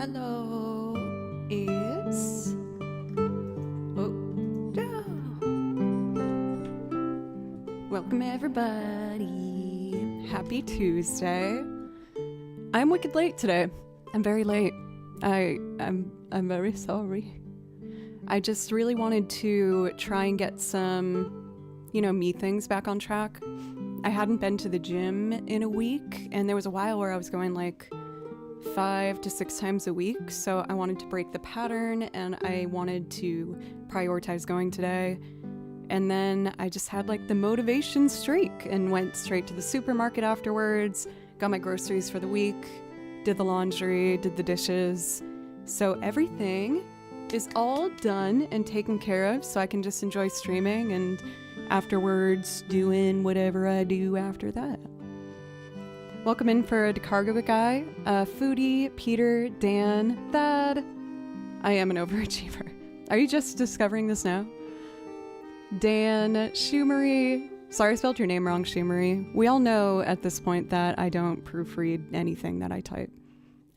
Hello, it's... Oh, yeah. Welcome everybody. Happy Tuesday. I'm wicked late today. I'm very late. I'm very sorry. I just really wanted to try and get some, me things back on track. I hadn't been to the gym in a week, and there was a while where I was going like 5 to 6 times a week, so I wanted to break the pattern and I wanted to prioritize going today. And then I just had like the motivation streak and went straight to the supermarket afterwards, got my groceries for the week, did the laundry, did the dishes. So everything is all done and taken care of, so I can just enjoy streaming and afterwards doing whatever I do after that. Welcome in for the Cargo Guy, Foodie, Peter, Dan, Thad. I am an overachiever. Are you just discovering this now? Dan, Shumery. Sorry I spelled your name wrong, Shumery. We all know at this point that I don't proofread anything that I type.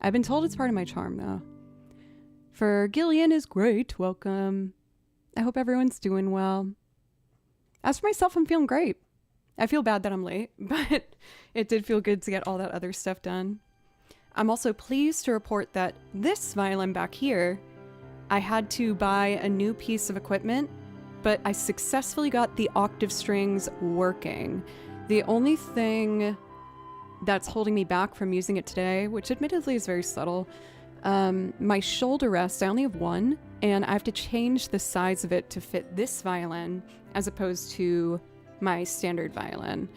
I've been told it's part of my charm, though. For Gillian is great. Welcome. I hope everyone's doing well. As for myself, I'm feeling great. I feel bad that I'm late, but it did feel good to get all that other stuff done. I'm also pleased to report that this violin back here, I had to buy a new piece of equipment, but I successfully got the octave strings working. The only thing that's holding me back from using it today, which admittedly is very subtle, my shoulder rest, I only have one, and I have to change the size of it to fit this violin as opposed to my standard violin.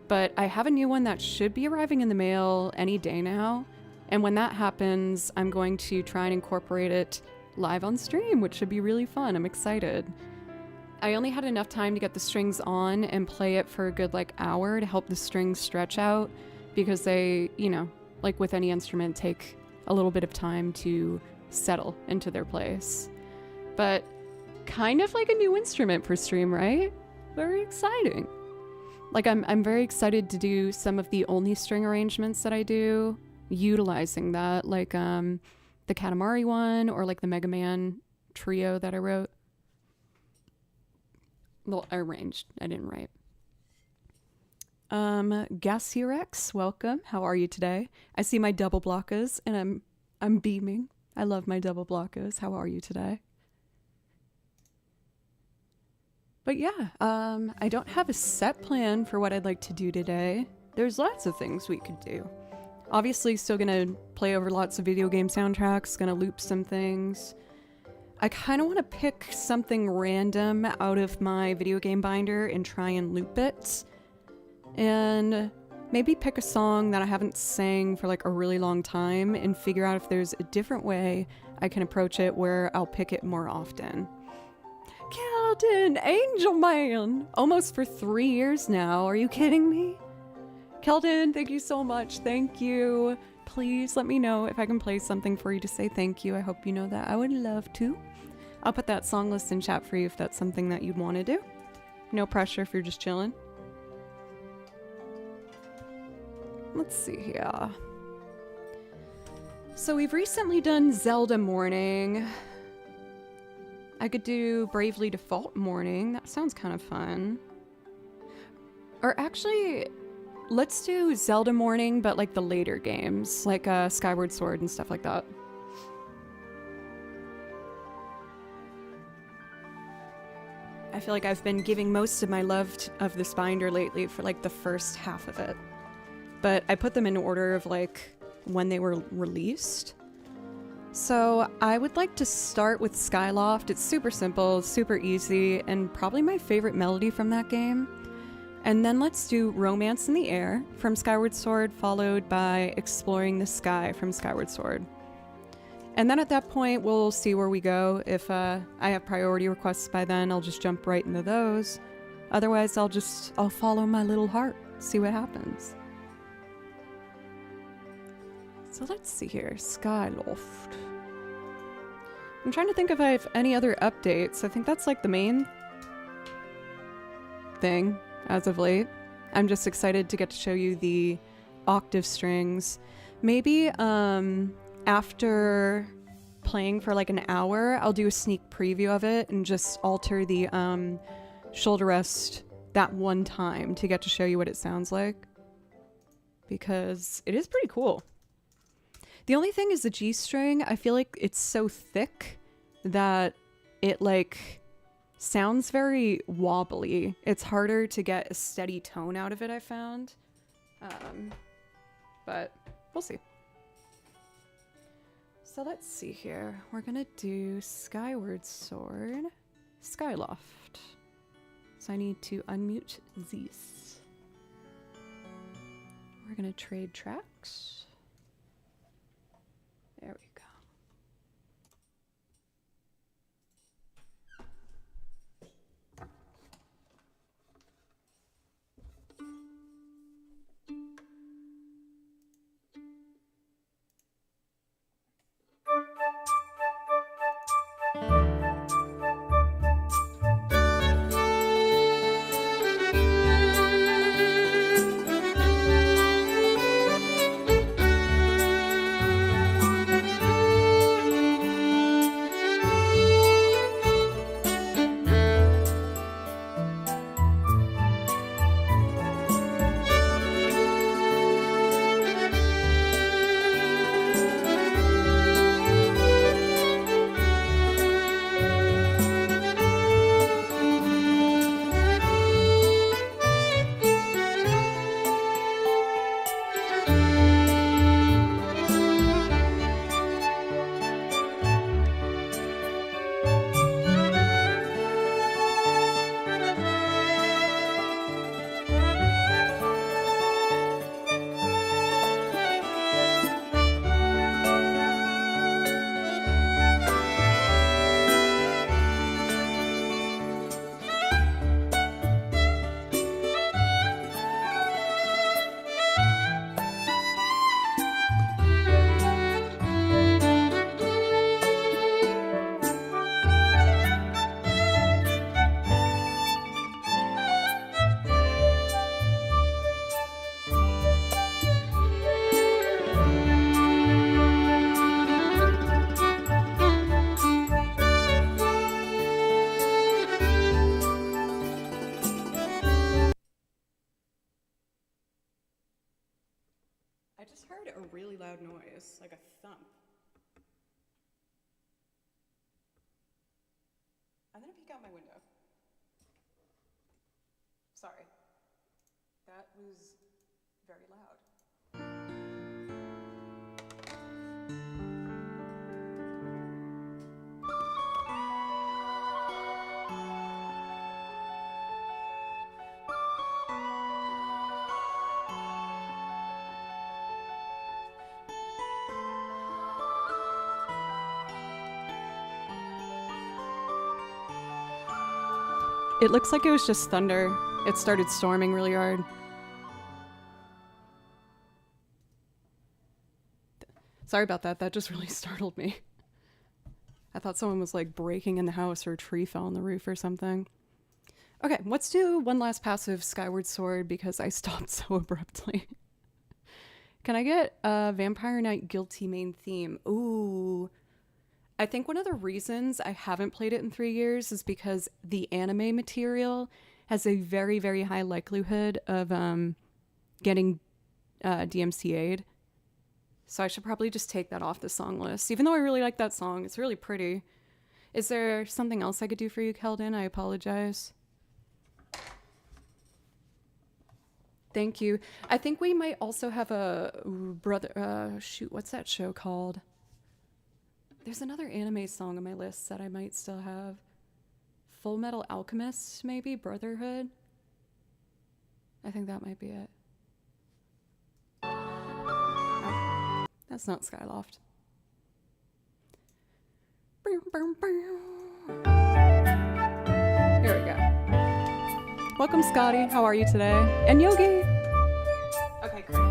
But I have a new one that should be arriving in the mail any day now, and when that happens, I'm going to try and incorporate it live on stream, which should be really fun. I'm excited. I only had enough time to get the strings on and play it for a good hour to help the strings stretch out, because they, like with any instrument, take a little bit of time to settle into their place. But kind of like a new instrument for stream, right? Very exciting. I'm very excited to do some of the only string arrangements that I do, utilizing that, like the Katamari one or like the Mega Man trio that I wrote. Well, I arranged, I didn't write. Gasirex, welcome. How are you today? I see my double blockers and I'm beaming. I love my double blockers. How are you today? But yeah, I don't have a set plan for what I'd like to do today. There's lots of things we could do. Obviously, still gonna play over lots of video game soundtracks, gonna loop some things. I kind of want to pick something random out of my video game binder and try and loop it. And maybe pick a song that I haven't sang for a really long time and figure out if there's a different way I can approach it where I'll pick it more often. Keldon, Angel Man! Almost for 3 years now. Are you kidding me? Keldon, thank you so much. Thank you. Please let me know if I can play something for you to say thank you. I hope you know that. I would love to. I'll put that song list in chat for you if that's something that you'd want to do. No pressure if you're just chilling. Let's see here. So we've recently done Zelda Morning. I could do Bravely Default Morning. That sounds kind of fun. Or actually, let's do Zelda Morning, but the later games, like Skyward Sword and stuff like that. I feel like I've been giving most of my love of this binder lately for the first half of it. But I put them in order of when they were released. So I would like to start with Skyloft. It's super simple, super easy, and probably my favorite melody from that game. And then let's do Romance in the Air from Skyward Sword, followed by Exploring the Sky from Skyward Sword. And then at that point, we'll see where we go. If I have priority requests by then, I'll just jump right into those. Otherwise, I'll follow my little heart, see what happens. So let's see here, Skyloft. I'm trying to think if I have any other updates. I think that's the main thing as of late. I'm just excited to get to show you the octave strings. Maybe after playing for like an hour, I'll do a sneak preview of it and just alter the shoulder rest that one time to get to show you what it sounds like, because it is pretty cool. The only thing is the G string, I feel like it's so thick that it like sounds very wobbly. It's harder to get a steady tone out of it, I found. But we'll see. So let's see here. We're gonna do Skyward Sword, Skyloft. So I need to unmute these. We're gonna trade tracks. There we go. I just heard a really loud noise, like a thump. I'm gonna peek out my window. Sorry. That was very loud. It looks like it was just thunder. It started storming really hard. Sorry about that. That just really startled me. I thought someone was like breaking in the house or a tree fell on the roof or something. Okay, let's do one last passive Skyward Sword because I stopped so abruptly. Can I get a Vampire Knight Guilty main theme? Ooh. I think one of the reasons I haven't played it in 3 years is because the anime material has a very, very high likelihood of getting DMCA'd. So I should probably just take that off the song list. Even though I really like that song, it's really pretty. Is there something else I could do for you, Keldon? I apologize. Thank you. I think we might also have a brother... shoot, what's that show called? There's another anime song on my list that I might still have. Full Metal Alchemist, maybe? Brotherhood? I think that might be it. Oh, that's not Skyloft. Here we go. Welcome, Scotty. How are you today? And Yogi! Okay, great.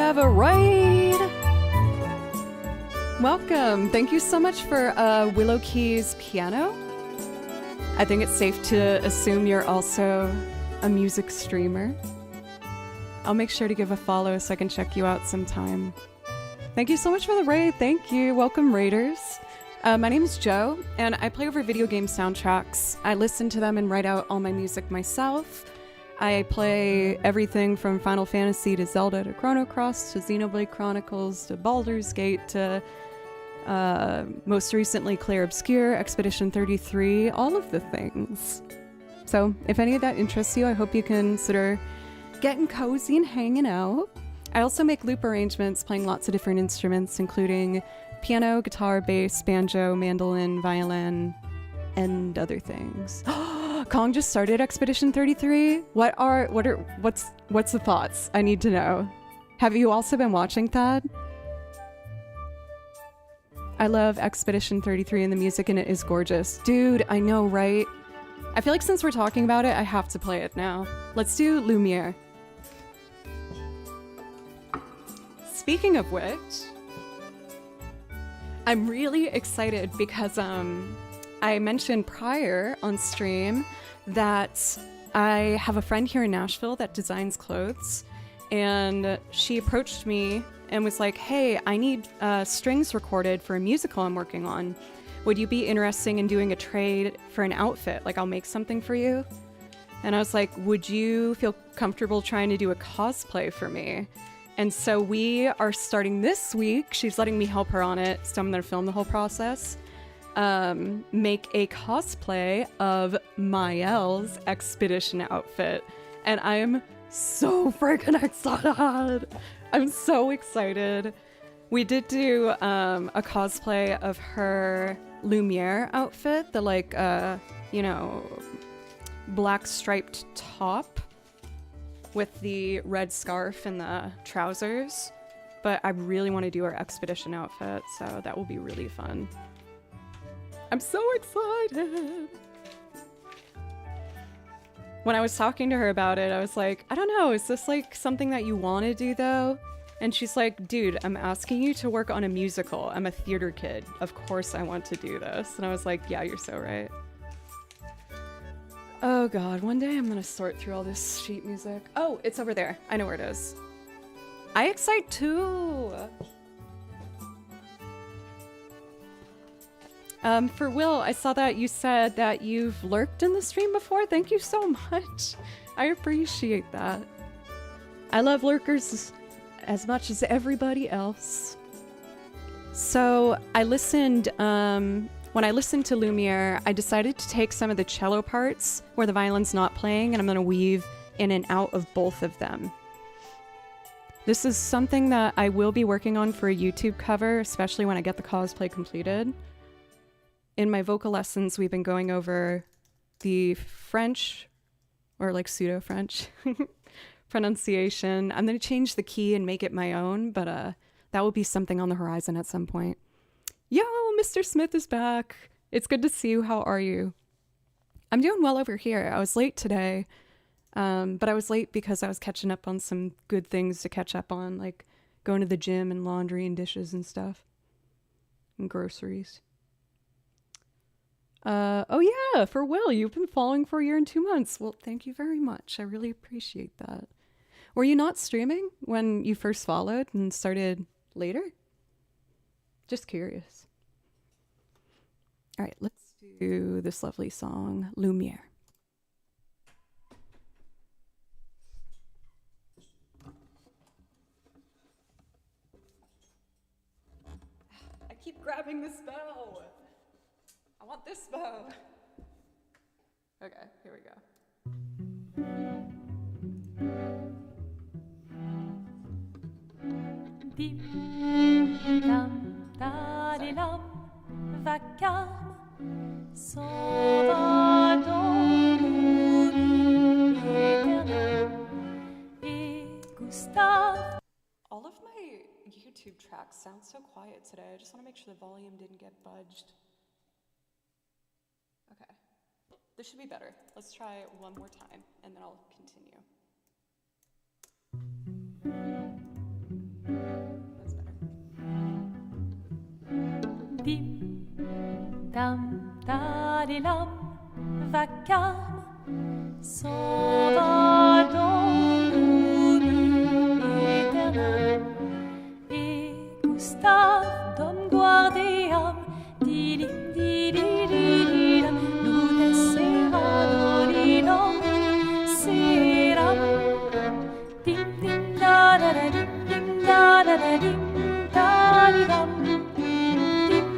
have a raid! Welcome! Thank you so much for Willow Keys Piano. I think it's safe to assume you're also a music streamer. I'll make sure to give a follow so I can check you out sometime. Thank you so much for the raid. Thank you. Welcome, raiders. My name is Joe, and I play over video game soundtracks. I listen to them and write out all my music myself. I play everything from Final Fantasy to Zelda to Chrono Cross to Xenoblade Chronicles to Baldur's Gate to most recently Clair Obscur, Expedition 33, all of the things. So if any of that interests you, I hope you consider getting cozy and hanging out. I also make loop arrangements playing lots of different instruments, including piano, guitar, bass, banjo, mandolin, violin, and other things. Kong just started Expedition 33. What's the thoughts? I need to know. Have you also been watching that? I love Expedition 33 and the music in it is gorgeous. Dude, I know, right? I feel like since we're talking about it, I have to play it now. Let's do Lumiere. Speaking of which, I'm really excited because I mentioned prior on stream that I have a friend here in Nashville that designs clothes, and she approached me and was like, hey, I need strings recorded for a musical I'm working on. Would you be interested in doing a trade for an outfit? Like, I'll make something for you. And I was like, would you feel comfortable trying to do a cosplay for me? And so we are starting this week. She's letting me help her on it, so I'm gonna film the whole process. Make a cosplay of Mael's expedition outfit. And I am so freaking excited. I'm so excited. We did do a cosplay of her Lumiere outfit, the like, you know, black striped top with the red scarf and the trousers. But I really want to do her expedition outfit, so that will be really fun. I'm so excited. When I was talking to her about it, I was like, I don't know, is this like something that you want to do though? And she's like, dude, I'm asking you to work on a musical. I'm a theater kid. Of course I want to do this. And I was like, yeah, you're so right. Oh god, one day I'm gonna sort through all this sheet music. Oh, it's over there. I know where it is. I excite too. For Will, I saw that you said that you've lurked in the stream before. Thank you so much. I appreciate that. I love lurkers as much as everybody else. So I listened, when I listened to Lumiere, I decided to take some of the cello parts where the violin's not playing, and I'm gonna weave in and out of both of them. This is something that I will be working on for a YouTube cover, especially when I get the cosplay completed. In my vocal lessons, we've been going over the French, or like pseudo-French, pronunciation. I'm going to change the key and make it my own, but that will be something on the horizon at some point. Yo, Mr. Smith is back. It's good to see you. How are you? I'm doing well over here. I was late today, but I was late because I was catching up on some good things to catch up on, like going to the gym and laundry and dishes and stuff, and groceries. Oh yeah, for Will, you've been following for a year and 2 months. Well, thank you very much. I really appreciate that. Were you not streaming when you first followed and started later? Just curious. All right, let's do this lovely song, Lumiere. I keep grabbing this bow. I want this bow. Okay, here we go. Dim dam dalilam vacarme s'en va dans l'oubli éternel et Gustave. All of my YouTube tracks sound so quiet today. I just want to make sure the volume didn't get budged. Okay, this should be better. Let's try it one more time and then I'll continue. dam, les lames, vacarme, s'en va dans l'oubli éternel. Et Gustave, Dom guardiam, dilim, dididididam, lute seradolidam, seram, dim, dim, da, da, da, dim, dim, da, da, da, dim, da, di, dam, dim,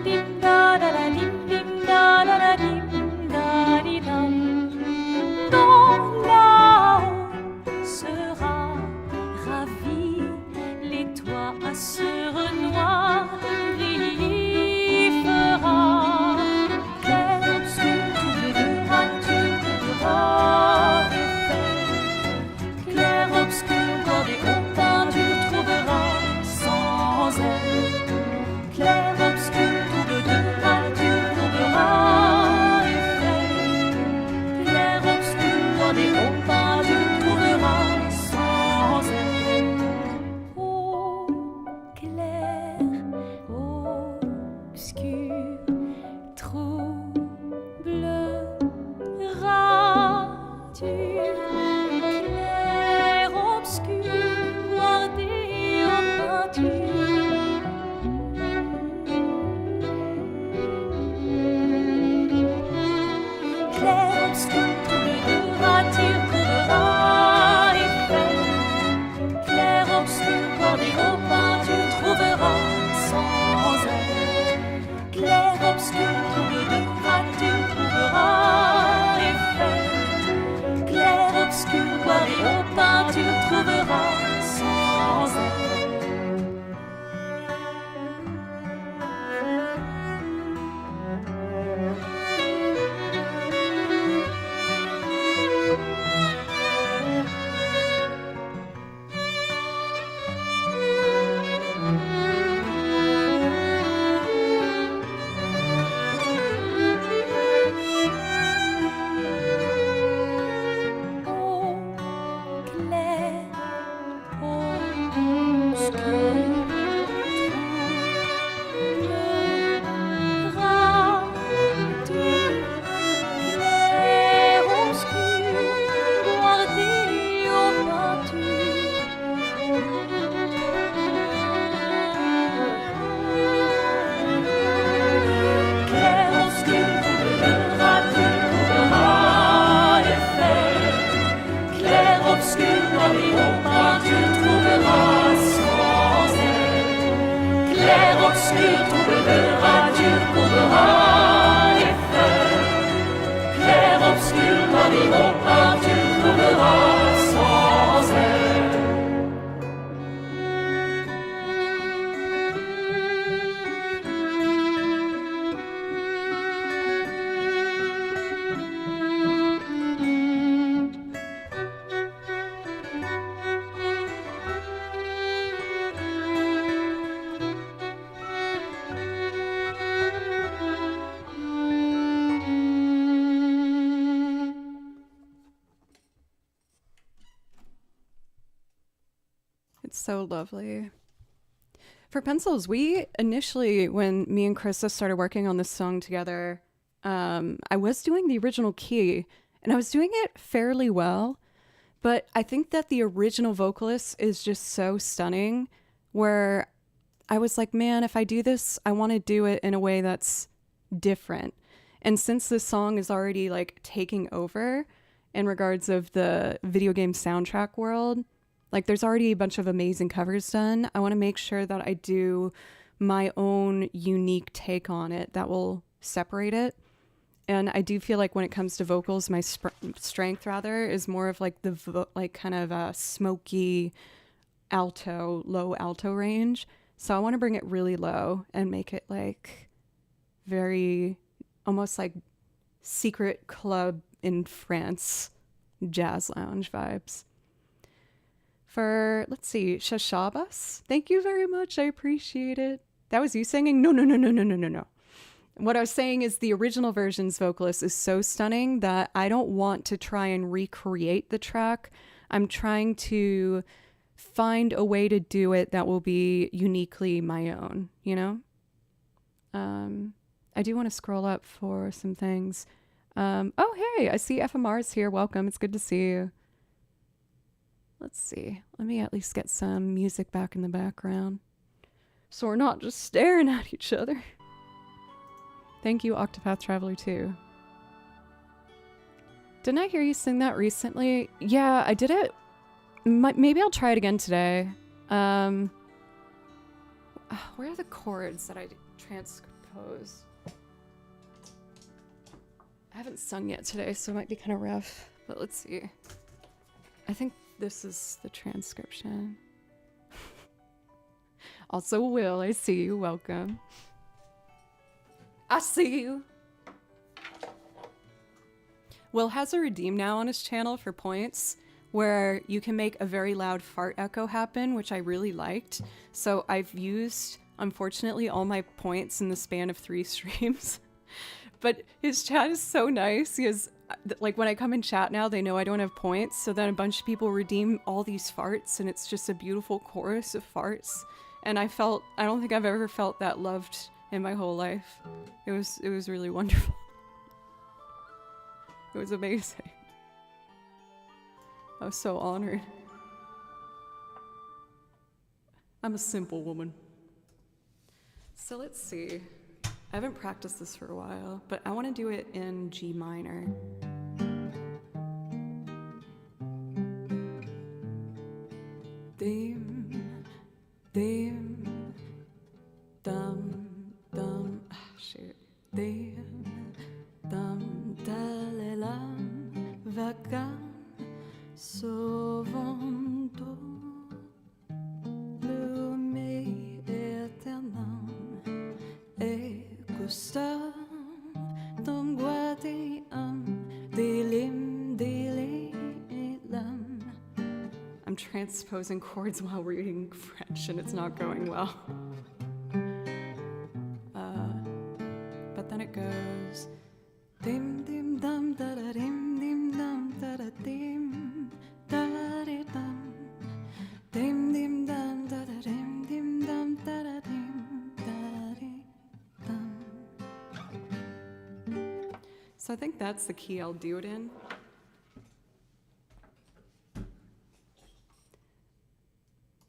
dim, da, da, da, dim, dim, da, da, da, dim, da, di, dam. Dans là-haut sera ravi, les toits à sur noir fera clair, obscur, trouble de rature, trouvera effet. Clair, obscur, bordé aux peintures, trouvera sans elle. Clair, obscur, trouble de rature, trouvera effet. Clair, obscur, bordé aux peintures, trouvera sans elle. Ô clair, obscur, trouble, rature. Clair, obscur, guardé aux peintures. Clair, obscur, trouble de rature, trouvera effet. Clair, obscur, bordé aux peintures, trouvera sans elle. Clair, obscur, trouble de rature, trouvera effet. Clair, obscur, bordé aux peintures, trouvera sans elle. It's so lovely. For pencils, we initially, when me and Krista started working on this song together, I was doing the original key and I was doing it fairly well, but I think that the original vocalist is just so stunning where I was like, man, if I do this, I want to do it in a way that's different. And since this song is already like taking over in regards of the video game soundtrack world, like there's already a bunch of amazing covers done. I want to make sure that I do my own unique take on it that will separate it. And I do feel like when it comes to vocals, my strength rather is more of like the like kind of a smoky alto, low alto range. So I want to bring it really low and make it like very almost like secret club in France jazz lounge vibes. For, let's see, Shashabas. Thank you very much. I appreciate it. That was you singing? No. What I was saying is the original version's vocalist is so stunning that I don't want to try and recreate the track. I'm trying to find a way to do it that will be uniquely my own, you know? I do want to scroll up for some things. Oh, hey, I see FMR's here. Welcome. It's good to see you. Let's see. Let me at least get some music back in the background, so we're not just staring at each other. Thank you, Octopath Traveler 2. Didn't I hear you sing that recently? Yeah, I did it. Maybe I'll try it again today. Where are the chords that I transposed? I haven't sung yet today, so it might be kind of rough. But let's see. I think this is the transcription. Also, Will, I see you. Welcome. I see you. Will has a redeem now on his channel for points where you can make a very loud fart echo happen, which I really liked. So I've used, unfortunately, all my points in the span of 3 streams. But his chat is so nice. He has, like, when I come in chat now, they know I don't have points. So then a bunch of people redeem all these farts, and it's just a beautiful chorus of farts. And I don't think I've ever felt that loved in my whole life. It was really wonderful. It was amazing. I was so honored. I'm a simple woman. So let's see. I haven't practiced this for a while, but I want to do it in G minor. Dim, dim, dum, dum. Ah, shoot. Dim, dum, dalelam, vagam, sovando, lume eternam, ecustam, dum guardiam, delim, delilam. I'm transposing chords while reading French, and it's not going well. But then it goes dim dim dum da da dim dim dum da da dim da da dum dim dim dum da da dim dim dum da da dim da dum. So I think that's the key I'll do it in.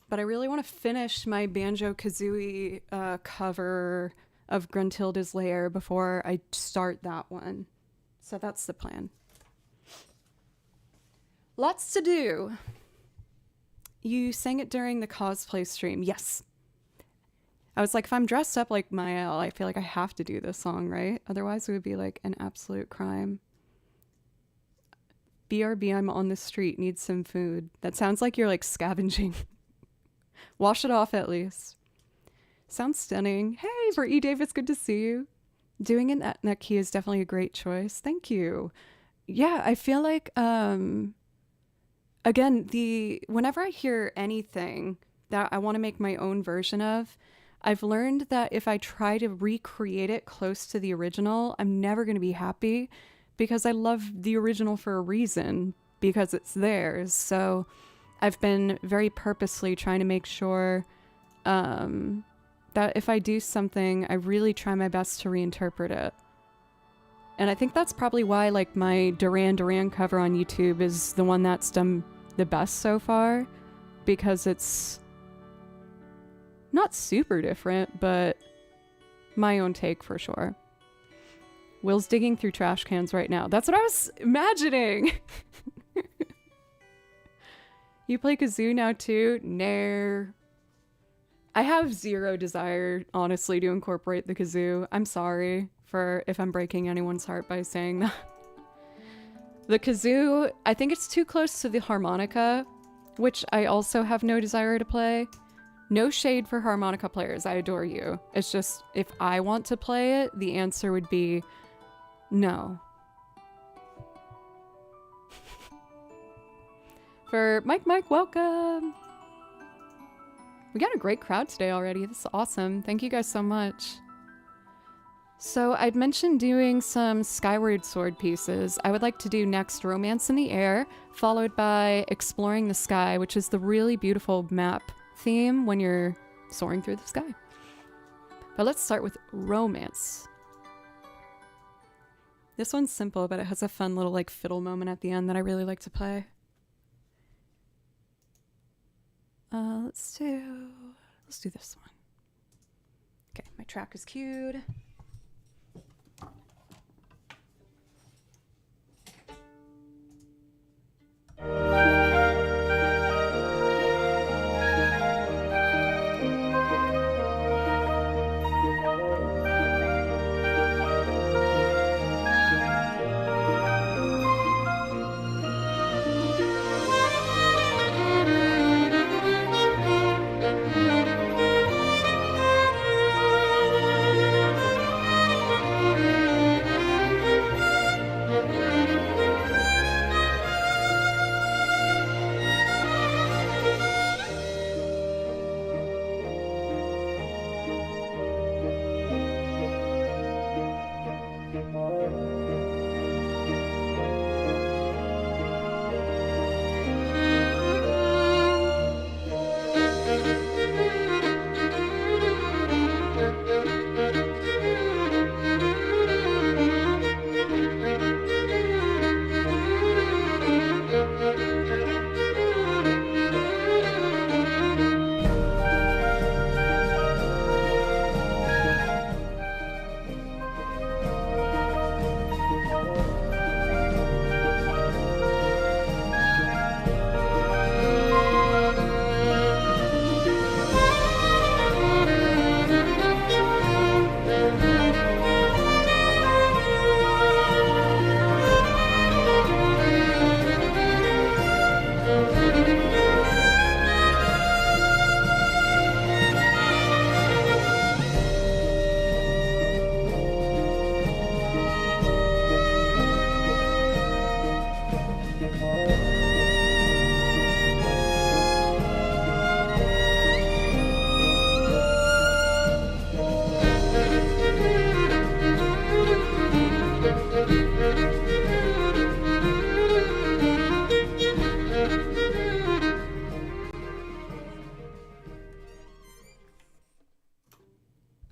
But I really want to finish my Banjo-Kazooie cover of Gruntilda's Lair before I start that one. So that's the plan. Lots to do. You sang it during the cosplay stream. Yes. I was like, if I'm dressed up like Mael, I feel like I have to do this song, right? Otherwise it would be like an absolute crime. BRB, I'm on the street, need some food. That sounds like you're like scavenging. Wash it off at least. Sounds stunning. Hey, for E. Davis, good to see you. Doing it in that key is definitely a great choice. Thank you. Yeah, I feel like, again, whenever I hear anything that I want to make my own version of, I've learned that if I try to recreate it close to the original, I'm never going to be happy because I love the original for a reason, because it's theirs. So I've been very purposely trying to make sure that if I do something, I really try my best to reinterpret it. And I think that's probably why like my Duran Duran cover on YouTube is the one that's done the best so far, because it's not super different, but my own take for sure. Will's digging through trash cans right now. That's what I was imagining. You play kazoo now too? Nair. I have zero desire, honestly, to incorporate the kazoo. I'm sorry for if I'm breaking anyone's heart by saying that. The kazoo, I think it's too close to the harmonica, which I also have no desire to play. No shade for harmonica players, I adore you. It's just, if I want to play it, the answer would be no. For Mike, welcome! We got a great crowd today already. This is awesome. Thank you guys so much. So I'd mentioned doing some Skyward Sword pieces. I would like to do next Romance in the Air, followed by Exploring the Sky, which is the really beautiful map theme when you're soaring through the sky. But let's start with Romance. This one's simple, but it has a fun little like fiddle moment at the end that I really like to play. Let's do this one. Okay, my track is cued.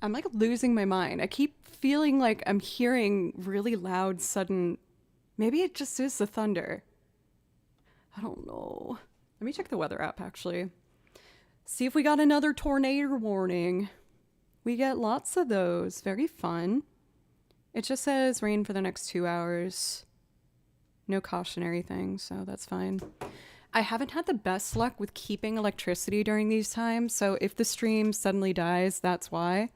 I'm like losing my mind. I keep feeling like I'm hearing really loud, sudden. Maybe it just is the thunder. I don't know. Let me check the weather app actually. See if we got another tornado warning. We get lots of those. Very fun. It just says rain for the next 2 hours. No cautionary thing, so that's fine. I haven't had the best luck with keeping electricity during these times, so if the stream suddenly dies, that's why.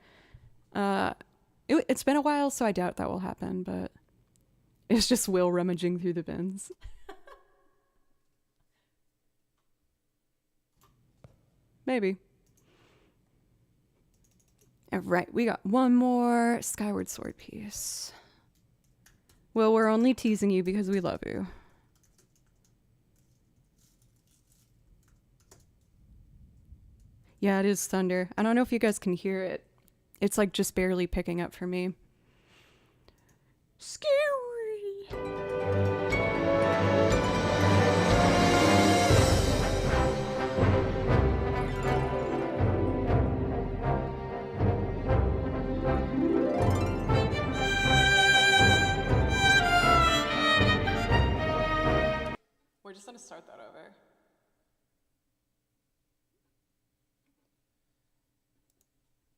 It's been a while, so I doubt that will happen, but it's just Will rummaging through the bins. Maybe. All right, we got one more Skyward Sword piece. Well, we're only teasing you because we love you. Yeah, it is thunder. I don't know if you guys can hear it. It's like just barely picking up for me. Scary. We're just gonna start that over.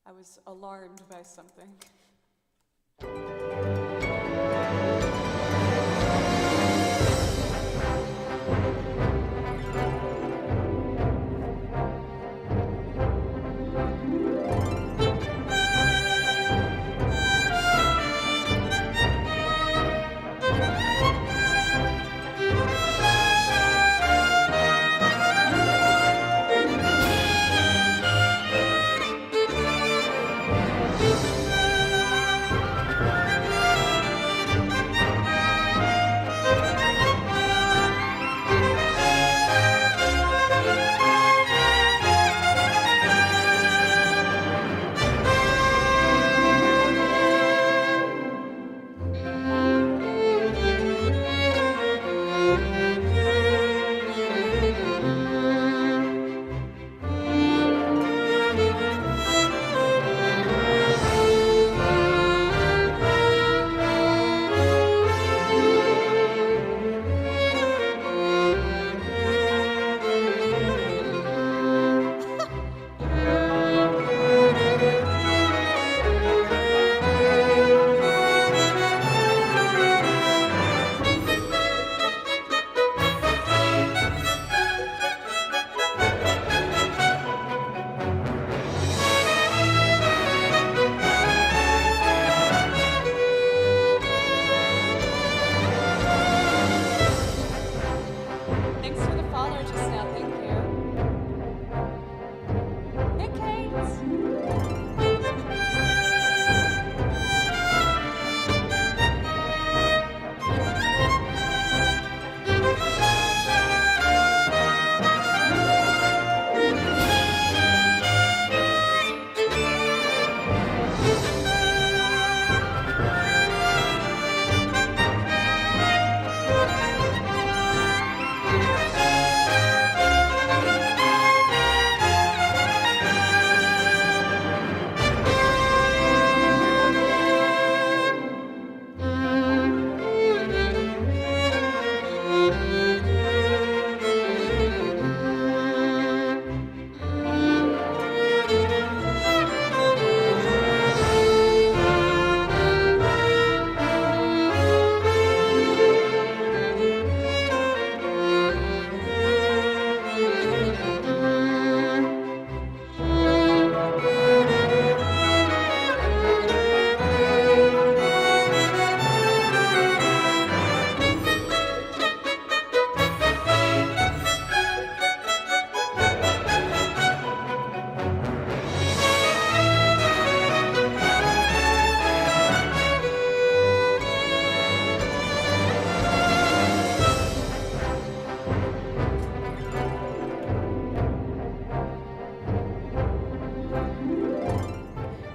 I was alarmed by something.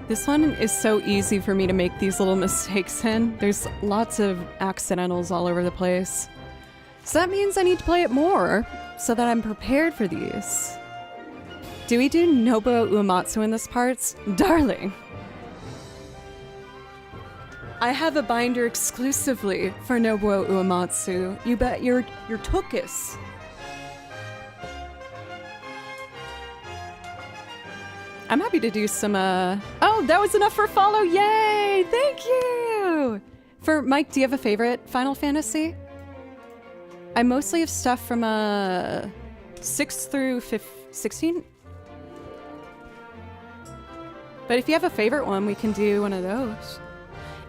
This one is so easy for me to make these little mistakes in. There's lots of accidentals all over the place. So that means I need to play it more so that I'm prepared for these. Do we do Nobuo Uematsu in this parts? Darling! I have a binder exclusively for Nobuo Uematsu. You bet your tuchus. I'm happy to do some, Oh, that was enough for follow! Yay! Thank you! For Mike, do you have a favorite Final Fantasy? I mostly have stuff from, 6 through 16? But if you have a favorite one, we can do one of those.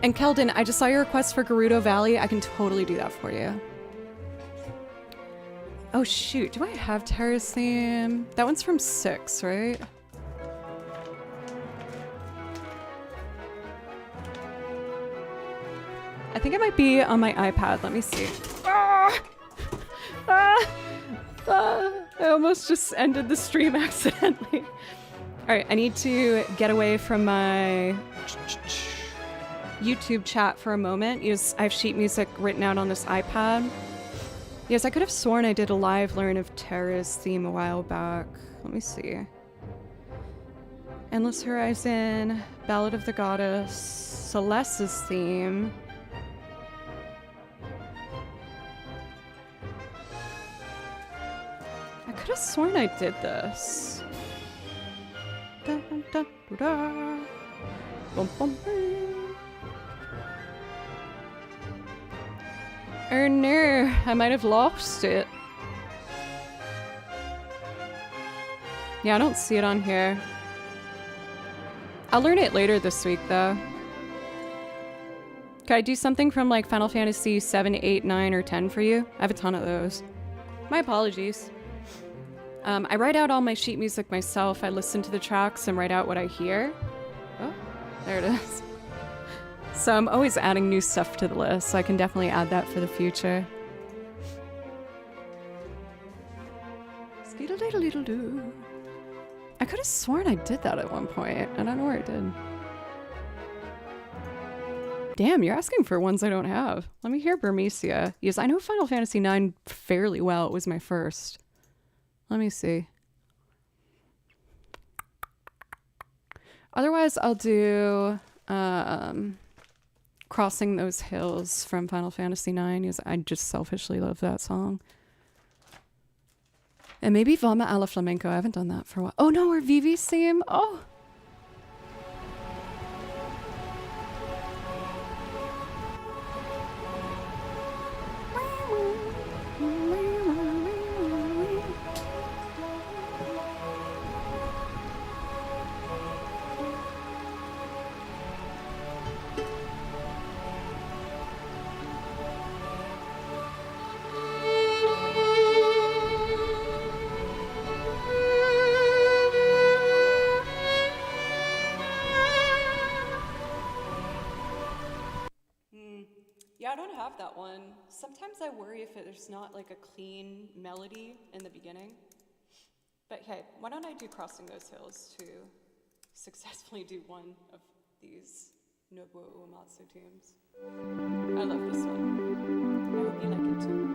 And Keldon, I just saw your request for Gerudo Valley. I can totally do that for you. Oh shoot, do I have Terra's theme? That one's from 6, right? I think it might be on my iPad. Let me see. I almost just ended the stream accidentally. Alright, I need to get away from my YouTube chat for a moment. Yes, I have sheet music written out on this iPad. Yes, I could have sworn I did a live learn of Terra's theme a while back. Let me see. Endless Horizon, Ballad of the Goddess, Celeste's theme. I could have sworn I did this. Dun, dun, dun, dun, dun. Bum, bum, bum. Oh no, I might have lost it. Yeah, I don't see it on here. I'll learn it later this week though. Could I do something from like Final Fantasy 7, 8, 9, or 10 for you? I have a ton of those. My apologies. I write out all my sheet music myself. I listen to the tracks and write out what I hear. Oh, there it is. So I'm always adding new stuff to the list, so I can definitely add that for the future. Skeedle-diddle-diddle-doo. I could have sworn I did that at one point. I don't know where I did. Damn, you're asking for ones I don't have. Let me hear Burmecia. Yes, I know Final Fantasy IX fairly well. It was my first. Let me see. Otherwise, I'll do Crossing Those Hills from Final Fantasy IX. Because I just selfishly love that song. And maybe Vama a la Flamenco. I haven't done that for a while. Oh no, or Vivi's theme. Oh. Yeah, I don't have that one. Sometimes I worry if there's not like a clean melody in the beginning. But hey, why don't I do Crossing Those Hills to successfully do one of these Nobuo Uematsu tunes. I love this one. I hope you like it too.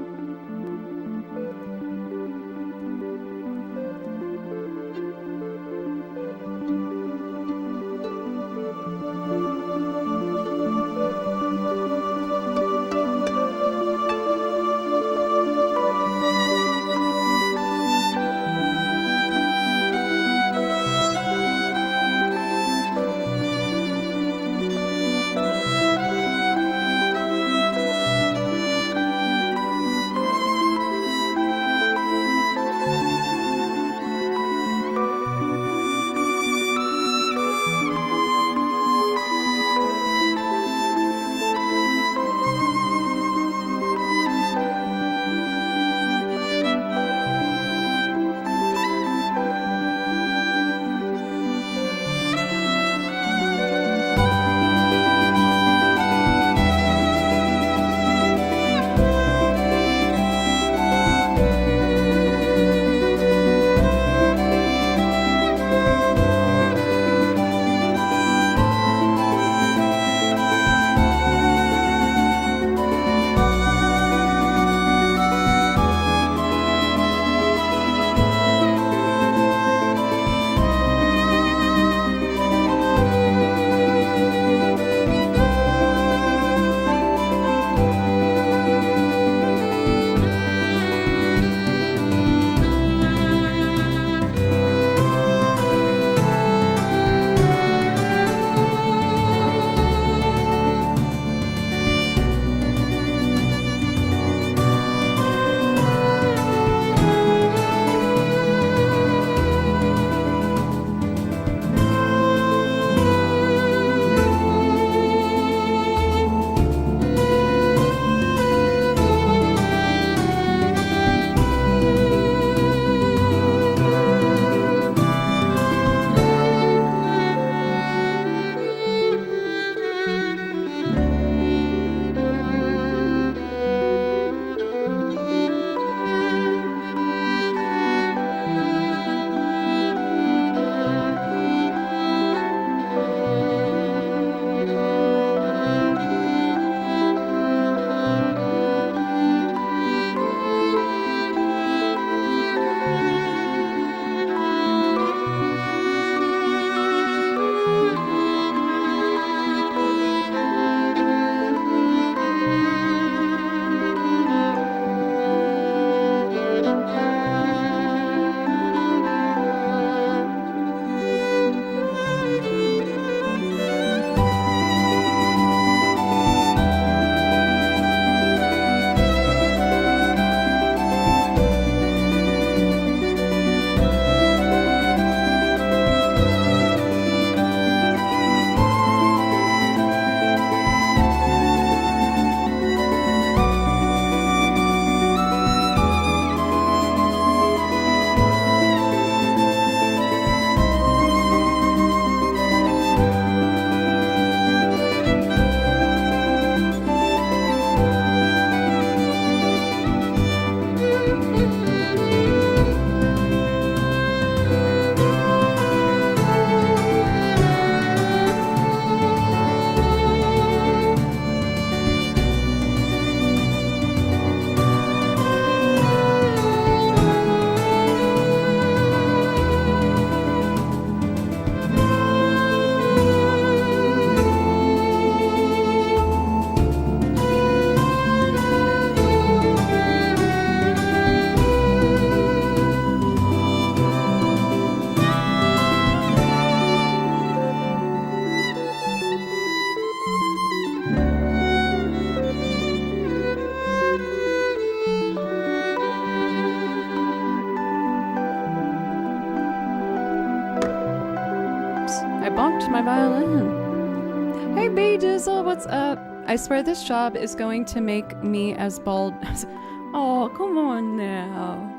my violin. Hey, B Dizzle, what's up? I swear this job is going to make me as bald as... Oh, come on now.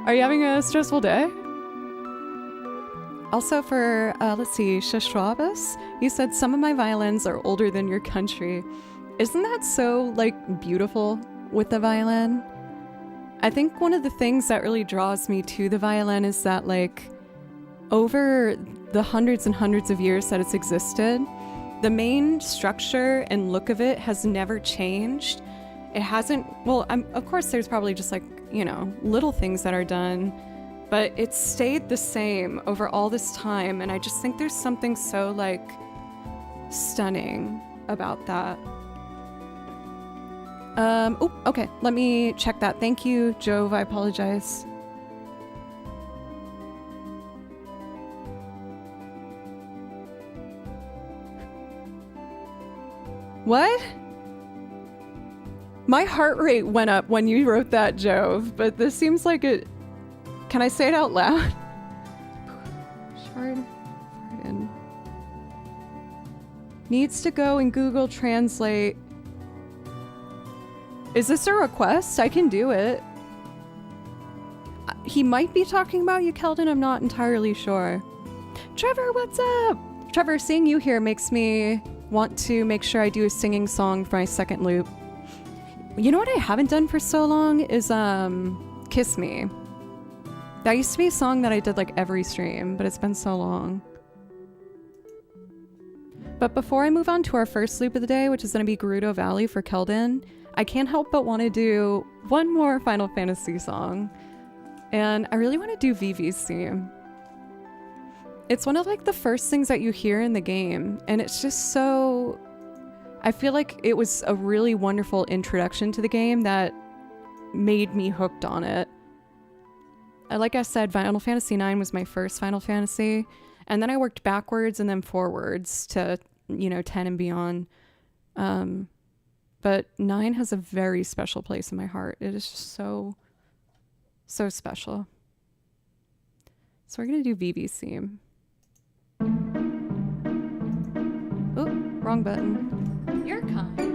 Are you having a stressful day? Also for, let's see, Shashwabas, you said some of my violins are older than your country. Isn't that so, like, beautiful with the violin? I think one of the things that really draws me to the violin is that, like, over the hundreds and hundreds of years that it's existed, the main structure and look of it has never changed. It hasn't, well, of course there's probably just, like, you know, little things that are done, but it's stayed the same over all this time, and I just think there's something so, like, stunning about that. Oh, okay, let me check that. Thank you, Jove, I apologize. What? My heart rate went up when you wrote that, Jove, but this seems like it... Can I say it out loud? Pardon. Needs to go and Google Translate. Is this a request? I can do it. He might be talking about you, Keldon. I'm not entirely sure. Trevor, what's up? Trevor, seeing you here makes me want to make sure I do a singing song for my second loop. You know what I haven't done for so long is Kiss Me. That used to be a song that I did like every stream, but it's been so long. But before I move on to our first loop of the day, which is going to be Gerudo Valley for Keldon, I can't help but want to do one more Final Fantasy song. And I really want to do Vivi's theme. It's one of like the first things that you hear in the game, and it's just so... I feel like it was a really wonderful introduction to the game that made me hooked on it. Like I said, Final Fantasy IX was my first Final Fantasy, and then I worked backwards and then forwards to, you know, 10 and beyond. But 9 has a very special place in my heart. It is just so special. So we're going to do Vivi's theme. Oh, wrong button. You're kind.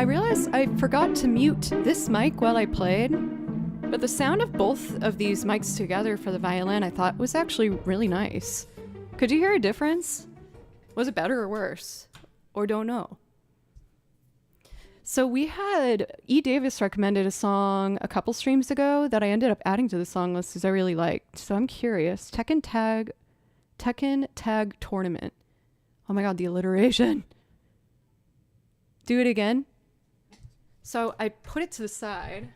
realized I forgot to mute this mic while I played, but the sound of both of these mics together for the violin I thought was actually really nice. Could you hear a difference? Was it better or worse? Or don't know? So we had E. Davis recommended a song a couple streams ago that I ended up adding to the song list because I really liked. So I'm curious. Tekken Tag Tournament. Oh my god, the alliteration. Do it again. So I put it to the side.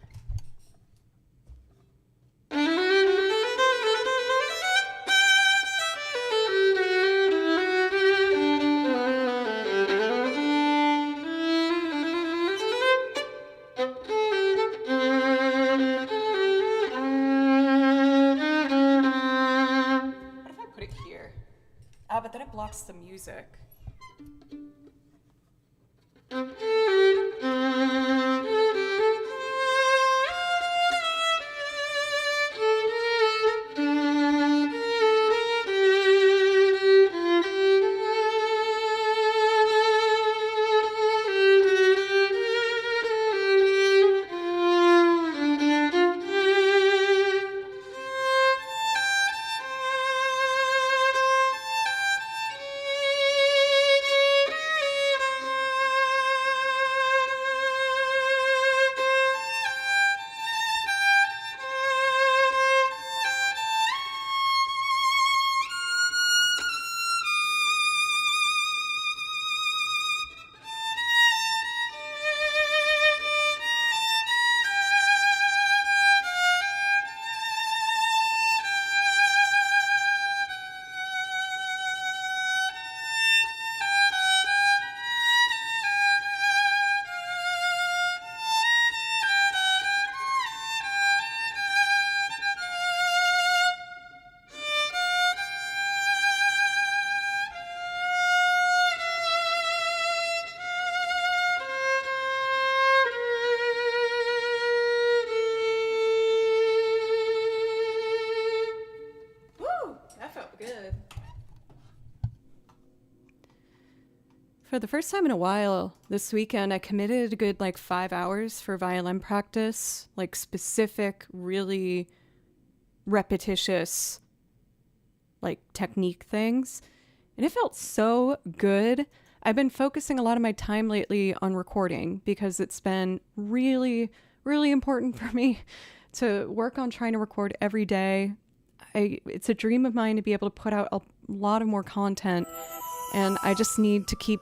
But then it blocks the music. For the first time in a while this weekend, I committed a good 5 hours for violin practice, specific, really repetitious, technique things. And it felt so good. I've been focusing a lot of my time lately on recording because it's been really, really important for me to work on trying to record every day. It's a dream of mine to be able to put out a lot of more content, and I just need to keep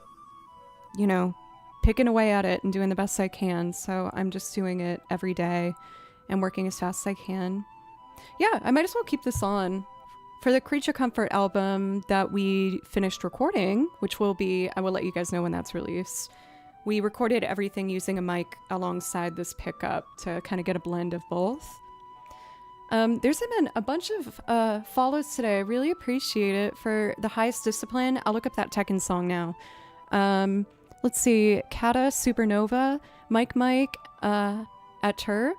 picking away at it and doing the best I can. So I'm just doing it every day and working as fast as I can. Yeah, I might as well keep this on. For the Creature Comfort album that we finished recording, which will be, I will let you guys know when that's released, we recorded everything using a mic alongside this pickup to kind of get a blend of both. There's been a bunch of follows today. I really appreciate it. For the Highest Discipline, I'll look up that Tekken song now. Let's see, Kata Supernova, Mike Aturb,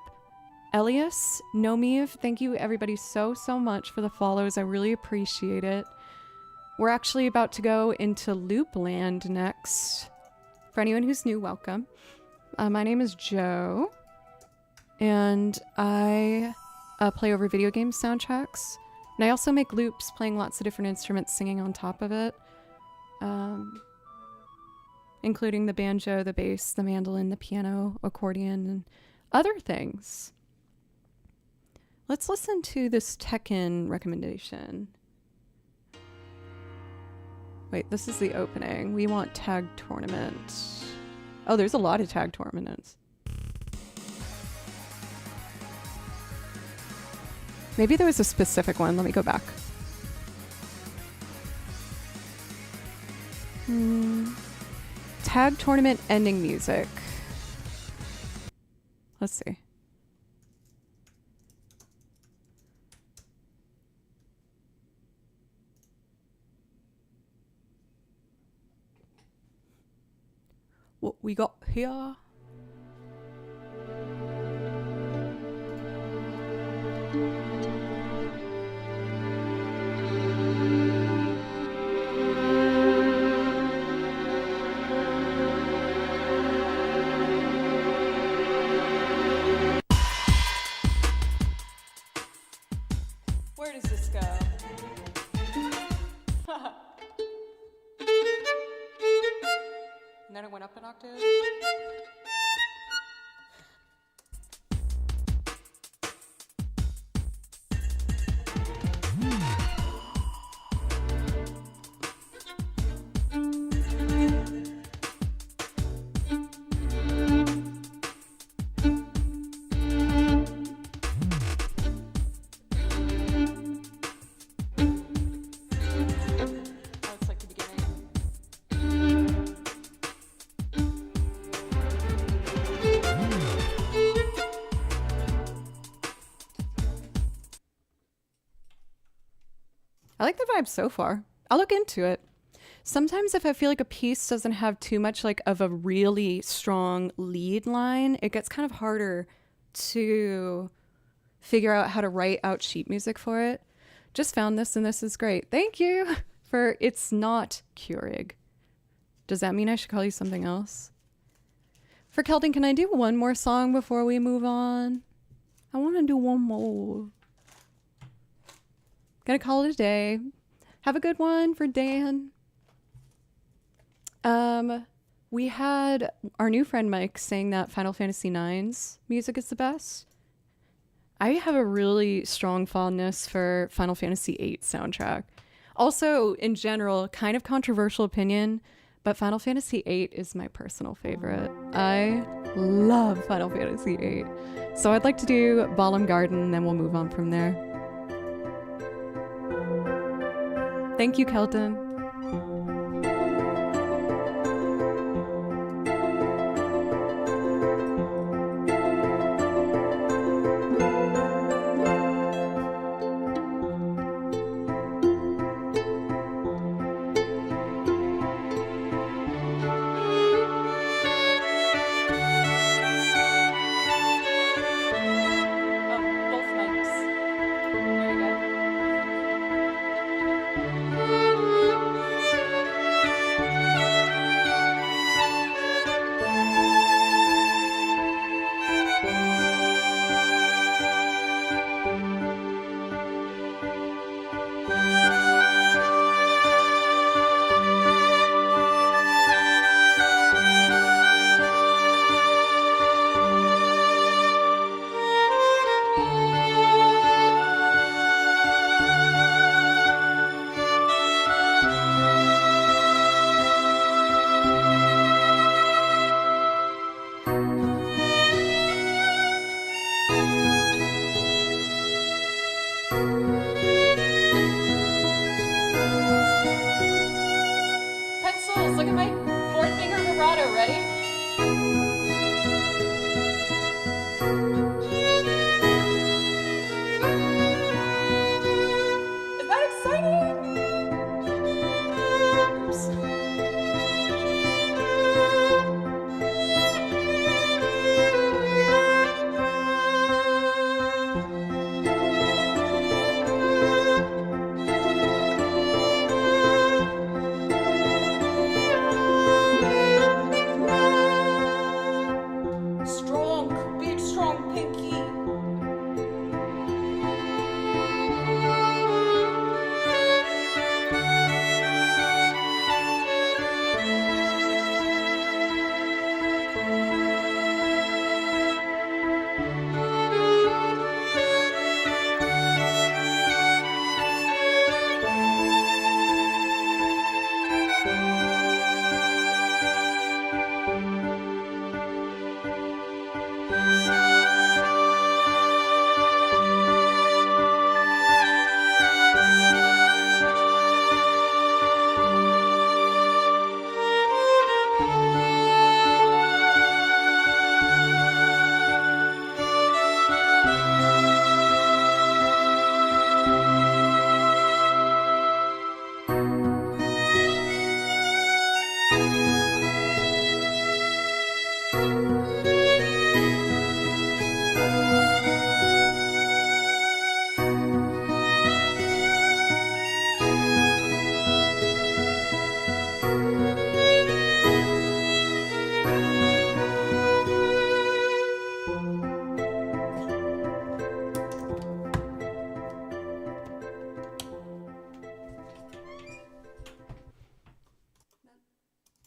Elias, Nomiv, thank you everybody so much for the follows. I really appreciate it. We're actually about to go into Loopland next. For anyone who's new, welcome. My name is Joe, and I play over video game soundtracks. And I also make loops, playing lots of different instruments, singing on top of it. Including the banjo, the bass, the mandolin, the piano, accordion, and other things. Let's listen to this Tekken recommendation. Wait, this is the opening. We want tag tournament. Oh, there's a lot of tag tournaments. Maybe there was a specific one. Let me go back. Tag tournament ending music. Let's see. What we got here? octave. I like the vibe so far. I'll look into it. Sometimes if I feel like a piece doesn't have too much like of a really strong lead line, it gets kind of harder to figure out how to write out sheet music for it. Just found this and this is great. Thank you for It's Not Keurig. Does that mean I should call you something else? For Kelton, can I do one more song before we move on? I want to do one more. Gonna call it a day. Have a good one for Dan. We had our new friend Mike saying that Final Fantasy IX's music is the best. I have a really strong fondness for Final Fantasy VIII soundtrack. Also, in general, kind of controversial opinion, but Final Fantasy VIII is my personal favorite. I love Final Fantasy VIII. So I'd like to do Balam Garden, and then we'll move on from there. Thank you, Kelton. Look at my fourth finger vibrato, ready? Is that exciting? Oops.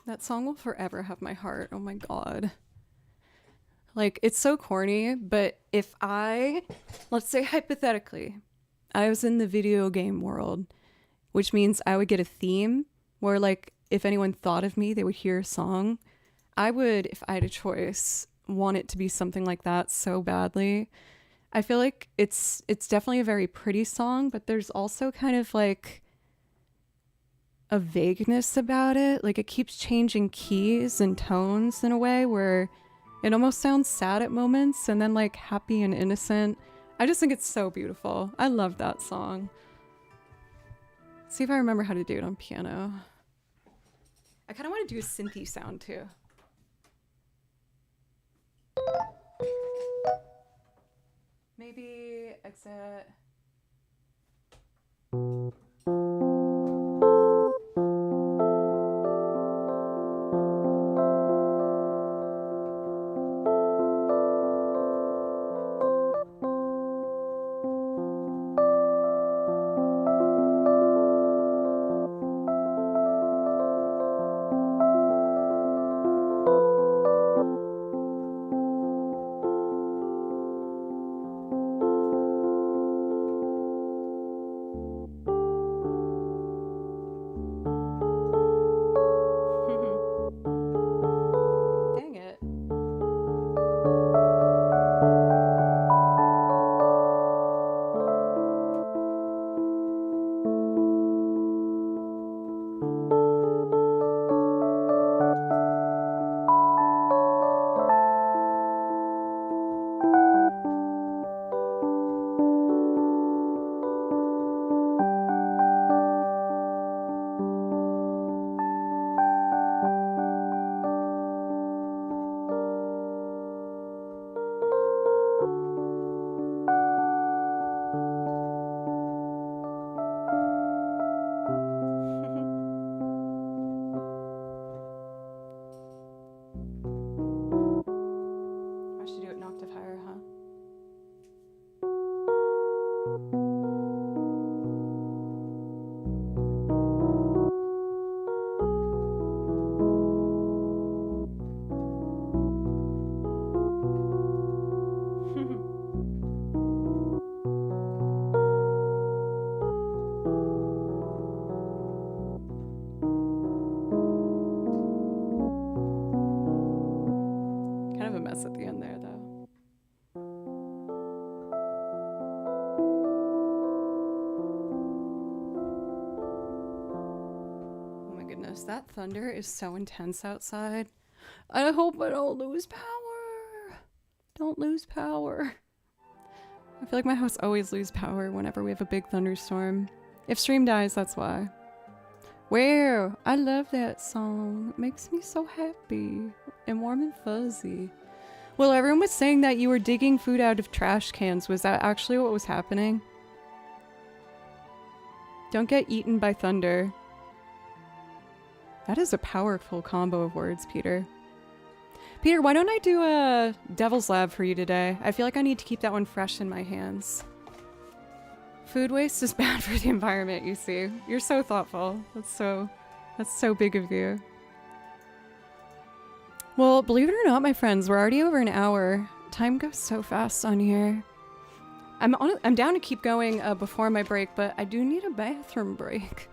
That song will forever have my heart. Oh my god. Like, it's so corny, but if let's say hypothetically, I was in the video game world, which means I would get a theme where, like, if anyone thought of me, they would hear a song. I would, if I had a choice, want it to be something like that so badly. I feel like it's definitely a very pretty song, but there's also kind of like a vagueness about it. Like, it keeps changing keys and tones in a way where it almost sounds sad at moments and then like happy and innocent. I just think it's so beautiful. I love that song. See if I remember how to do it on piano. I kind of want to do a synthy sound too. Maybe exit. Dang it. I should do it an octave higher, huh? Kind of a mess at the end there, though. Oh my goodness, that thunder is so intense outside. I hope I don't lose power. Don't lose power. I feel like my house always loses power whenever we have a big thunderstorm. If stream dies, that's why. Where? I love that song. It makes me so happy and warm and fuzzy. Well, everyone was saying that you were digging food out of trash cans. Was that actually what was happening? Don't get eaten by thunder. That is a powerful combo of words, Peter. Peter, why don't I do a Devil's Lab for you today? I feel like I need to keep that one fresh in my hands. Food waste is bad for the environment, you see. You're so thoughtful. That's so big of you. Well, believe it or not, my friends, we're already over an hour. Time goes so fast on here. I'm down to keep going before my break, but I do need a bathroom break.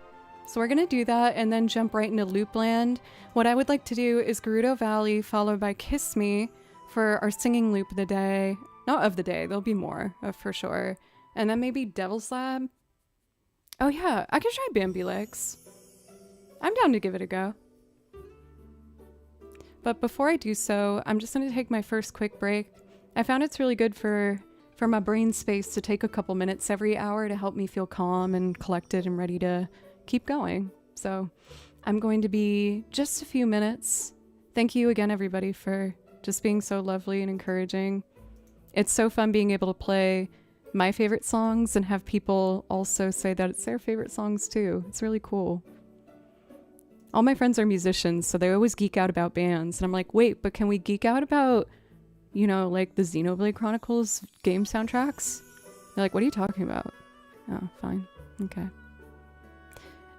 So we're gonna do that and then jump right into Loopland. What I would like to do is Gerudo Valley followed by Kiss Me for our singing loop of the day. Not of the day, there'll be more for sure. And then maybe Devil's Lab. Oh yeah, I could try Bambi Legs. I'm down to give it a go. But before I do so, I'm just gonna take my first quick break. I found it's really good for my brain space to take a couple minutes every hour to help me feel calm and collected and ready to keep going. So I'm going to be just a few minutes. Thank you again, everybody, for just being so lovely and encouraging. It's so fun being able to play my favorite songs and have people also say that it's their favorite songs too. It's really cool. All my friends are musicians, so they always geek out about bands. And I'm like, wait, but can we geek out about, you know, like the Xenoblade Chronicles game soundtracks? They're like, what are you talking about? Oh, fine. Okay.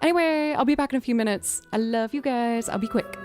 Anyway, I'll be back in a few minutes. I love you guys. I'll be quick.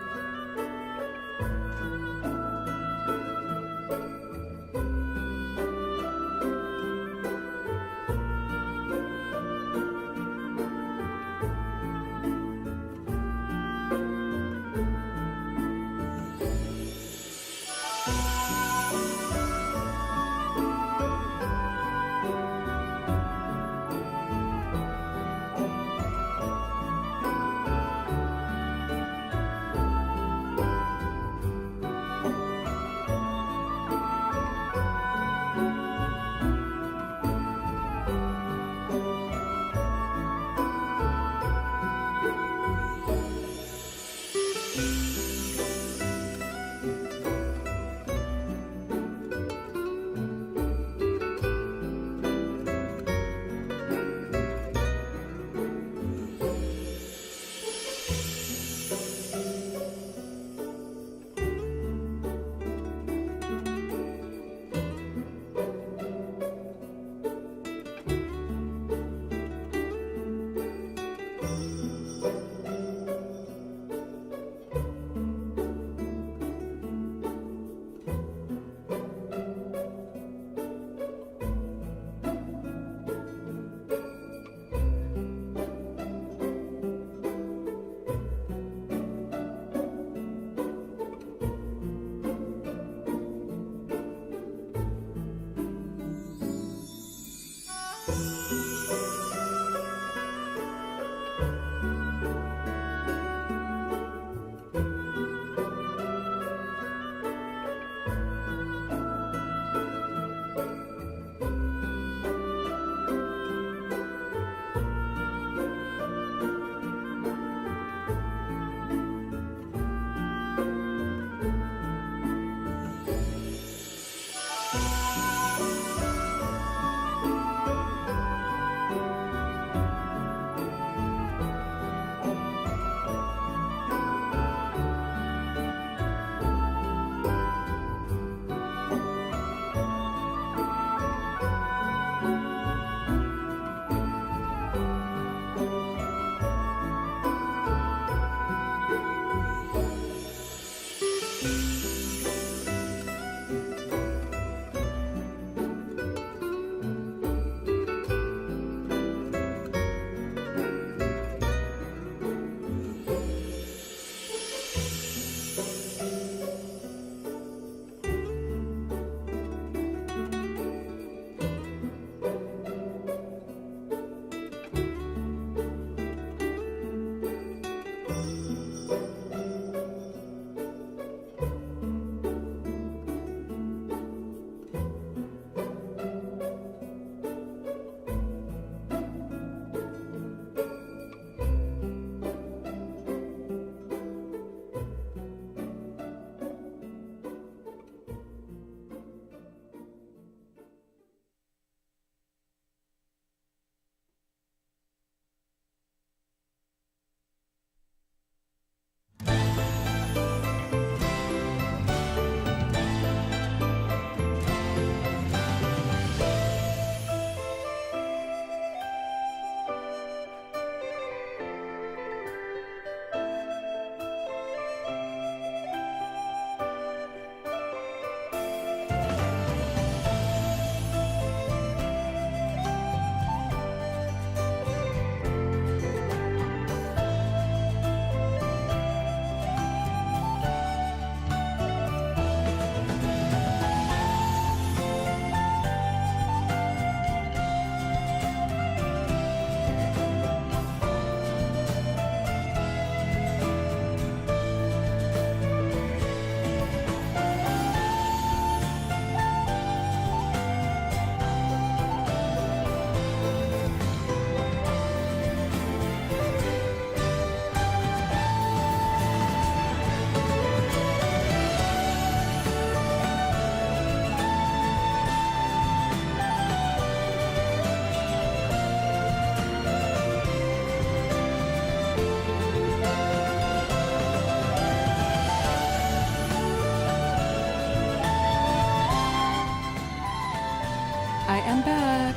I'm back.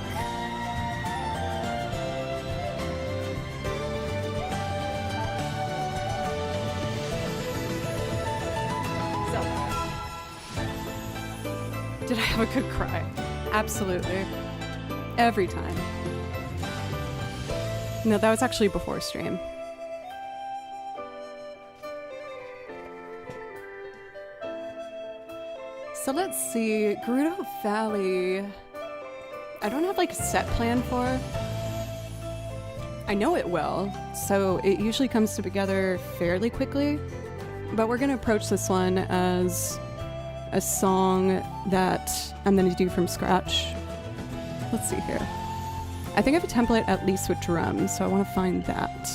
Did I have a good cry? Absolutely. Every time. No, that was actually before stream. So let's see, Gerudo Valley. I don't have like a set plan for. I know it well, so it usually comes together fairly quickly. But we're gonna approach this one as a song that I'm gonna do from scratch. Let's see here. I think I have a template at least with drums, so I want to find that.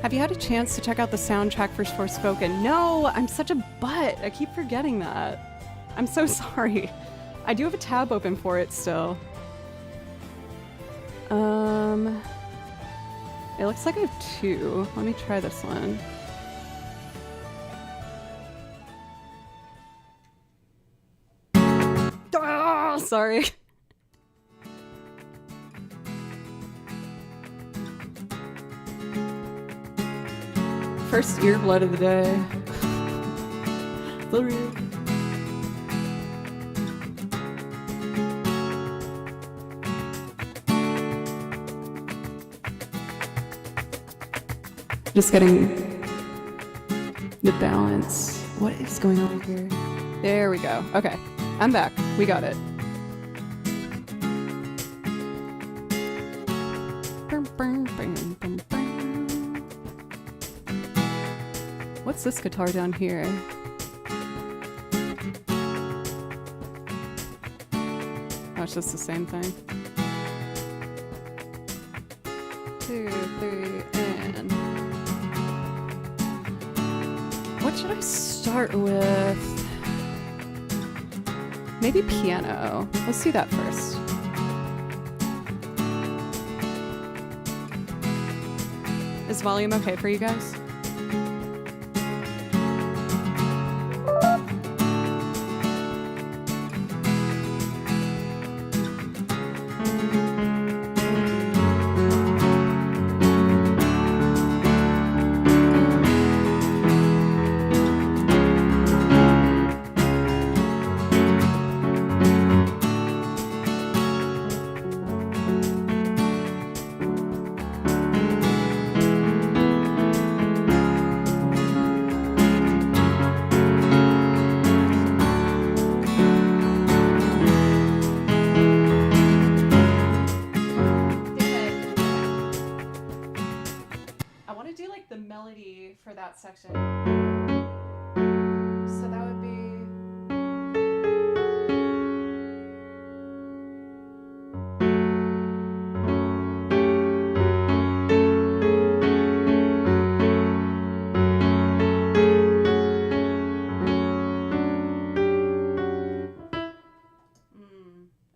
Have you had a chance to check out the soundtrack for Forspoken? No, I'm such a butt. I keep forgetting that. I'm so sorry. I do have a tab open for it still. It looks like I have two. Let me try this one. Oh, sorry. First earblood of the day. Literally. Just getting the balance. What is going on here? There we go. Okay, I'm back. We got it. What's this guitar down here? Oh, it's just the same thing. 2, 3, and... What should I start with? Maybe piano. Let's do that first. Is volume okay for you guys? For that section. So that would be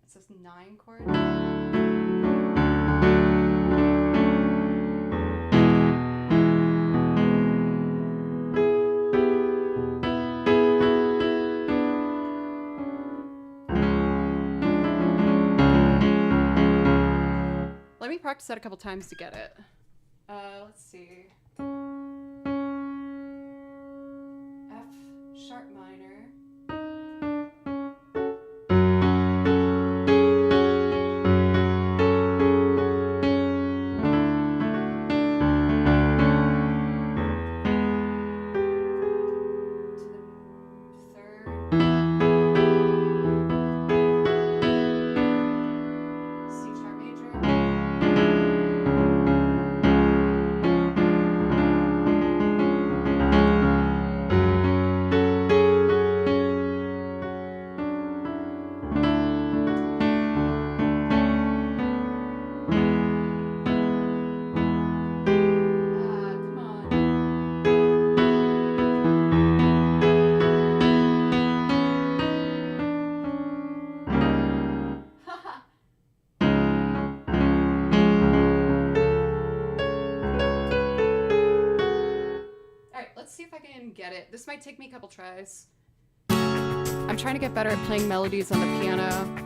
it's this 9 chord. Practice that a couple times to get it. Let's see. F sharp minor. see if I can get it. This might take me a couple tries. I'm trying to get better at playing melodies on the piano.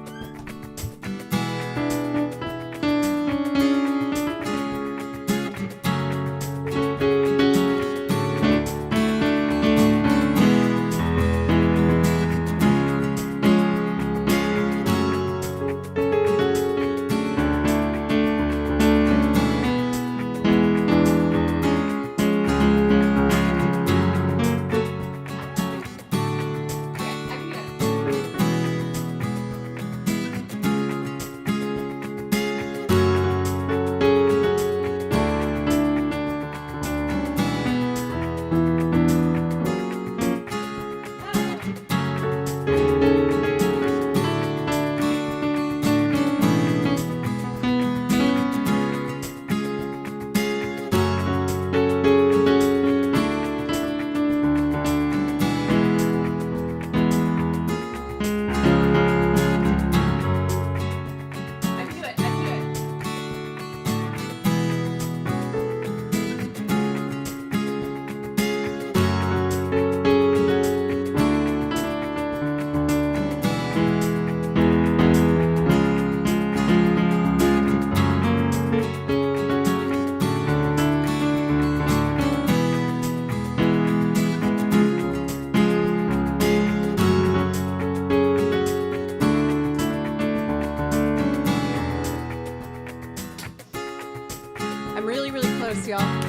Y'all.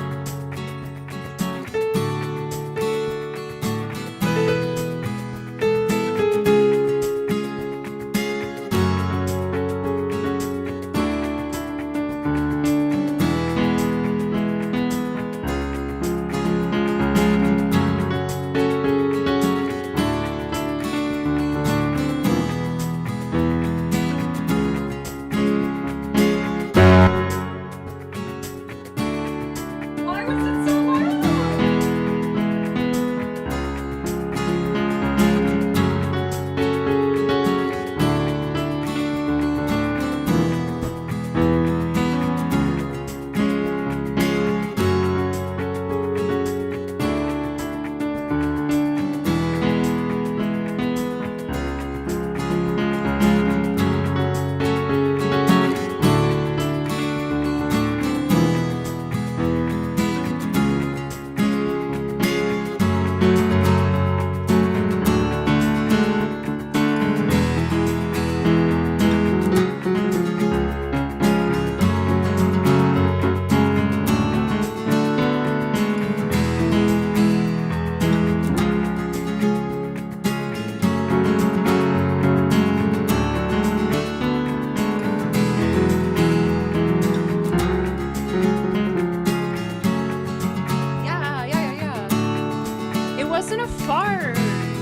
Wasn't a fart.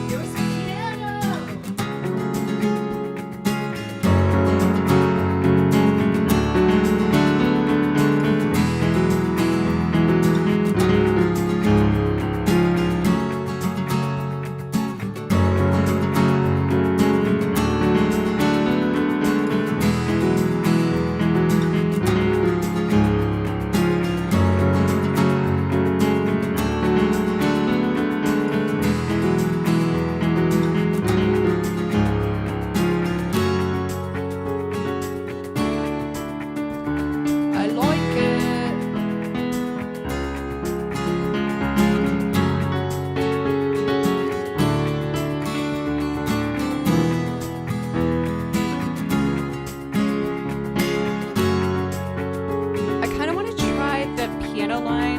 It was piano.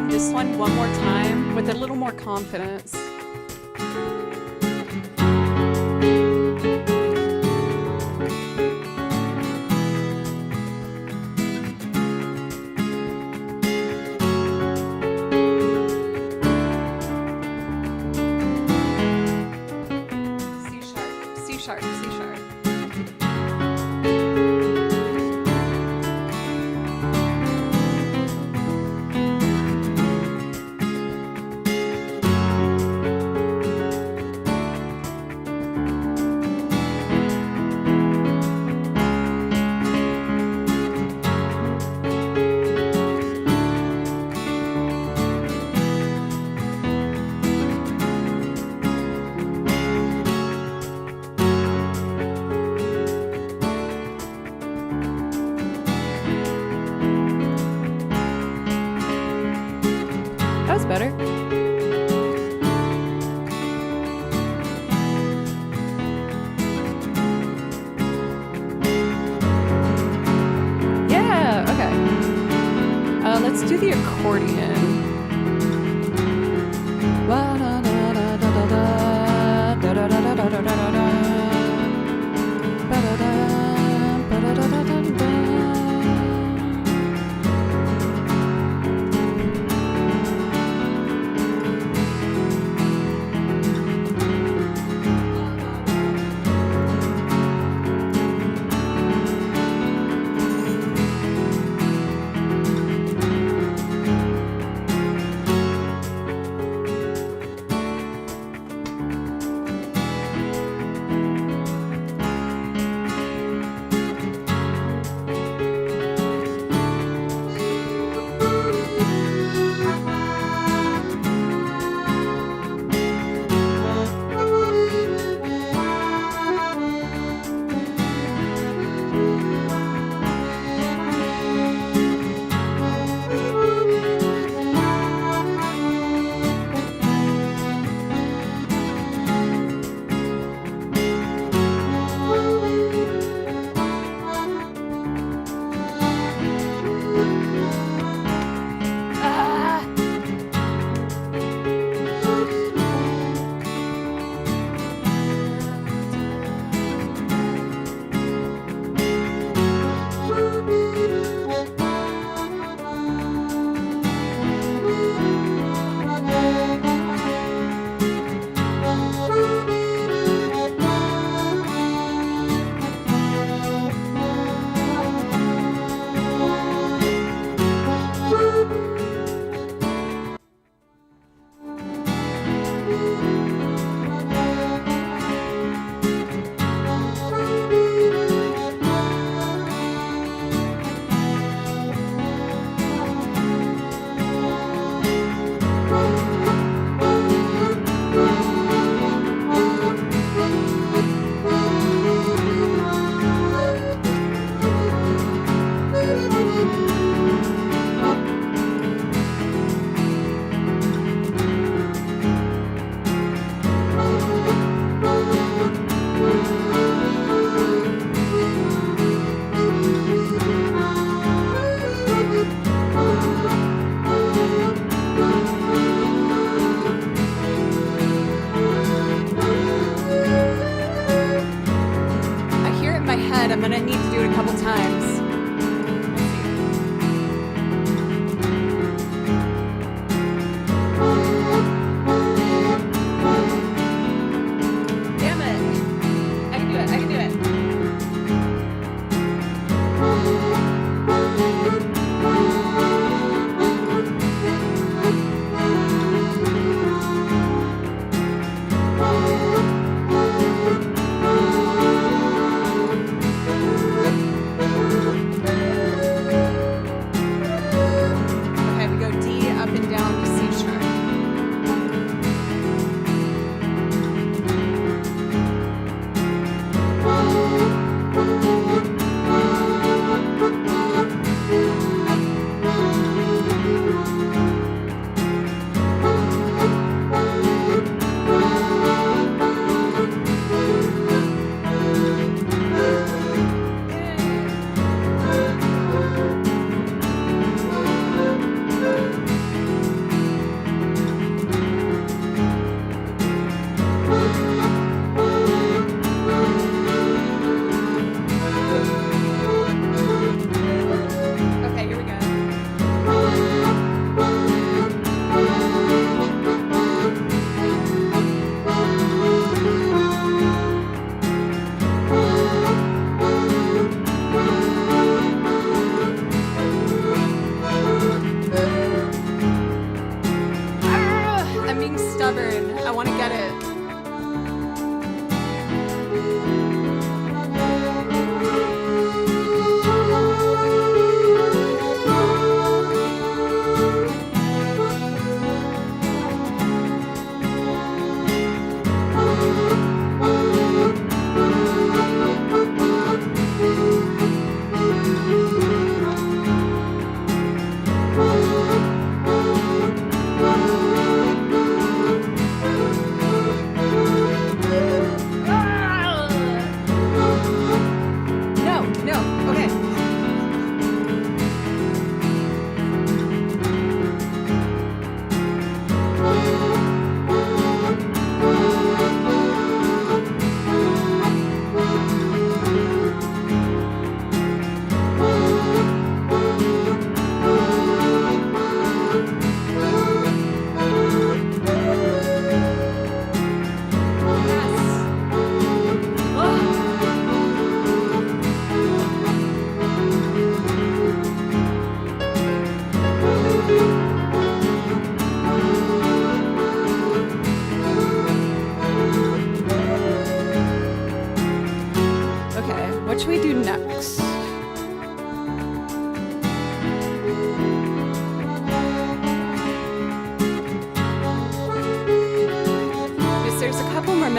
This one more time with a little more confidence. C sharp, C sharp, C sharp. Let's do the accordion. I'm gonna need to do it a couple times. Damn it! I can do it, I can do it.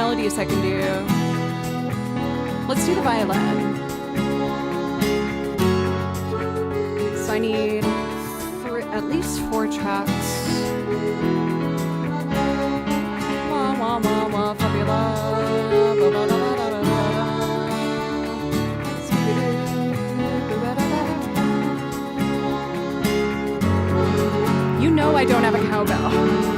melodies I can do. Let's do the violin. So I need at least 4 tracks. Wah, wah, wah, wah, fabula. Ba, ba, da, da, da, da, da. You know I don't have a cowbell.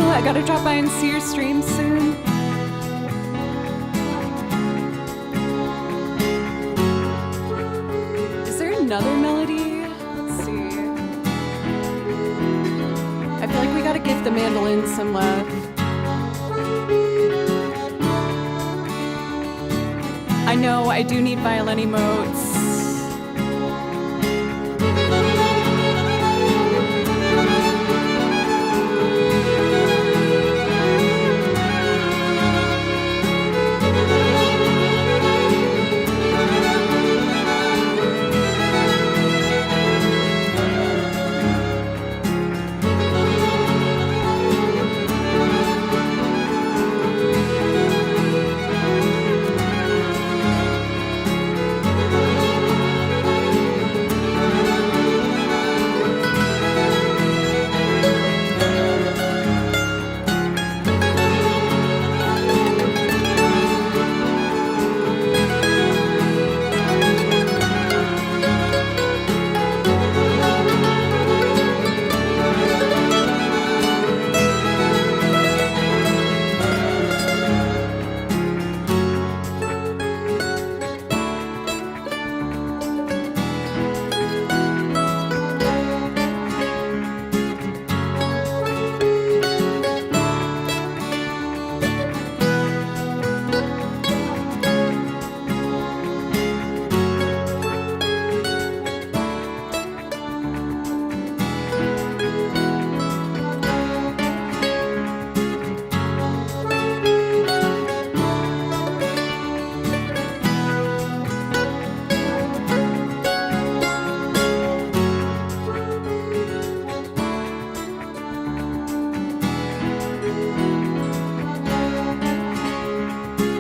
I gotta drop by and see your stream soon. Is there another melody? Let's see. I feel like we gotta give the mandolin some love. I know, I do need violin emotes.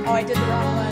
I did the wrong one.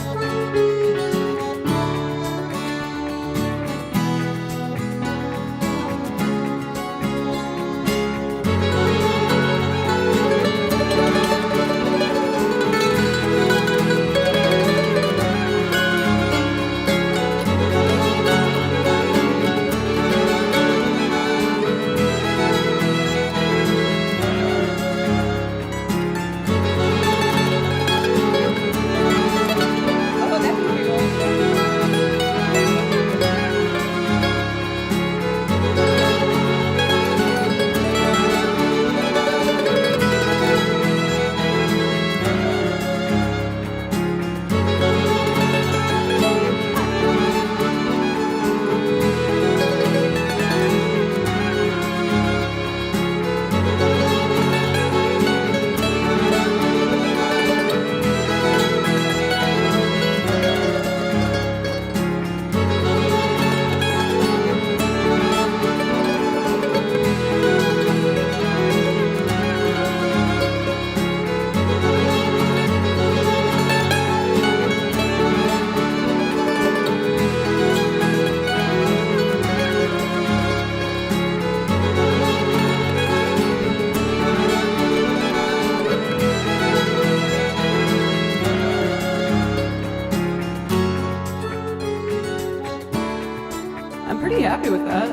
Happy with that.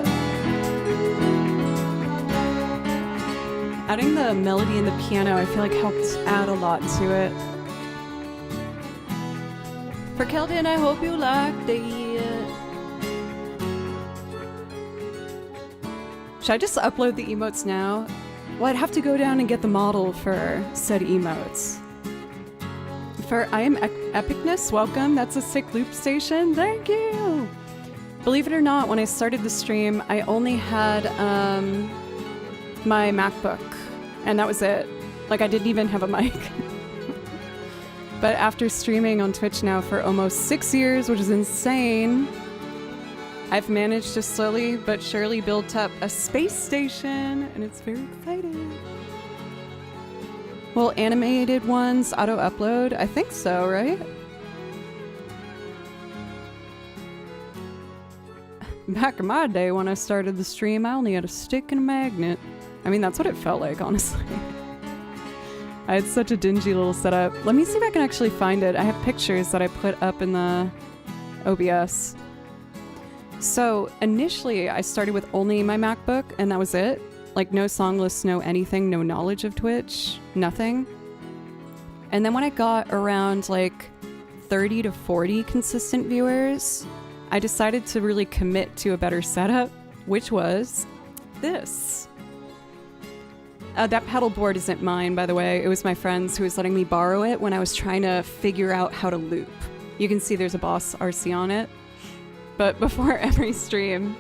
Adding the melody and the piano, I feel like helped add a lot to it. For Keldon, I hope you liked it. Should I just upload the emotes now? Well, I'd have to go down and get the model for said emotes. For I Am Epicness, welcome. That's a sick loop station. Thank you. Believe it or not, when I started the stream, I only had my MacBook, and that was it. Like, I didn't even have a mic. But after streaming on Twitch now for almost 6 years, which is insane, I've managed to slowly but surely build up a space station, and it's very exciting. Will animated ones auto-upload? I think so, right? Back in my day when I started the stream, I only had a stick and a magnet. I mean, that's what it felt like, honestly. I had such a dingy little setup. Let me see if I can actually find it. I have pictures that I put up in the OBS. So initially I started with only my MacBook and that was it. like no song lists, no anything, no knowledge of Twitch, nothing. And then when I got around like 30 to 40 consistent viewers, I decided to really commit to a better setup, which was this. That pedal board isn't mine, by the way. It was my friend's who was letting me borrow it when I was trying to figure out how to loop. You can see there's a Boss RC on it. But before every stream,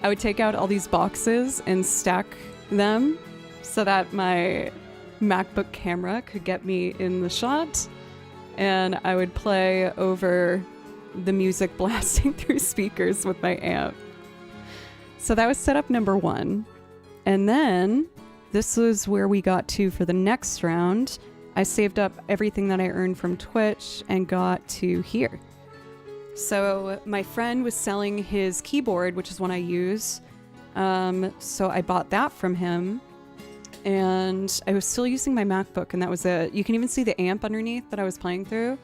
I would take out all these boxes and stack them so that my MacBook camera could get me in the shot. And I would play over the music blasting through speakers with my amp. So that was setup number 1. And then this was where we got to for the next round. I saved up everything that I earned from Twitch and got to here. So my friend was selling his keyboard, which is one I use. So I bought that from him. And I was still using my MacBook, and that was it. You can even see the amp underneath that I was playing through.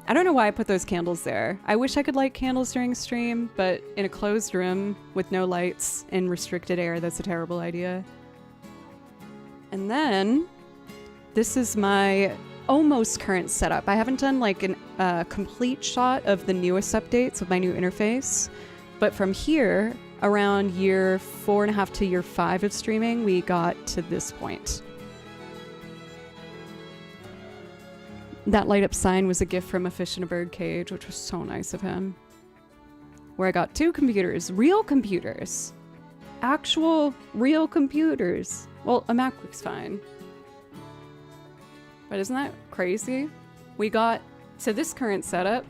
I don't know why I put those candles there. I wish I could light candles during stream, but in a closed room with no lights and restricted air, that's a terrible idea. And then this is my almost current setup. I haven't done like a complete shot of the newest updates with my new interface, but from here, around year 4.5 to year 5 of streaming, we got to this point. That light up sign was a gift from a fish in a bird cage, which was so nice of him. Where I got 2 computers, real computers. Actual real computers. Well, a MacBook's fine. But isn't that crazy? We got to this current setup.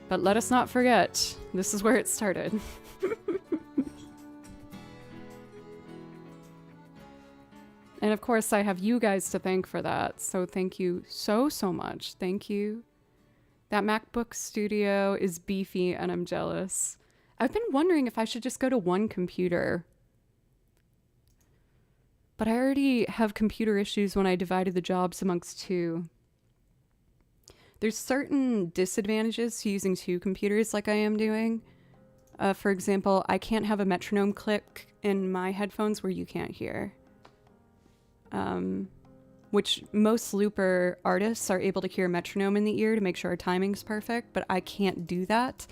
But let us not forget, this is where it started. And of course, I have you guys to thank for that. So thank you so much. Thank you. That MacBook Studio is beefy and I'm jealous. I've been wondering if I should just go to one computer. But I already have computer issues when I divided the jobs amongst 2. There's certain disadvantages to using 2 computers like I am doing. For example, I can't have a metronome click in my headphones where you can't hear. Which most looper artists are able to hear a metronome in the ear to make sure our timing's perfect, but I can't do that.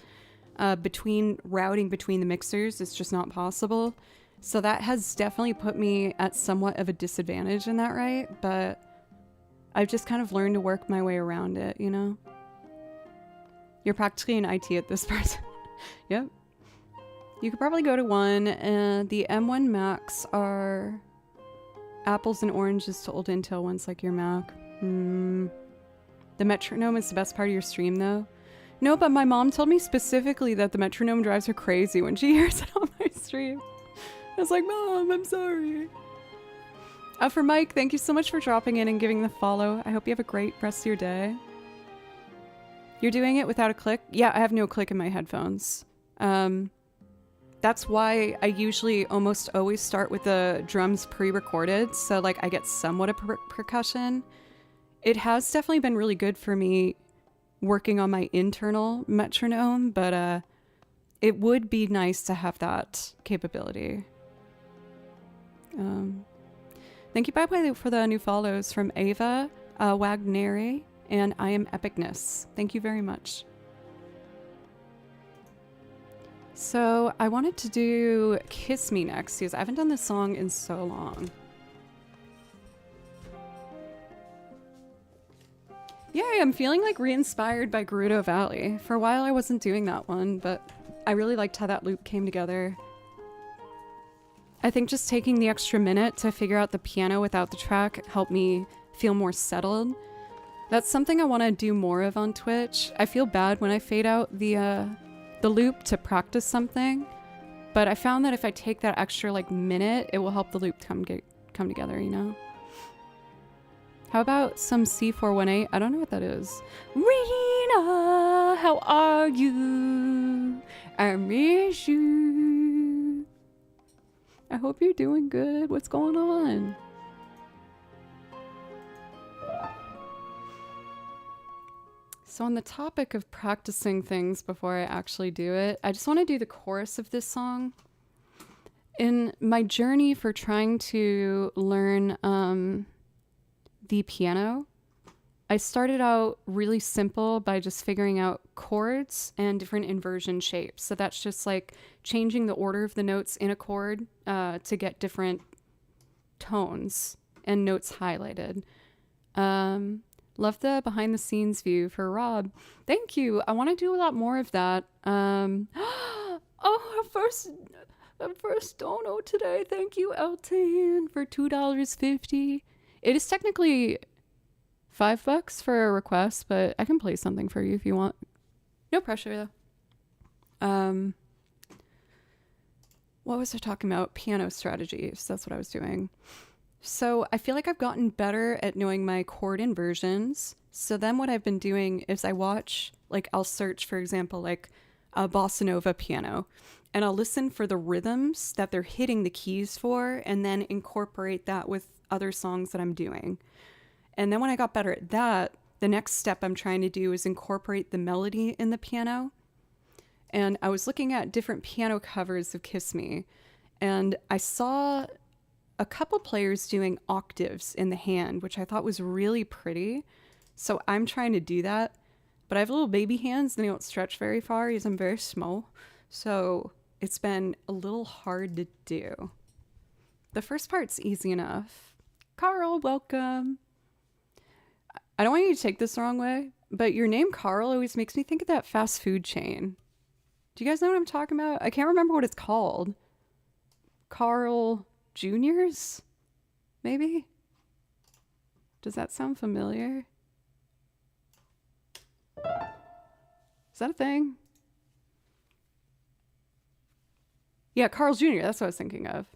Routing between the mixers, it's just not possible. So that has definitely put me at somewhat of a disadvantage in that, right? But I've just kind of learned to work my way around it, you know? You're practically an IT at this point. Yep. You could probably go to one, and the M1 Macs are apples and oranges to old Intel ones like your Mac. The metronome is the best part of your stream, though. No, but my mom told me specifically that the metronome drives her crazy when she hears it on my stream. I was like, Mom, I'm sorry. For Mike, thank you so much for dropping in and giving the follow. I hope you have a great rest of your day. You're doing it without a click? Yeah, I have no click in my headphones. That's why I usually almost always start with the drums pre-recorded, so like I get somewhat of percussion. It has definitely been really good for me working on my internal metronome, but it would be nice to have that capability. Thank you, by the way, for the new follows from Ava, Wagneri, and I Am Epicness. Thank you very much. So I wanted to do Kiss Me next, because I haven't done this song in so long. Yay, I'm feeling like re-inspired by Gerudo Valley. For a while I wasn't doing that one, but I really liked how that loop came together. I think just taking the extra minute to figure out the piano without the track helped me feel more settled. That's something I want to do more of on Twitch. I feel bad when I fade out the loop to practice something, but I found that if I take that extra like minute, it will help the loop come together, you know? How about some C418? I don't know what that is. Rena, how are you? I miss you. I hope you're doing good. What's going on? So on the topic of practicing things before I actually do it, I just want to do the chorus of this song. In my journey for trying to learn the piano, I started out really simple by just figuring out chords and different inversion shapes. So that's just like changing the order of the notes in a chord to get different tones and notes highlighted. Love the behind the scenes view for Rob. Thank you. I want to do a lot more of that. Oh, our first dono today. Thank you, Elton, for $2.50. It is technically $5 for a request, but I can play something for you if you want. No pressure though. What was I talking about? Piano strategies. That's what I was doing. So I feel like I've gotten better at knowing my chord inversions. So then what I've been doing is I'll search, for example, like a bossa nova piano, and I'll listen for the rhythms that they're hitting the keys for, and then incorporate that with other songs that I'm doing. And then when I got better at that, the next step I'm trying to do is incorporate the melody in the piano. And I was looking at different piano covers of Kiss Me, and I saw a couple players doing octaves in the hand, which I thought was really pretty. So I'm trying to do that, but I have little baby hands and they don't stretch very far because I'm very small. So it's been a little hard to do. The first part's easy enough. Carl, welcome. I don't want you to take this the wrong way, but your name Carl always makes me think of that fast food chain. Do you guys know what I'm talking about? I can't remember what it's called. Carl Juniors? Maybe? Does that sound familiar? Is that a thing? Yeah, Carl's Jr. That's what I was thinking of.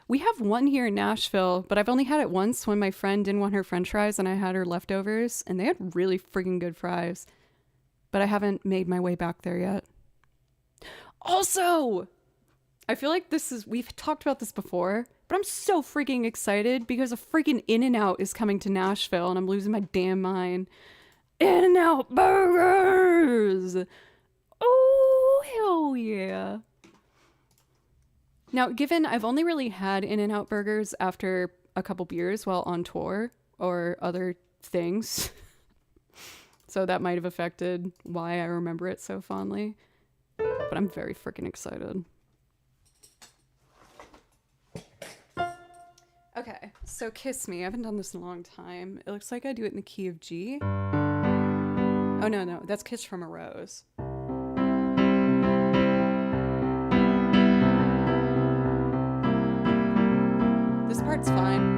We have one here in Nashville, but I've only had it once when my friend didn't want her french fries and I had her leftovers, and they had really freaking good fries. But I haven't made my way back there yet. Also, I feel like we've talked about this before, but I'm so freaking excited because a freaking In-N-Out is coming to Nashville and I'm losing my damn mind. In-N-Out burgers! Oh, hell yeah. Now, given I've only really had In-N-Out burgers after a couple beers while on tour or other things, so that might have affected why I remember it so fondly, but I'm very freaking excited. Okay, so Kiss Me. I haven't done this in a long time. It looks like I do it in the key of G. Oh, no, that's Kiss from a Rose. This part's fine.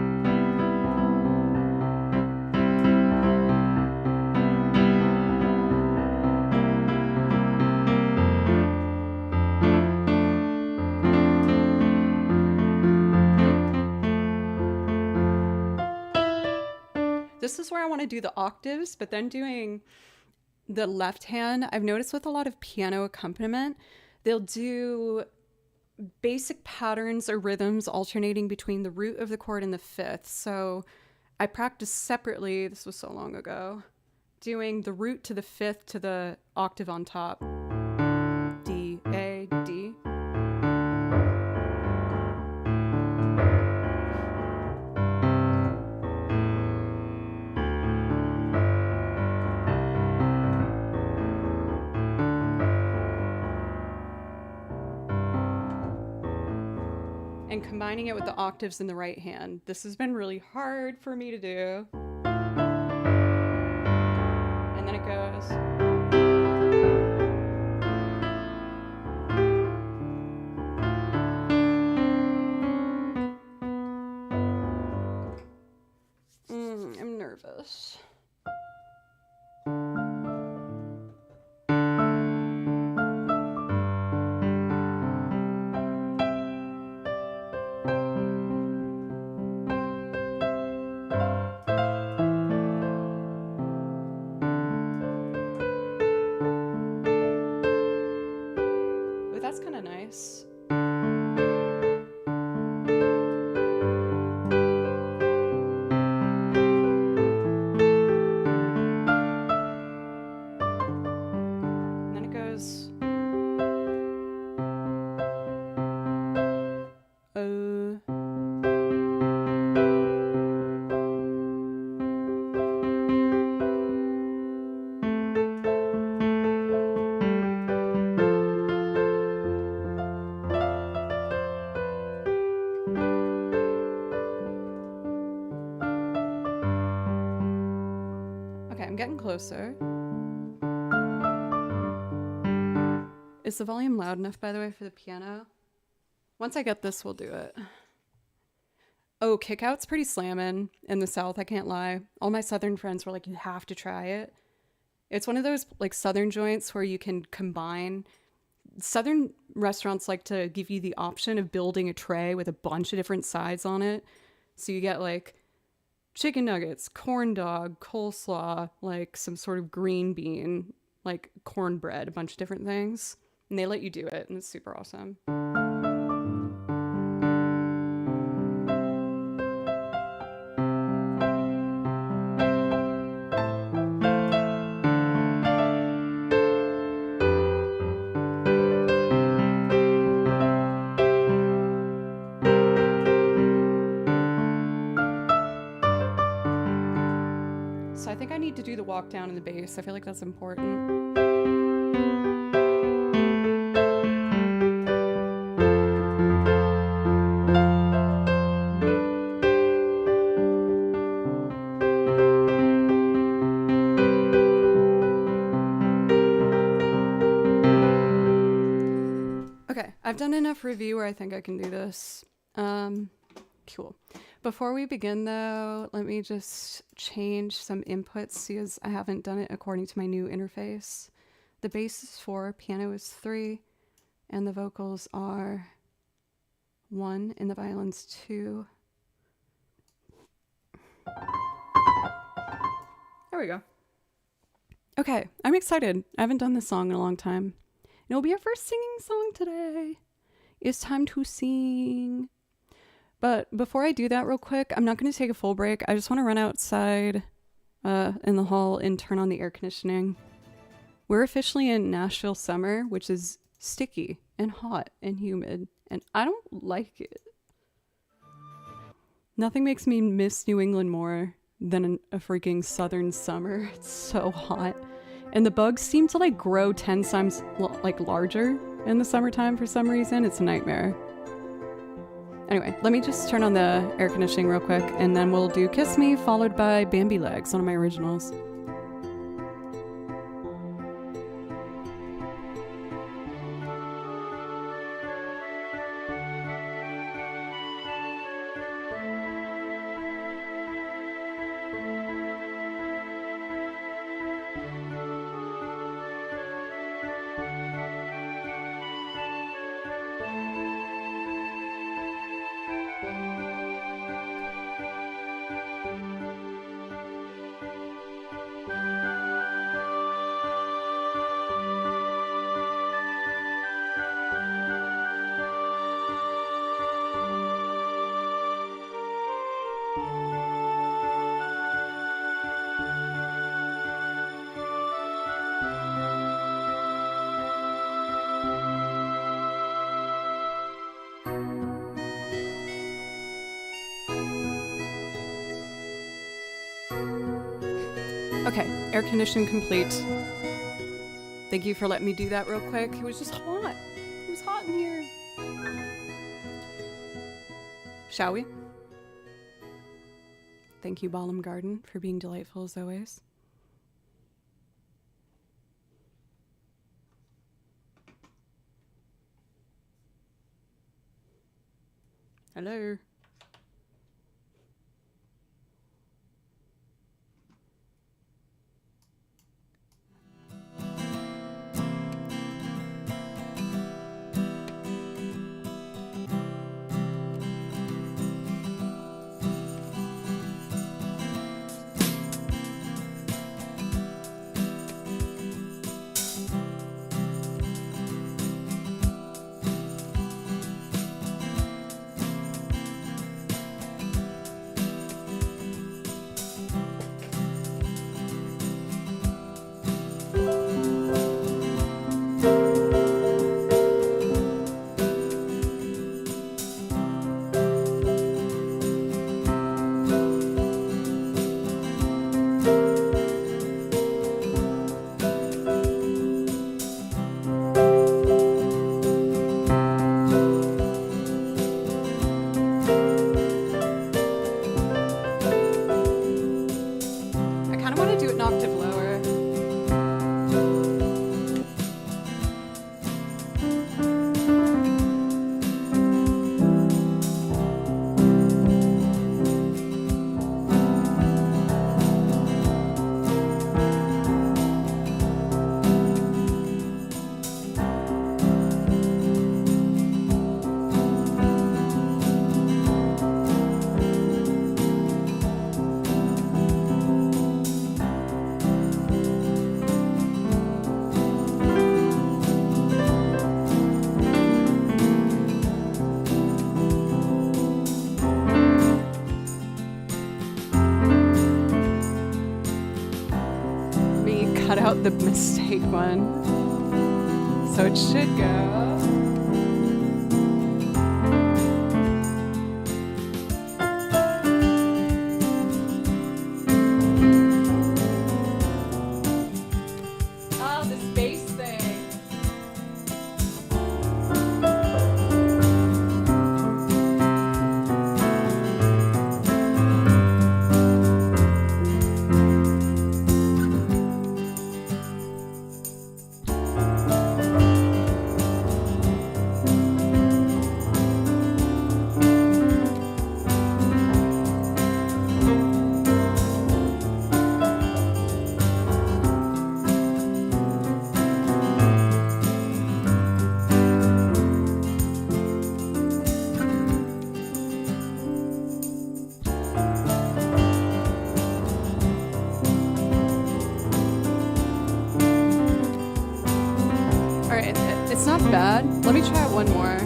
This is where I want to do the octaves, but then doing the left hand, I've noticed with a lot of piano accompaniment, they'll do basic patterns or rhythms alternating between the root of the chord and the fifth. So I practiced separately, this was so long ago, doing the root to the fifth to the octave on top. D, A, D. And combining it with the octaves in the right hand. This has been really hard for me to do. And then it goes. I'm nervous. That's kind of nice. getting closer. Is the volume loud enough, by the way, for the piano? Once I get this, we'll do it. Oh, Kickout's pretty slammin' in the South, I can't lie. All my Southern friends were like, you have to try it. It's one of those like Southern joints where you can combine. Southern restaurants like to give you the option of building a tray with a bunch of different sides on it. So you get like chicken nuggets, corn dog, coleslaw, like some sort of green bean, like cornbread, a bunch of different things. And they let you do it, and it's super awesome. So I think I need to do the walk down in the bass. I feel like that's important. Okay, I've done enough review where I think I can do this. Cool. Before we begin, though, let me just change some inputs because I haven't done it according to my new interface. The bass is 4, piano is 3, and the vocals are 1, and the violins 2. There we go. Okay, I'm excited. I haven't done this song in a long time. It'll be our first singing song today. It's time to sing. But before I do that real quick, I'm not going to take a full break. I just want to run outside in the hall and turn on the air conditioning. We're officially in Nashville summer, which is sticky and hot and humid, and I don't like it. Nothing makes me miss New England more than a freaking southern summer. It's so hot. And the bugs seem to like grow 10 times like larger in the summertime for some reason. It's a nightmare. Anyway, let me just turn on the air conditioning real quick and then we'll do Kiss Me followed by Bambi Legs, one of my originals. Okay, air conditioning complete. Thank you for letting me do that real quick. It was just hot. It was hot in here. Shall we? Thank you, Ballum Garden, for being delightful as always. Hello. cut out the mistake one. So it should go. Oh, this bass thing. It's not bad. Let me try one more.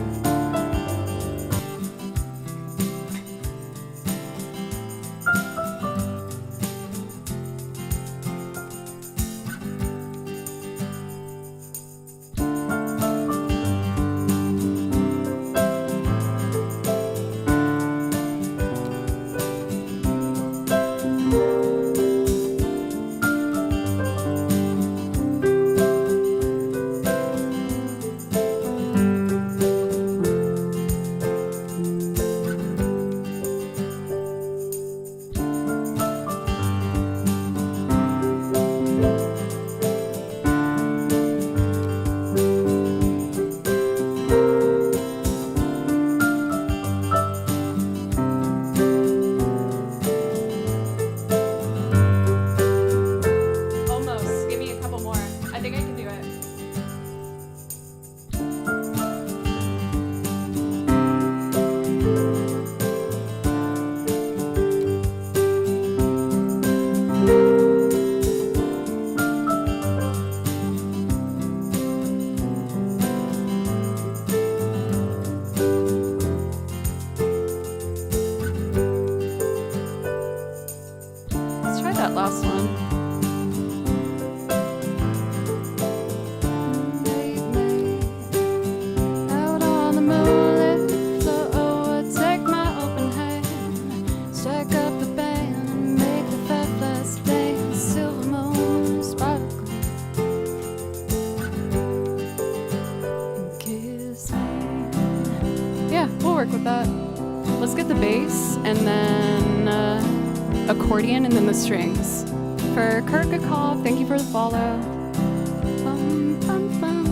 Almost. Give me a couple more. I think I can do it. Let's try that last one. Out on the moonlit floor, take my open hand, strike up the band, and make the fireflies dance, silver moon sparkle, and kiss me. Yeah, we'll work with that. Let's get the bass and then accordion and then the strings. For Kurt Gakov, thank you for the follow. Bum, bum, bum.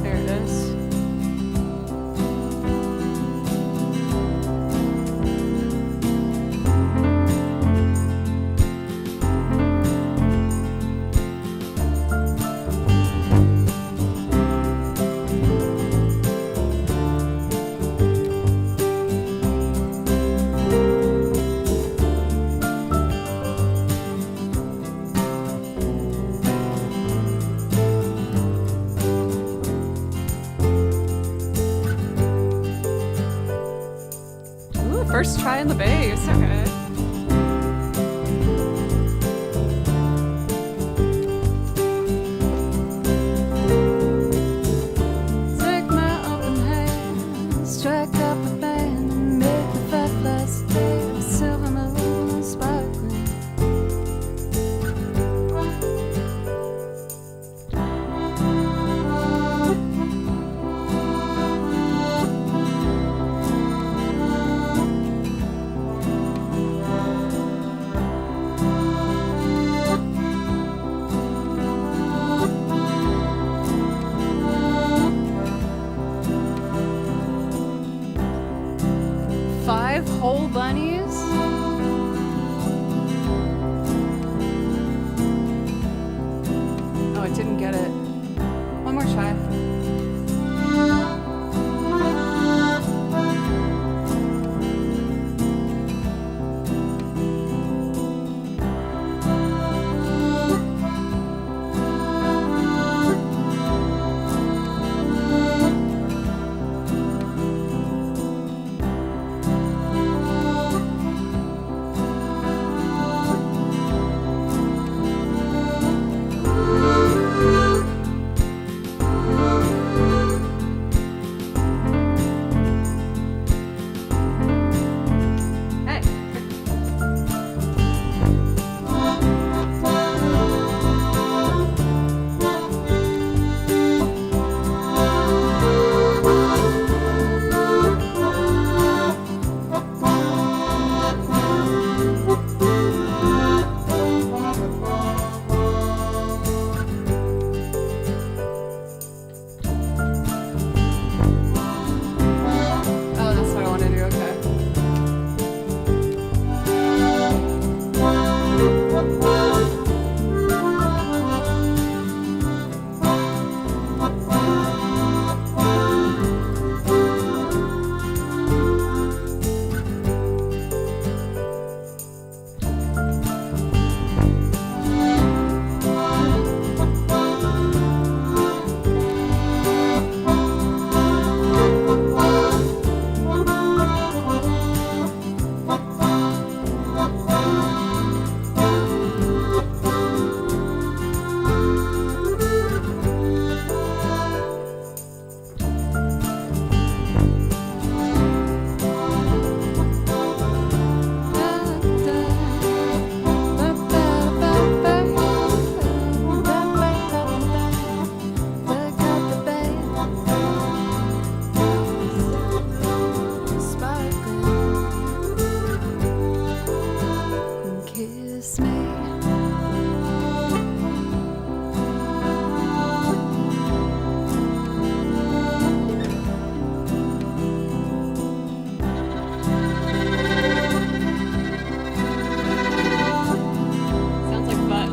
There it is. Ooh, first try in the bass. Okay. Take my open hand, strike up a band, and make the fireflies dance, silver moon sparkling. kiss me. Sounds like butt.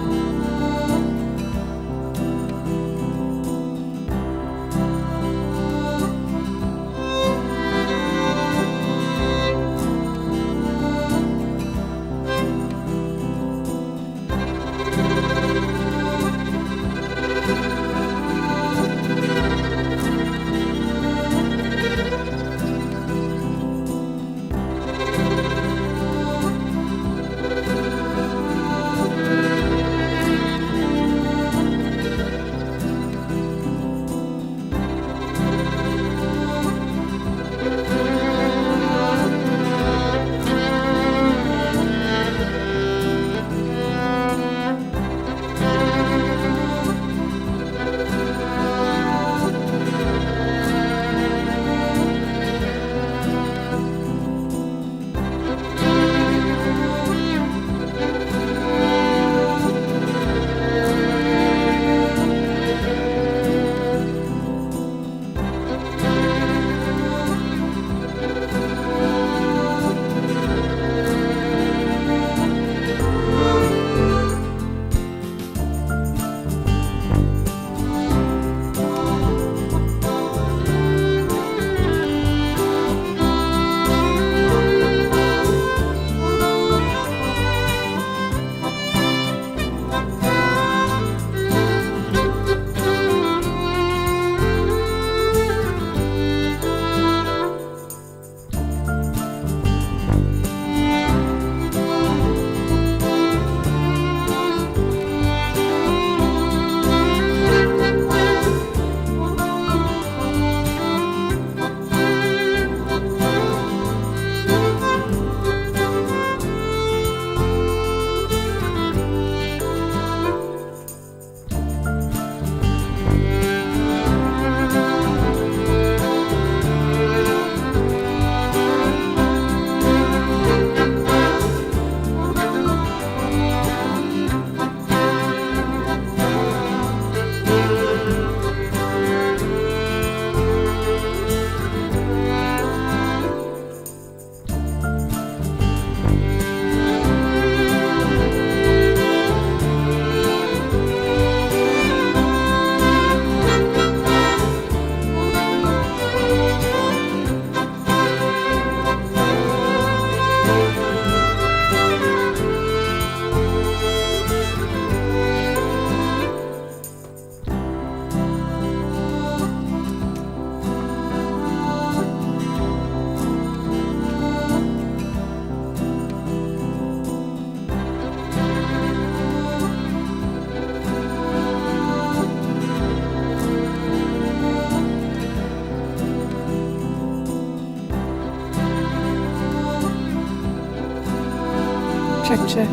Check, check.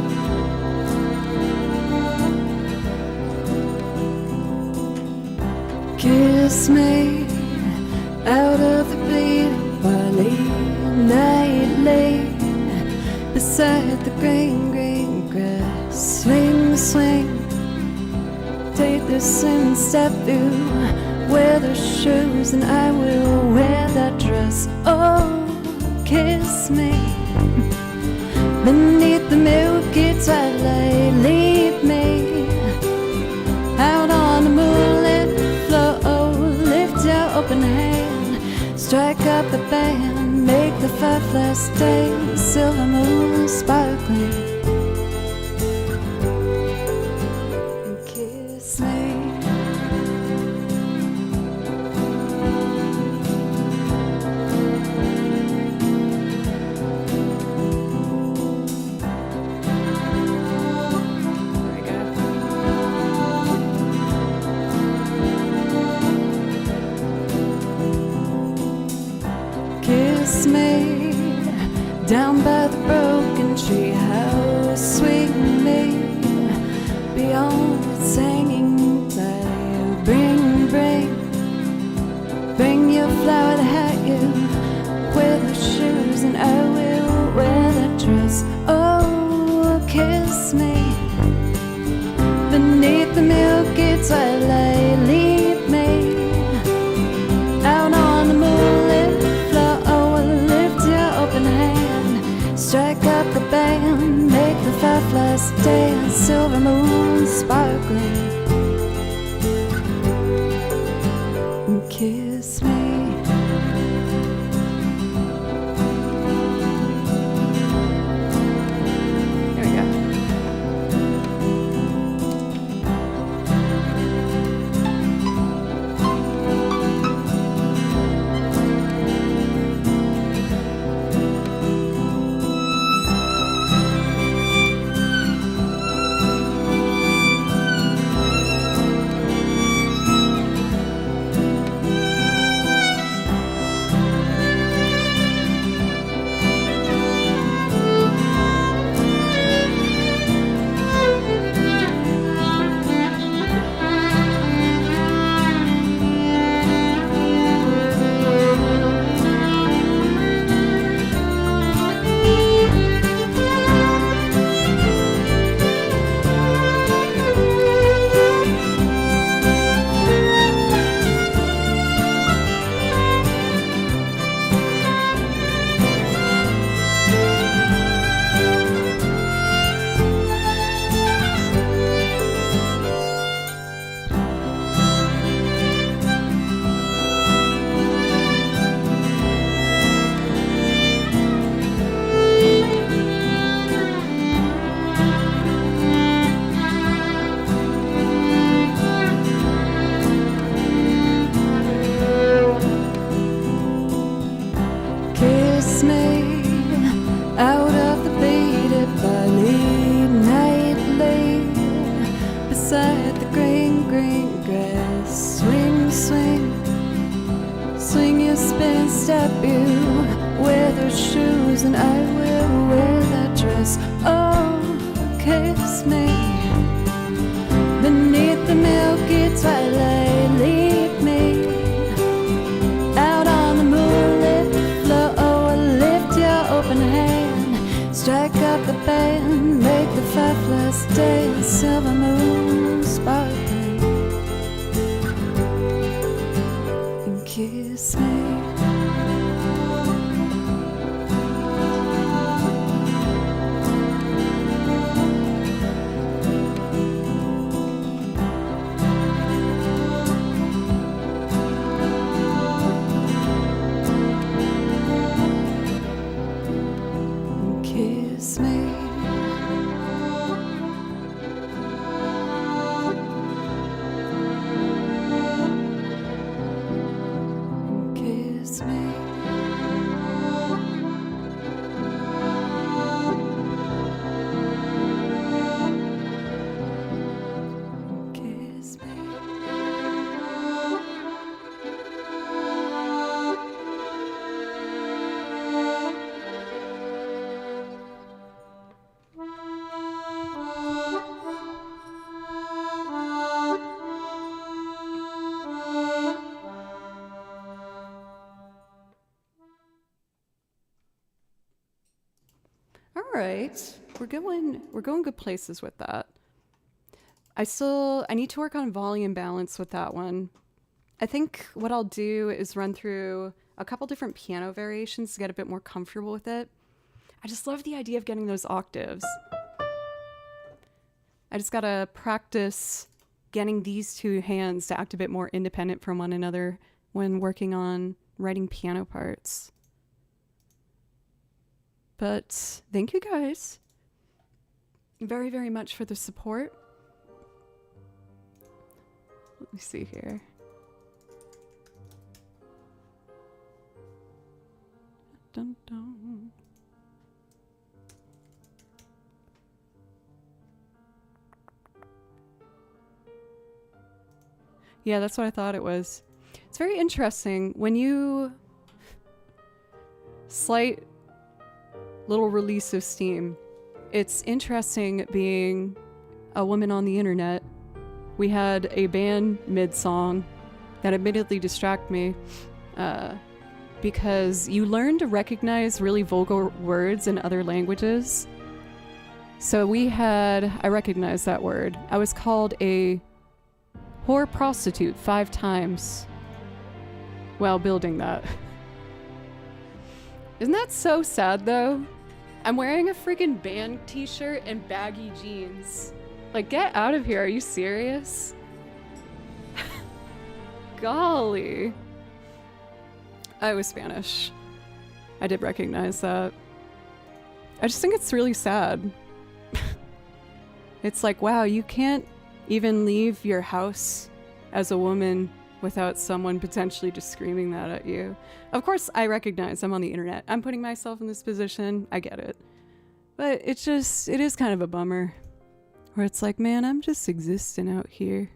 Kiss me out of the bleeding barley nightly beside the green, green grass. Swing, swing, take this in step through. Wear the shoes and I will wear that dress. Oh, kiss me beneath the milky twilight. Lead me out on the moonlit floor. Lift your open hand, strike up the band, make the fireflies stay, silver moon sparkling, and kiss me. Kiss me down by the broken tree house. Sweet me beyond its hanging light. Bring your flower to hat you. Wear the shoes and I will wear that dress. Oh, kiss me Beneath the milky twilight, lead me out on the moonlit floor. Lift your open hand, strike up the band, make the fireflies dance, silver moon sparkling. And kiss me. There we go. Kiss me out of the beaded barley nightly, beside the green, green grass. Swing, swing, swing your spin, step you, wear those shoes, and I will wear that dress. Oh, kiss me beneath the milky twilight, lead me out on the moonlit floor. Lift your open hand, strike up the band, make the fireflies dance, silver moon sparkling. And kiss me. Kiss me. Kiss me. Kiss me. All right, we're going good places with that. I need to work on volume balance with that one. I think what I'll do is run through a couple different piano variations to get a bit more comfortable with it. I just love the idea of getting those octaves. I just gotta practice getting these two hands to act a bit more independent from one another when working on writing piano parts. But thank you guys very, very much for the support. Let me see here. Dun, dun. Yeah, that's what I thought it was. It's very interesting when you slight little release of steam. It's interesting being a woman on the internet. We had a band mid-song that admittedly distracted me because you learn to recognize really vulgar words in other languages. So I recognized that word. I was called a whore prostitute 5 times while building that. Isn't that so sad though? I'm wearing a freaking band t-shirt and baggy jeans. Like, get out of here, are you serious? Golly. I was Spanish. I did recognize that. I just think it's really sad. It's like, wow, you can't even leave your house as a woman without someone potentially just screaming that at you. Of course, I recognize I'm on the internet. I'm putting myself in this position. I get it. But it is kind of a bummer. Where it's like, man, I'm just existing out here.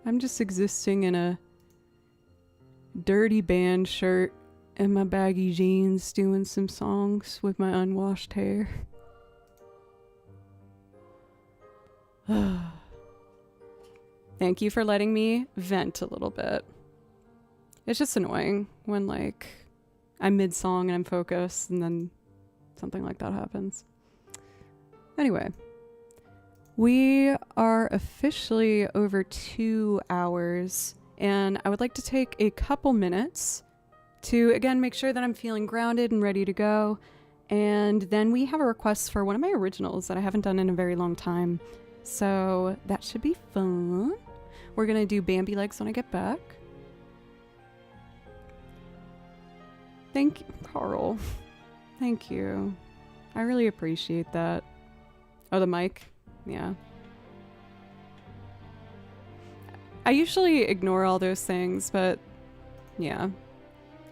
I'm just existing in a dirty band shirt and my baggy jeans doing some songs with my unwashed hair. Thank you for letting me vent a little bit. It's just annoying when, like, I'm mid-song and I'm focused and then something like that happens. Anyway, we are officially over 2 hours, and I would like to take a couple minutes to, again, make sure that I'm feeling grounded and ready to go. And then we have a request for one of my originals that I haven't done in a very long time. So that should be fun. We're gonna do Bambi Legs when I get back. Thank you, Carl. Thank you. I really appreciate that. Oh, the mic? Yeah. I usually ignore all those things, but yeah.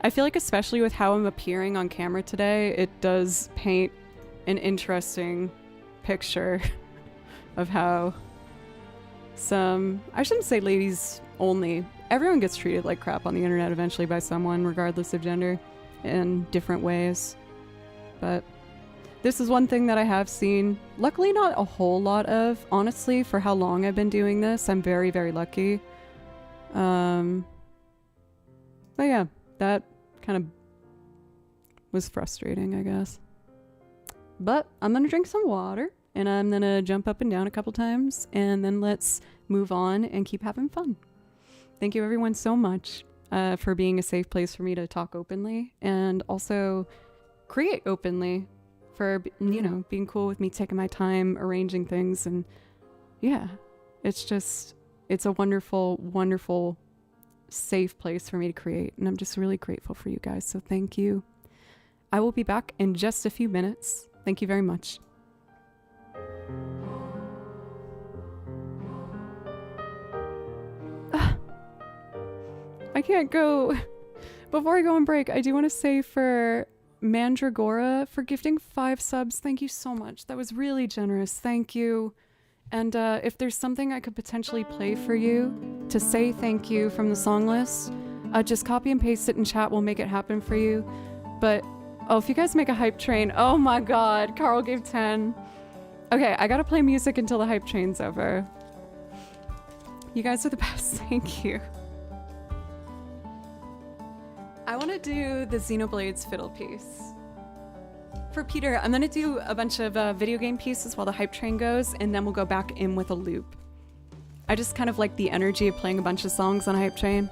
I feel like especially with how I'm appearing on camera today, it does paint an interesting picture of how I shouldn't say ladies only, everyone gets treated like crap on the internet eventually by someone, regardless of gender, in different ways. But this is one thing that I have seen, luckily not a whole lot of, honestly, for how long I've been doing this. I'm very, very lucky. But yeah, that kind of was frustrating, I guess. But I'm gonna drink some water, and I'm gonna jump up and down a couple times, and then let's move on and keep having fun. Thank you everyone so much for being a safe place for me to talk openly, and also create openly, for, you know, being cool with me taking my time arranging things. And yeah, it's a wonderful, wonderful safe place for me to create, and I'm just really grateful for you guys, so thank you. I will be back in just a few minutes. Thank you very much. I can't go. Before I go on break, I do want to say for Mandragora for gifting 5 subs, thank you so much. That was really generous. Thank you. And if there's something I could potentially play for you to say thank you from the song list, just copy and paste it in chat. We'll make it happen for you. But, oh, if you guys make a hype train, oh my god, Carl gave 10. Okay, I gotta play music until the hype train's over. You guys are the best, thank you. I want to do the Xenoblades fiddle piece. For Peter, I'm going to do a bunch of video game pieces while the hype train goes, and then we'll go back in with a loop. I just kind of like the energy of playing a bunch of songs on a hype train.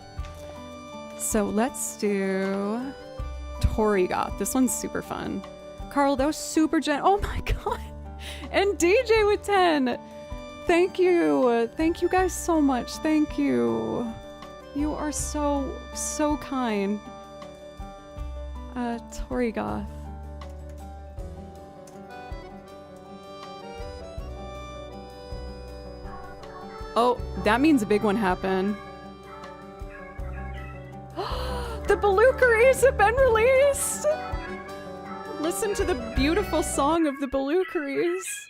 So let's do Torigoth. This one's super fun. Carl, that was super oh my god. And DJ with 10. Thank you. Thank you guys so much. Thank you. You are so, so kind. Torigoth. Oh, that means a big one happened. The Belugaries have been released! Listen to the beautiful song of the Belugaries.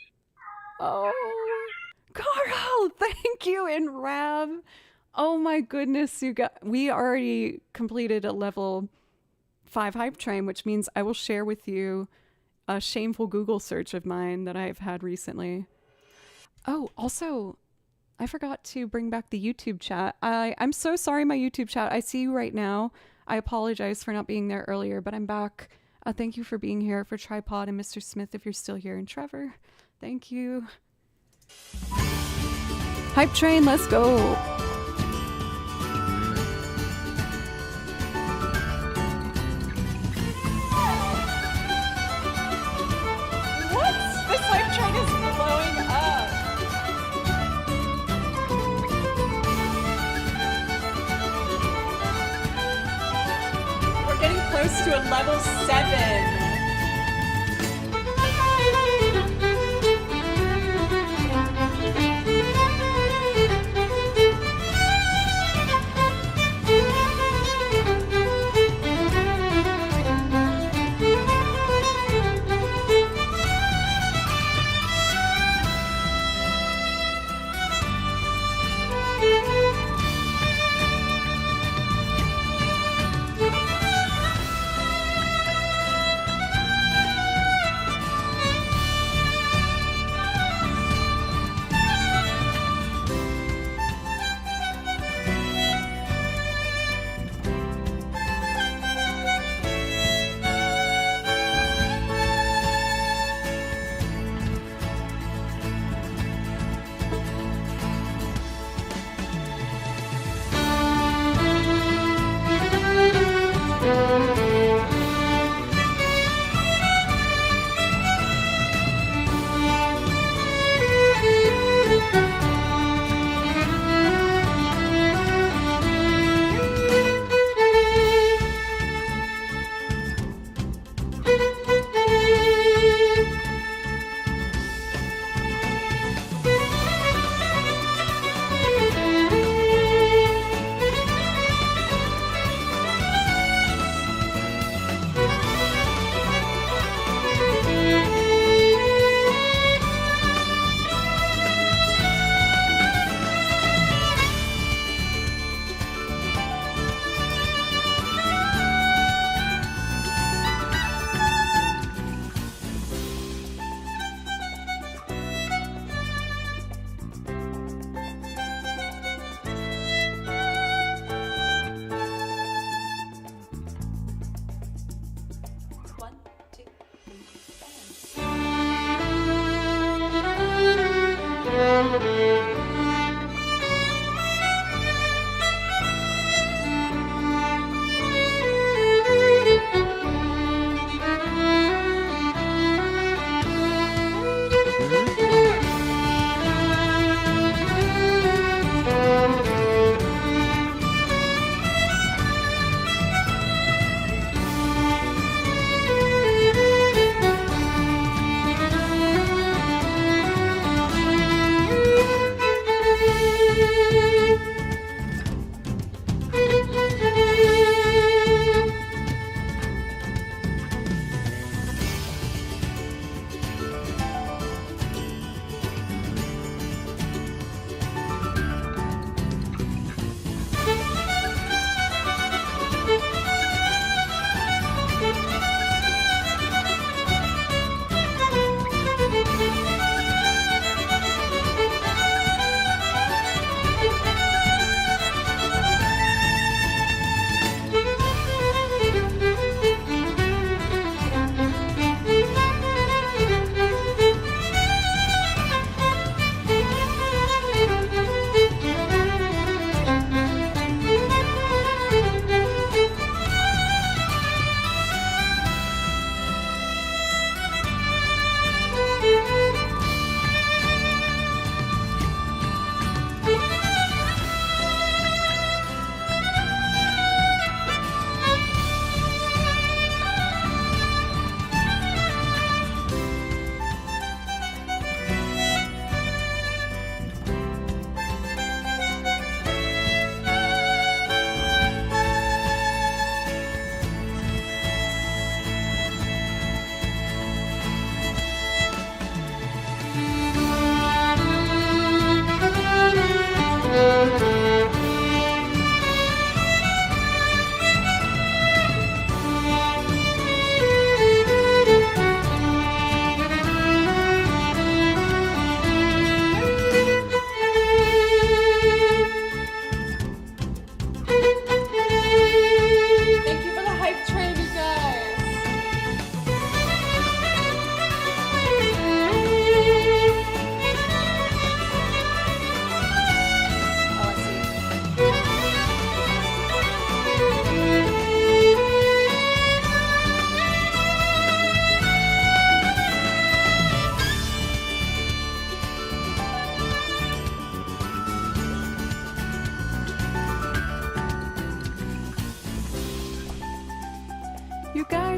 Oh, Carl, thank you, and Rav. Oh my goodness, we already completed a level 5 hype train, which means I will share with you a shameful Google search of mine that I've had recently. Oh, also, I forgot to bring back the YouTube chat. I'm so sorry, my YouTube chat. I see you right now. I apologize for not being there earlier, but I'm back. Thank you for being here, for Tripod and Mr. Smith if you're still here, and Trevor. Thank you. Hype train, let's go. What? This hype train is blowing up. We're getting close to a level 7.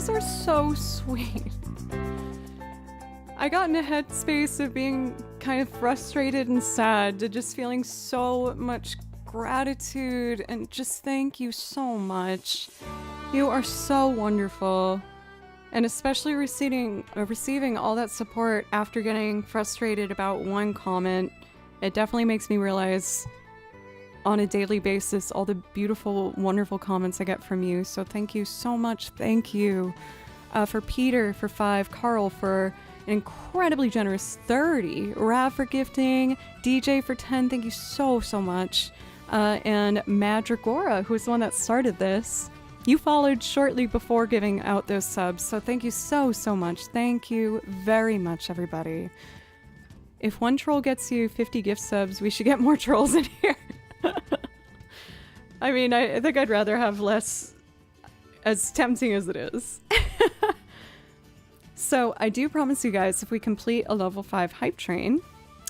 guys are so sweet. I got in a headspace of being kind of frustrated and sad to just feeling so much gratitude and just thank you so much. You are so wonderful. And especially receiving all that support after getting frustrated about one comment, it definitely makes me realize on a daily basis all the beautiful, wonderful comments I get from you. So thank you so much. Thank you. For Peter for 5, Carl for an incredibly generous 30, Rav for gifting, DJ for 10, thank you so much. And Madragora, who's the one that started this. You followed shortly before giving out those subs, so thank you so much. Thank you very much, everybody. If one troll gets you 50 gift subs, we should get more trolls in here. I mean, I think I'd rather have less, as tempting as it is. So I do promise you guys, if we complete a level 5 hype train,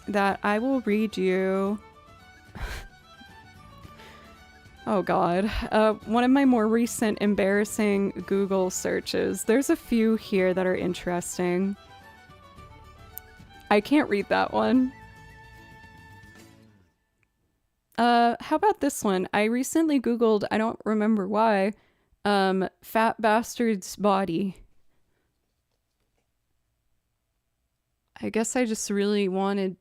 that I will read you... Oh god, one of my more recent embarrassing Google searches. There's a few here that are interesting. I can't read that one. How about this one? I recently Googled, I don't remember why, fat bastard's body. I guess I just really wanted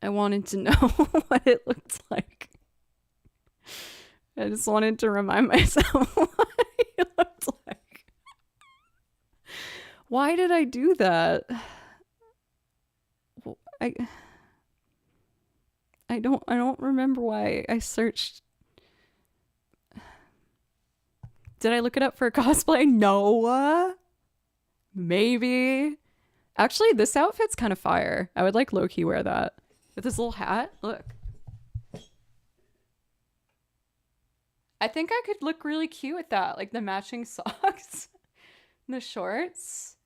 to know what it looked like. I just wanted to remind myself what he looked like. Why did I do that? I don't remember why I searched. Did I look it up for a cosplay? No. Maybe. Actually, this outfit's kind of fire. I would like low-key wear that. With this little hat. Look. I think I could look really cute with that. Like the matching socks. And the shorts.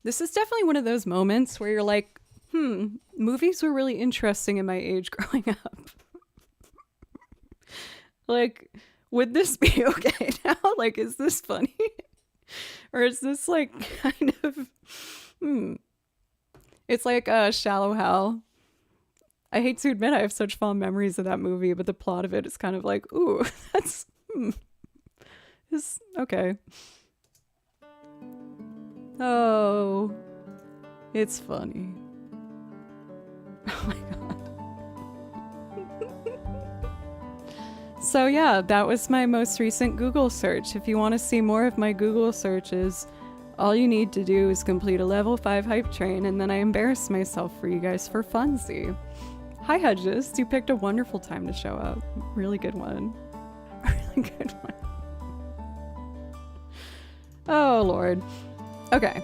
This is definitely one of those moments where you're like, movies were really interesting in my age growing up. Like, would this be okay now? Like, is this funny? Or is this like kind of, It's like Shallow Hal. I hate to admit I have such fond memories of that movie, but the plot of it is kind of like, ooh, that's, it's okay. Oh, it's funny. Oh my god. So yeah, that was my most recent Google search. If you want to see more of my Google searches, all you need to do is complete a level 5 hype train, and then I embarrass myself for you guys for funsie. Hi Hedges, you picked a wonderful time to show up. Really good one. Really good one. Oh lord. Okay.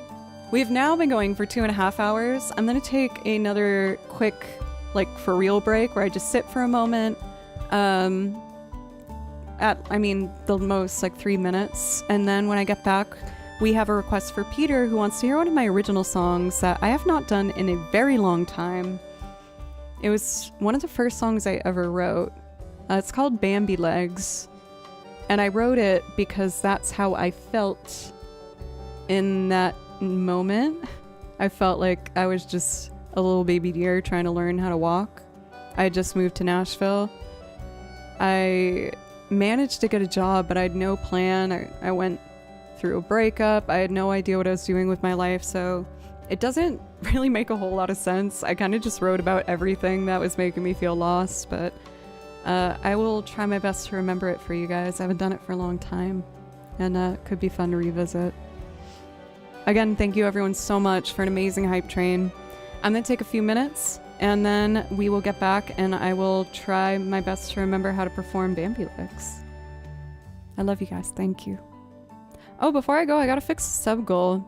We've now been going for 2.5 hours. I'm gonna take another quick, like, for real break where I just sit for a moment. The most, like, 3 minutes. And then when I get back, we have a request for Peter, who wants to hear one of my original songs that I have not done in a very long time. It was one of the first songs I ever wrote. It's called Bambi Legs. And I wrote it because that's how I felt in that moment. I felt like I was just a little baby deer trying to learn how to walk. I had just moved to Nashville. I managed to get a job, but I had no plan. I went through a breakup. I had no idea what I was doing with my life, so it doesn't really make a whole lot of sense. I kind of just wrote about everything that was making me feel lost, but I will try my best to remember it for you guys. I haven't done it for a long time, and it could be fun to revisit. Again, thank you everyone so much for an amazing hype train. I'm going to take a few minutes, and then we will get back, and I will try my best to remember how to perform Bambi Legs. I love you guys. Thank you. Oh, before I go, I gotta fix the sub goal.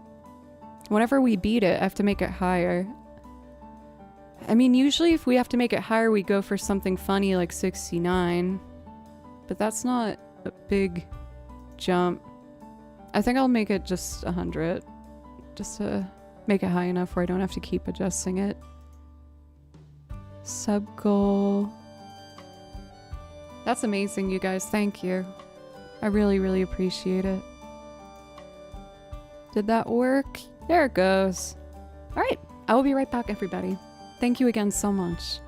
Whenever we beat it, I have to make it higher. I mean, usually if we have to make it higher, we go for something funny like 69. But that's not a big jump. I think I'll make it just 100. Just to make it high enough where I don't have to keep adjusting it. Sub goal. That's amazing, you guys. Thank you. I really, really appreciate it. Did that work? There it goes. All right, I will be right back, everybody. Thank you again so much.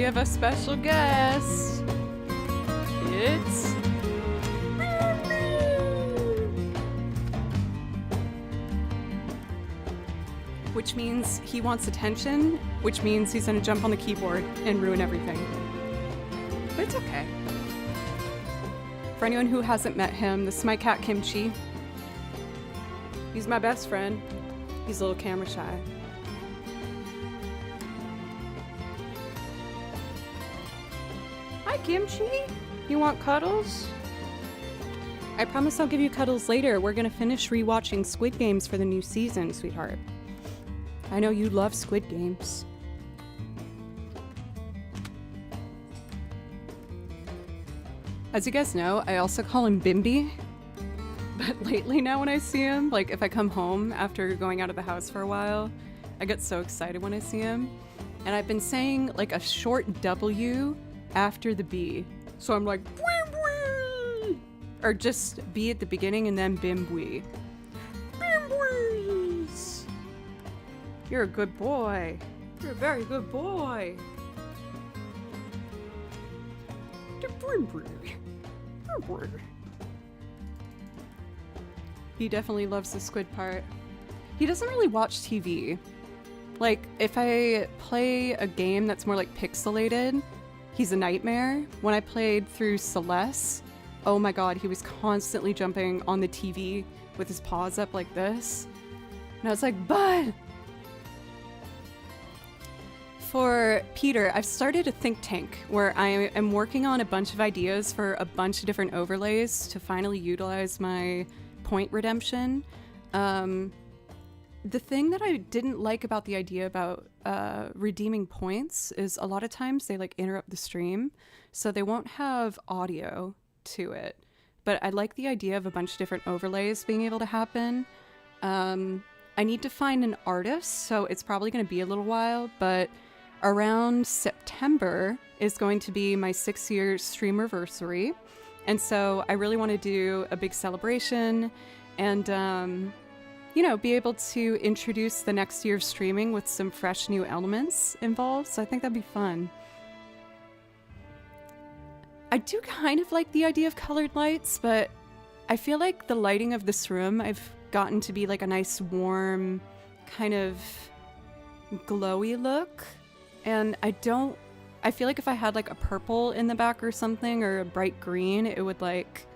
have a special guest. It's which means he wants attention, which means he's gonna jump on the keyboard and ruin everything. But it's okay. For anyone who hasn't met him, this is my cat Kimchi. He's my best friend. He's a little camera shy. Hi Kimchi, you want cuddles? I promise I'll give you cuddles later. We're gonna finish rewatching Squid Games for the new season, sweetheart. I know you love Squid Games. As you guys know, I also call him Bimby. But lately now when I see him, like if I come home after going out of the house for a while, I get so excited when I see him. And I've been saying like a short W after the B. So I'm like, Bimbwi! Or just B at the beginning and then Bimbwi. Bimbwis! You're a good boy. You're a very good boy. He definitely loves the squid part. He doesn't really watch TV. Like, if I play a game that's more like pixelated, he's a nightmare. When I played through Celeste, oh my god, he was constantly jumping on the TV with his paws up like this. And I was like, Bud! For Peter, I've started a think tank where I am working on a bunch of ideas for a bunch of different overlays to finally utilize my point redemption. The thing that I didn't like about the idea about redeeming points is a lot of times they like interrupt the stream, so they won't have audio to it. But I like the idea of a bunch of different overlays being able to happen. I need to find an artist, so it's probably going to be a little while, but around September is going to be my 6-year streamversary. And so I really want to do a big celebration and, you know, be able to introduce the next year of streaming with some fresh new elements involved. So I think that'd be fun. I do kind of like the idea of colored lights, but I feel like the lighting of this room I've gotten to be like a nice warm kind of glowy look. And I feel like if I had like a purple in the back or something, or a bright green, it would like,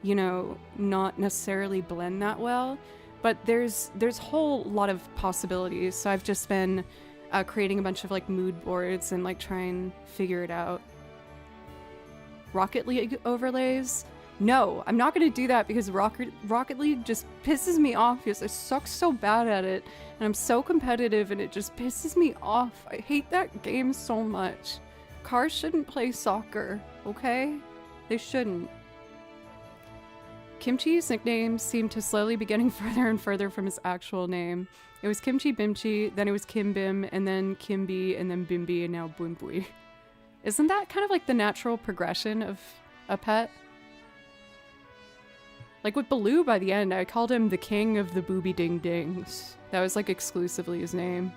you know, not necessarily blend that well. But there's a whole lot of possibilities. So I've just been creating a bunch of like mood boards and like try and figure it out. Rocket League overlays? No, I'm not going to do that because Rocket League just pisses me off because I suck so bad at it. And I'm so competitive and it just pisses me off. I hate that game so much. Cars shouldn't play soccer, okay? They shouldn't. Kimchi's nicknames seem to slowly be getting further and further from his actual name. It was Kimchi Bimchi, then it was Kim Bim, and then Kimby, and then Bimby, and now Boombui. Isn't that kind of like the natural progression of a pet? Like with Baloo by the end, I called him the king of the booby ding dings. That was like exclusively his name.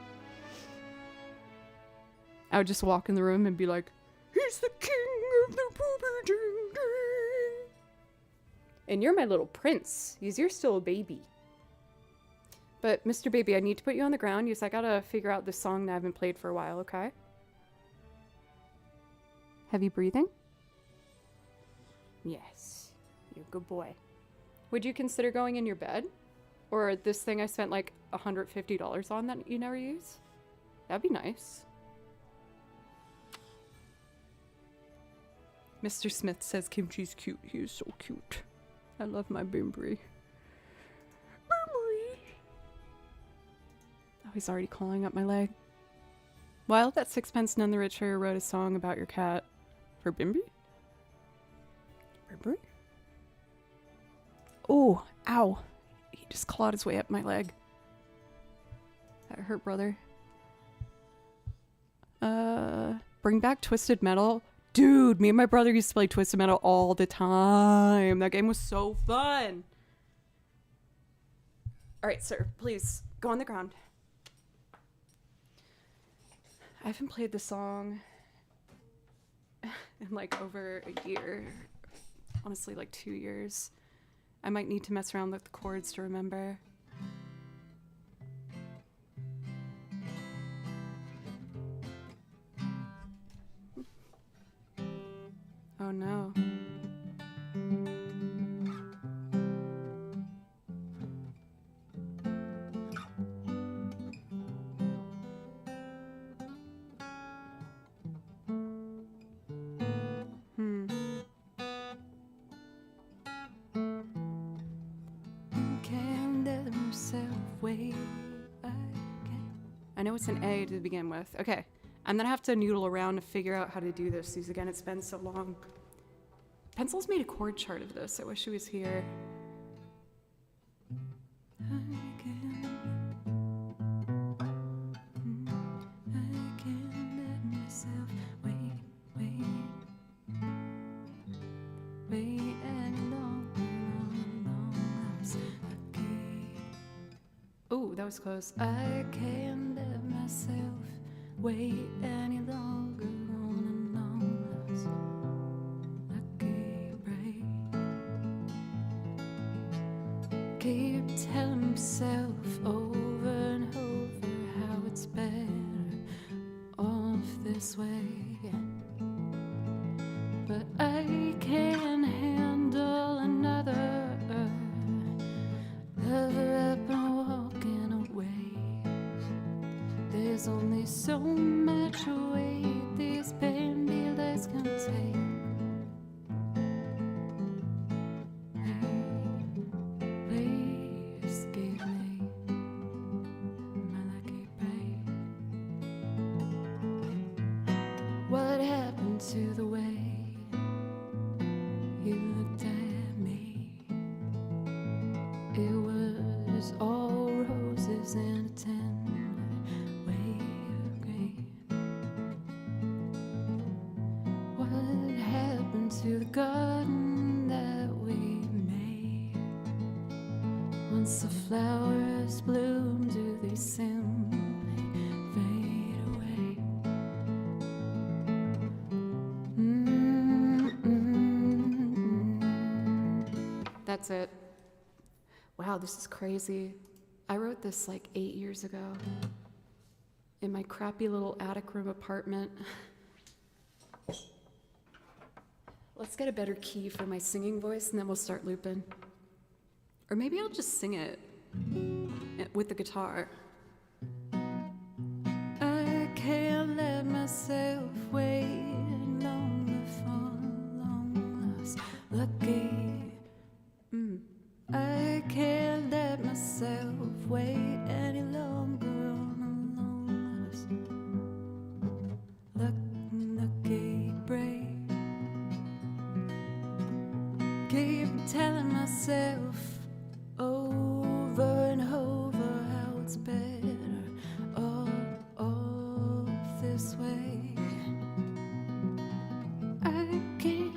I would just walk in the room and be like, he's the king of the booby ding ding. And you're my little prince, because you're still a baby. But Mr. Baby, I need to put you on the ground because I gotta figure out this song that I haven't played for a while, okay? Heavy breathing? Yes. You're a good boy. Would you consider going in your bed? Or this thing I spent like $150 on that you never use? That'd be nice. Mr. Smith says Kimchi's cute. He is so cute. I love my Bimbri. Bimbri! Oh, he's already clawing up my leg. Well, that Sixpence None the Richer wrote a song about your cat. For Bimbi? Bimbri? Oh, ow. He just clawed his way up my leg. That hurt, brother. Bring back Twisted Metal. Dude, me and my brother used to play Twisted Metal all the time. That game was so fun. Alright, sir, please, go on the ground. I haven't played the song in like over a year. Honestly, like 2 years. I might need to mess around with the chords to remember. Oh no. Can't let myself wait. I know it's an A to begin with. Okay, I'm gonna have to noodle around to figure out how to do this because again, it's been so long. Pencil's made a chord chart of this. I wish he was here. Oh, that was close. I can't let myself wait any longer on a long lost lucky break. Keep telling myself over and over how it's better off this way, but I can't handle another lover up and walking away. There's only so much weight these pain delays can take. Please give me my lucky break. What happened to the way you looked at me? It was all roses and a tender way of green. What happened to the garden that we made? Once the flowers bloom, do they simply fade away? That's it. Wow, this is crazy. I wrote this like 8 years ago in my crappy little attic room apartment. Let's get a better key for my singing voice and then we'll start looping. Or maybe I'll just sing it with the guitar. I can't let myself wait longer for long lost lucky. I can't let myself wait any longer on a long lost lucky break. Keep telling myself over and over how it's better off this way. I can't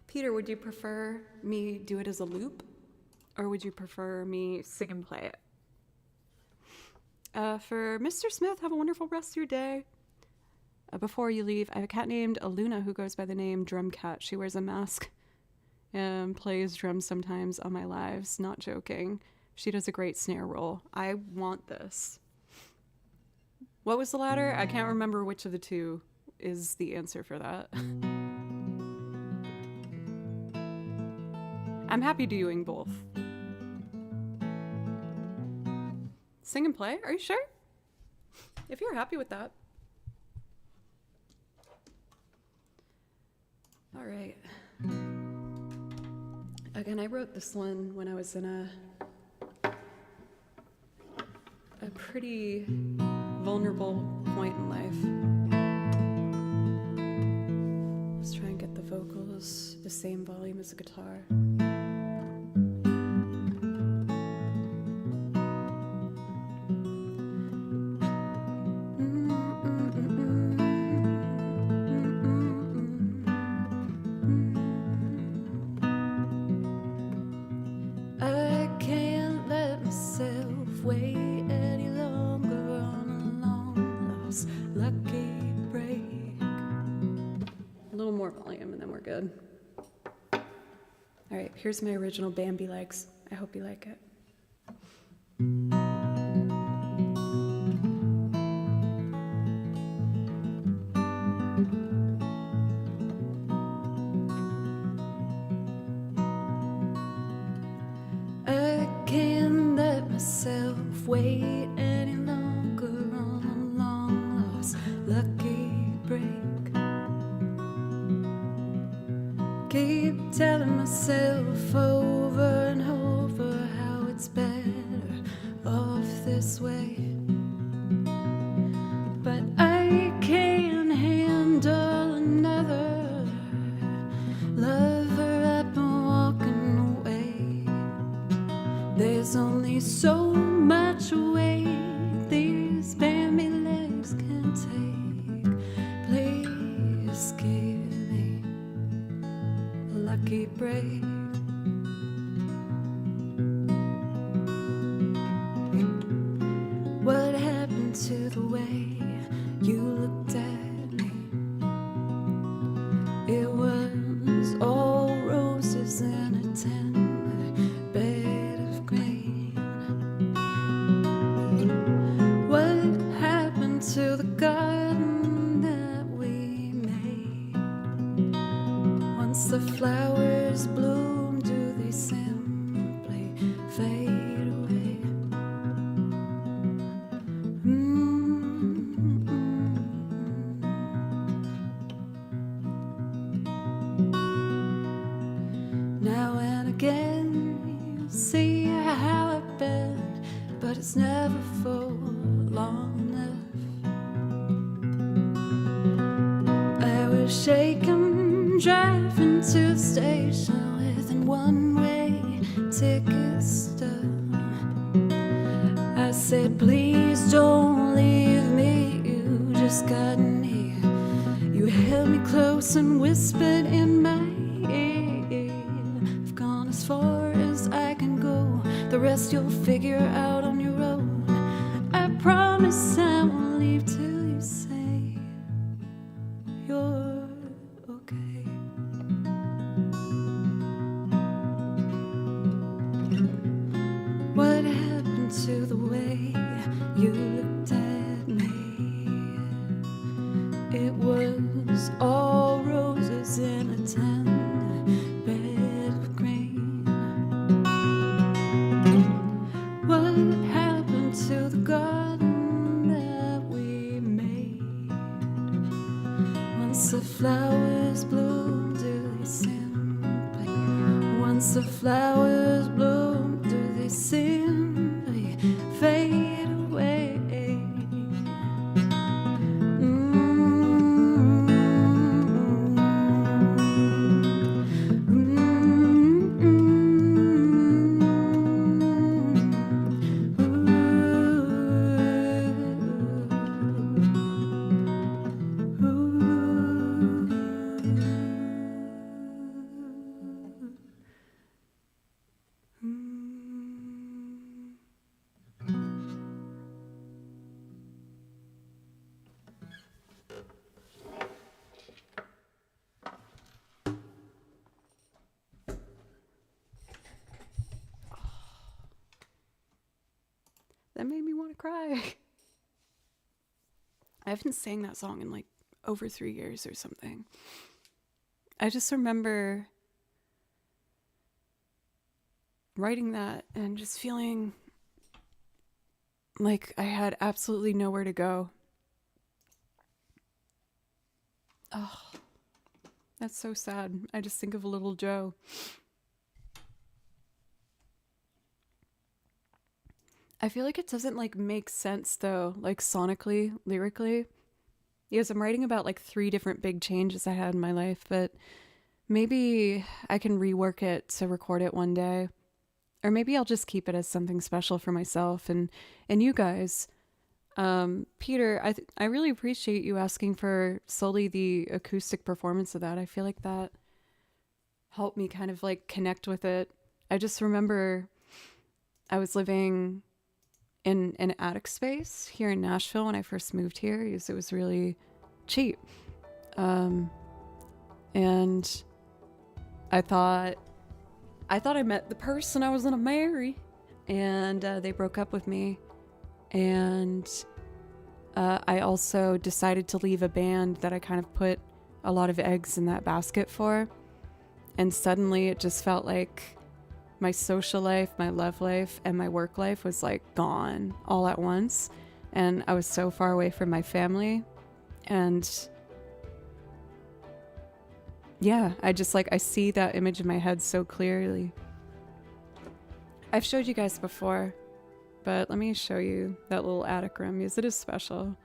Peter, would you prefer me do it as a loop, or would you prefer me sing and play it? For Mr. Smith, have a wonderful rest of your day. Before you leave, I have a cat named Aluna who goes by the name Drum Cat. She wears a mask and plays drums sometimes on my lives, not joking. She does a great snare roll. I want this. What was the latter? I can't remember which of the two is the answer for that. I'm happy doing both. Sing and play? Are you sure? If you're happy with that. All right. Again, I wrote this one when I was in a pretty vulnerable point in life. Let's try and get the vocals the same volume as the guitar. good. All right, here's my original Bambi legs. I hope you like it. I can't let myself wait any longer on a long lost lucky break. Keep telling myself over and over how it's better off this way. But I can't handle another lover up and walking away. There's only so much weight these Bambi legs can take. Please give me a lucky break. What happened to the way you looked at me? It was all roses in a tender bed of green. What happened to the garden that we made? Once the flowers bloom, do they simply fade away? Now and again you see how I've been, but it's never for long enough. I was shaken driving to the station with a one-way ticket stub. I said, please don't leave me, you just got near. You held me close and whispered in my ear, I've gone as far as I can go, the rest you'll figure out on your own. I promise I won't leave till you say you're okay. What happened to the way you looked at me? It was all roses in a tender bed of green. What happened to the garden that we made? Once the flowers bloom, do they simply? Once the flowers bloom, do they simply fade away? That made me want to cry. I haven't sang that song in like over 3 years or something. I just remember writing that and just feeling like I had absolutely nowhere to go. Oh, that's so sad. I just think of little Joe. I feel like it doesn't like make sense though, like sonically, lyrically, because I'm writing about like 3 different big changes I had in my life, but maybe I can rework it to record it one day, or maybe I'll just keep it as something special for myself and you guys. Peter, I really appreciate you asking for solely the acoustic performance of that. I feel like that helped me kind of like connect with it. I just remember I was living in an attic space here in Nashville when I first moved here because it was really cheap. And I thought I met the person I was gonna marry, and they broke up with me. And I also decided to leave a band that I kind of put a lot of eggs in that basket for. And suddenly it just felt like my social life, my love life, and my work life was like gone all at once. And I was so far away from my family. And yeah, I just like, I see that image in my head so clearly. I've showed you guys before, but let me show you that little attic room because it is special.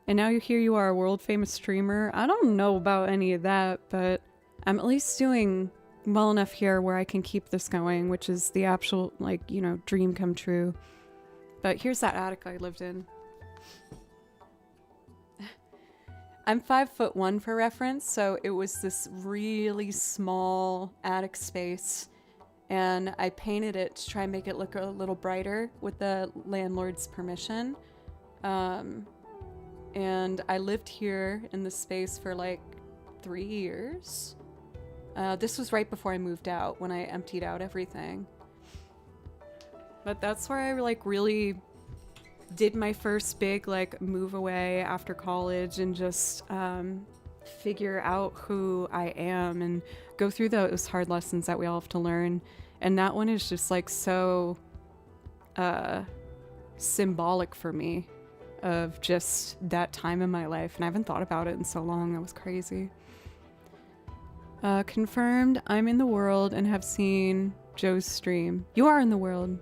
And now here you are, a world famous streamer. I don't know about any of that, but I'm at least doing well enough here where I can keep this going, which is the actual, like, you know, dream come true. But here's that attic I lived in. I'm 5'1" for reference, so it was this really small attic space, and I painted it to try and make it look a little brighter with the landlord's permission. And I lived here in this space for like 3 years. This was right before I moved out, when I emptied out everything. But that's where I like really did my first big like move away after college and just figure out who I am and go through those hard lessons that we all have to learn. And that one is just like so symbolic for me of just that time in my life, and I haven't thought about it in so long. That was crazy. Confirmed, I'm in the world and have seen Joe's stream. You are in the world.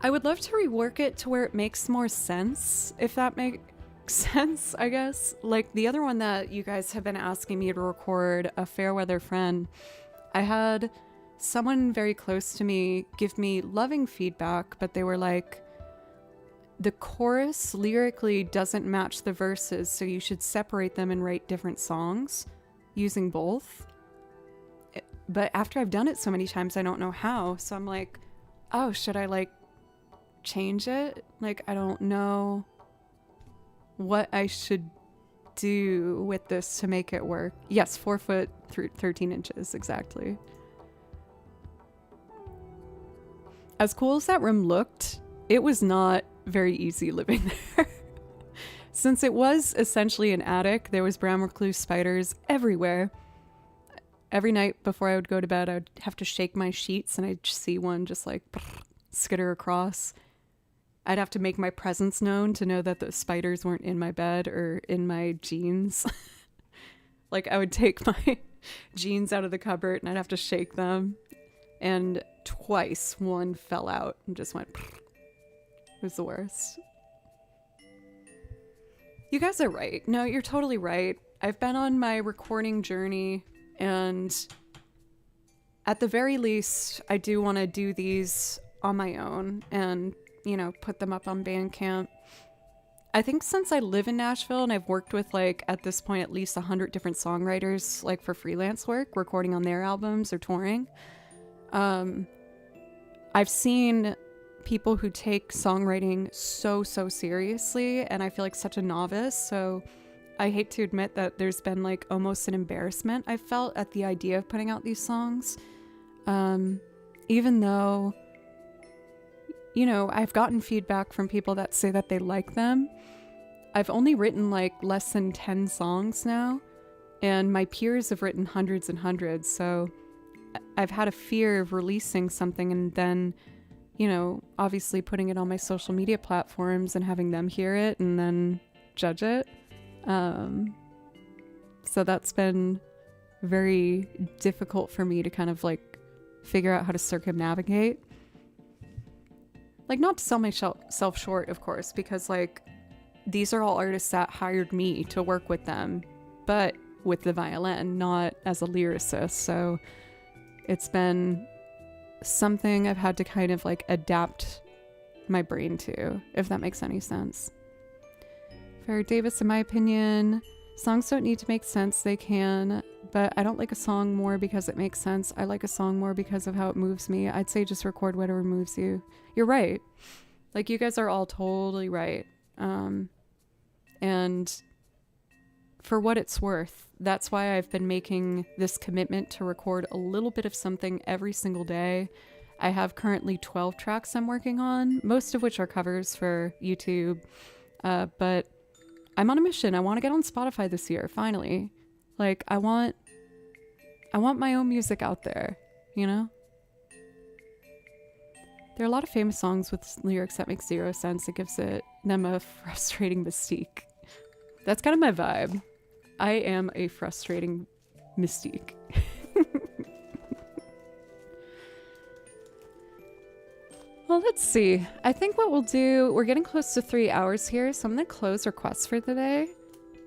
I would love to rework it to where it makes more sense, if that makes sense, I guess. Like the other one that you guys have been asking me to record, A Fairweather Friend, I had someone very close to me give me loving feedback, but they were like, the chorus lyrically doesn't match the verses, so you should separate them and write different songs using both. But after I've done it so many times, I don't know how. So I'm like, oh, should I like change it? Like, I don't know what I should do with this to make it work. Yes, 4 foot 13 inches, exactly. As cool as that room looked, it was not very easy living there. Since it was essentially an attic, there was brown recluse spiders everywhere. Every night before I would go to bed, I would have to shake my sheets and I'd see one just like skitter across. I'd have to make my presence known to know that the spiders weren't in my bed or in my jeans. Like I would take my jeans out of the cupboard and I'd have to shake them. And twice one fell out and just went. It was the worst. You guys are right. No, you're totally right. I've been on my recording journey, and at the very least, I do want to do these on my own and, you know, put them up on Bandcamp. I think since I live in Nashville and I've worked with, like, at this point, at least 100 different songwriters, like, for freelance work, recording on their albums or touring, I've seen people who take songwriting so seriously, and I feel like such a novice, so I hate to admit that there's been like almost an embarrassment I felt at the idea of putting out these songs, even though, you know, I've gotten feedback from people that say that they like them. I've only written like less than 10 songs now, and my peers have written hundreds and hundreds, so I've had a fear of releasing something and then, you know, obviously putting it on my social media platforms and having them hear it and then judge it. So that's been very difficult for me to kind of like figure out how to circumnavigate. Like, not to sell myself short, of course, because like these are all artists that hired me to work with them, but with the violin, not as a lyricist. So it's been something I've had to kind of like adapt my brain to, if that makes any sense. Farrah Davis, in my opinion, songs don't need to make sense, they can, but I don't like a song more because it makes sense. I like a song more because of how it moves me. I'd say just record whatever moves you. You're right. Like, you guys are all totally right. And for what it's worth, that's why I've been making this commitment to record a little bit of something every single day. I have currently 12 tracks I'm working on, most of which are covers for YouTube. But I'm on a mission. I want to get on Spotify this year, finally. Like, I want my own music out there, you know? There are a lot of famous songs with lyrics that make zero sense. It gives them a frustrating mystique. That's kind of my vibe. I am a frustrating mystique. Well, let's see. I think what we'll do, we're getting close to 3 hours here, so I'm going to close requests for the day.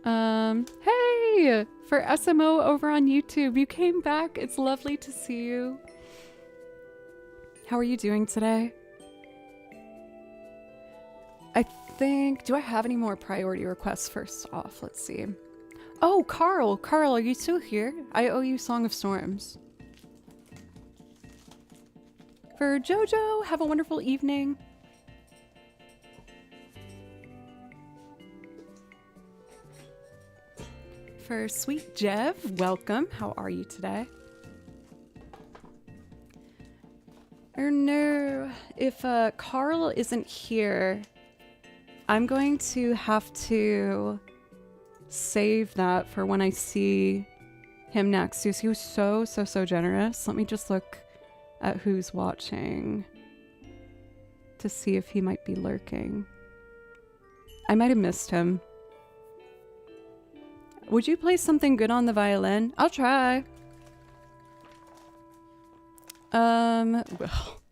Hey! For SMO over on YouTube, you came back. It's lovely to see you. How are you doing today? I think, do I have any more priority requests first off? Let's see. Oh, Carl! Carl, are you still here? I owe you Song of Storms. For Jojo, have a wonderful evening. For Sweet Jev, welcome. How are you today? Or no, if Carl isn't here, I'm going to have to save that for when I see him next. He was so generous. Let me just look at who's watching to see if he might be lurking. I might have missed him. Would you play something good on the violin? I'll try. Well,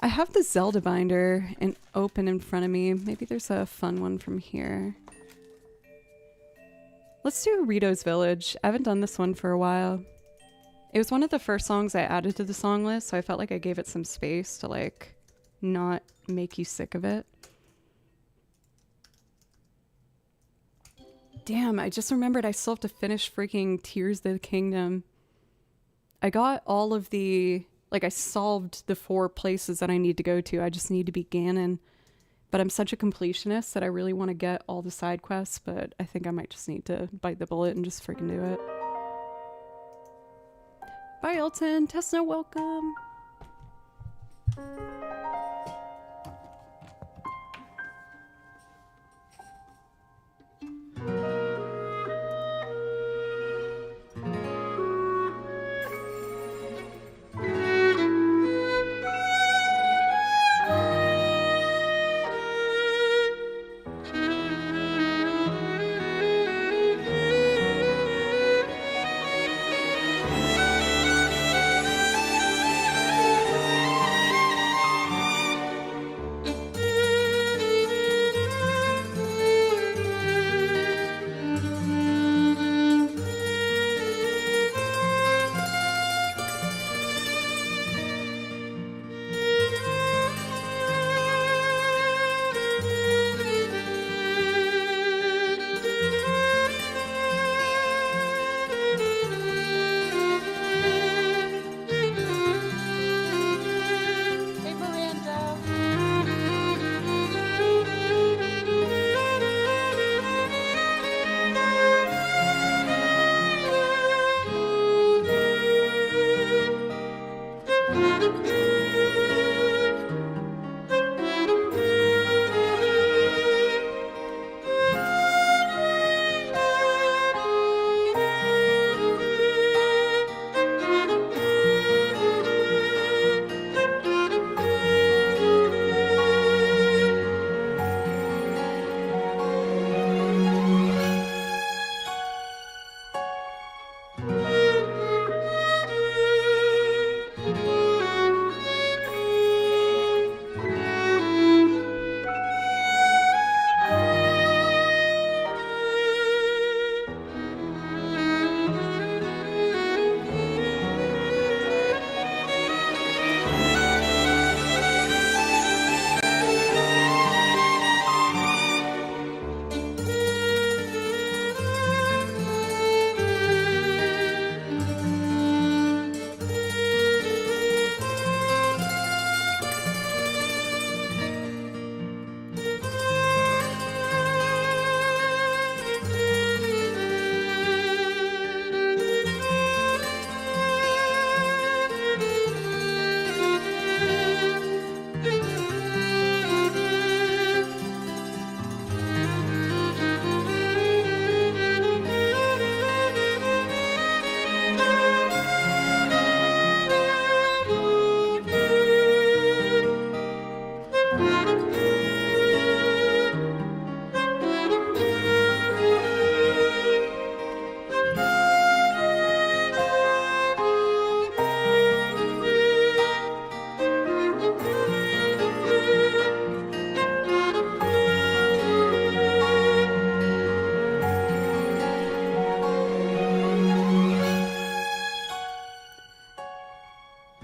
I have the Zelda binder open in front of me. Maybe there's a fun one from here. Let's do Rito's Village. I haven't done this one for a while. It was one of the first songs I added to the song list, so I felt like I gave it some space to, like, not make you sick of it. Damn, I just remembered I still have to finish freaking Tears of the Kingdom. I got all of the, like, I solved the 4 places that I need to go to. I just need to be Ganon. But I'm such a completionist that I really want to get all the side quests, but I think I might just need to bite the bullet and just freaking do it. Bye, Elton. Tesno, welcome.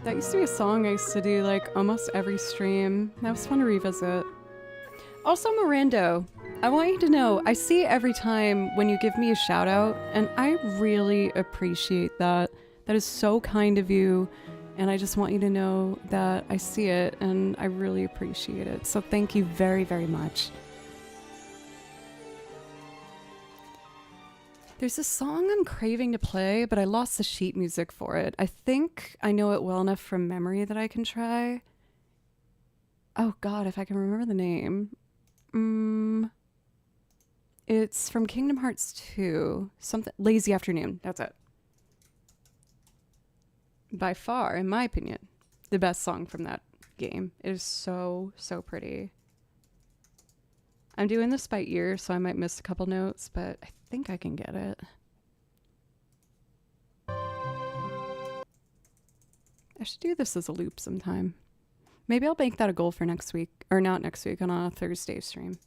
That used to be a song I used to do like almost every stream. That was fun to revisit. Also, Mirando, I want you to know I see it every time when you give me a shout out, and I really appreciate that. That is so kind of you, and I just want you to know that I see it and I really appreciate it. So thank you very, very much. There's a song I'm craving to play, but I lost the sheet music for it. I think I know it well enough from memory that I can try. Oh god, if I can remember the name. It's from Kingdom Hearts 2. Something Lazy Afternoon. That's it. By far, in my opinion, the best song from that game. It is so, so pretty. I'm doing this by ear, so I might miss a couple notes, but I think I can get it. I should do this as a loop sometime. Maybe I'll make that a goal for next week, or not next week, on a Thursday stream.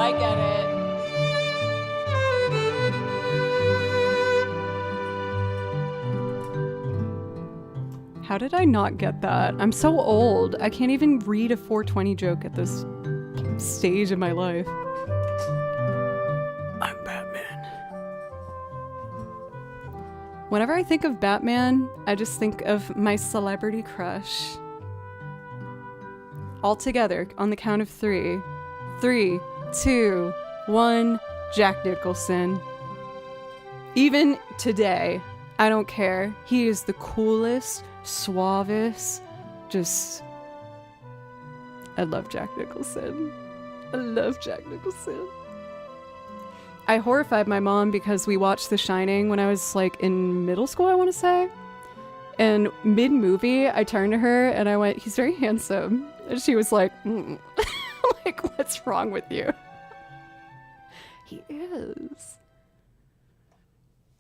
I get it. How did I not get that? I'm so old. I can't even read a 420 joke at this stage of my life. I'm Batman. Whenever I think of Batman, I just think of my celebrity crush. All together on the count of 3. 3, 2, 1, Jack Nicholson. Even today, I don't care. He is the coolest, suavest, just... I love Jack Nicholson. I love Jack Nicholson. I horrified my mom because we watched The Shining when I was like in middle school, I want to say. And mid-movie, I turned to her and I went, he's very handsome. And she was like, like, what's wrong with you? He is.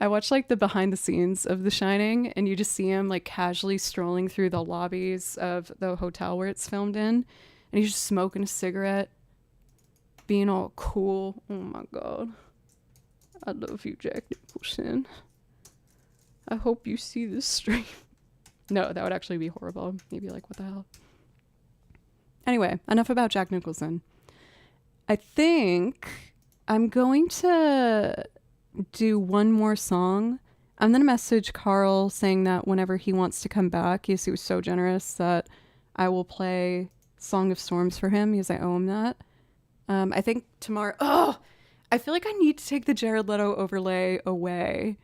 I watched like the behind the scenes of The Shining, and you just see him like casually strolling through the lobbies of the hotel where it's filmed in, and he's just smoking a cigarette, being all cool. Oh my god. I love you, Jack Nicholson. I hope you see this stream. No, that would actually be horrible. Maybe like, what the hell? Anyway, enough about Jack Nicholson. I think I'm going to do one more song. I'm going to message Carl saying that whenever he wants to come back, he was so generous that I will play Song of Storms for him because I owe him that. I think tomorrow... Oh! I feel like I need to take the Jared Leto overlay away.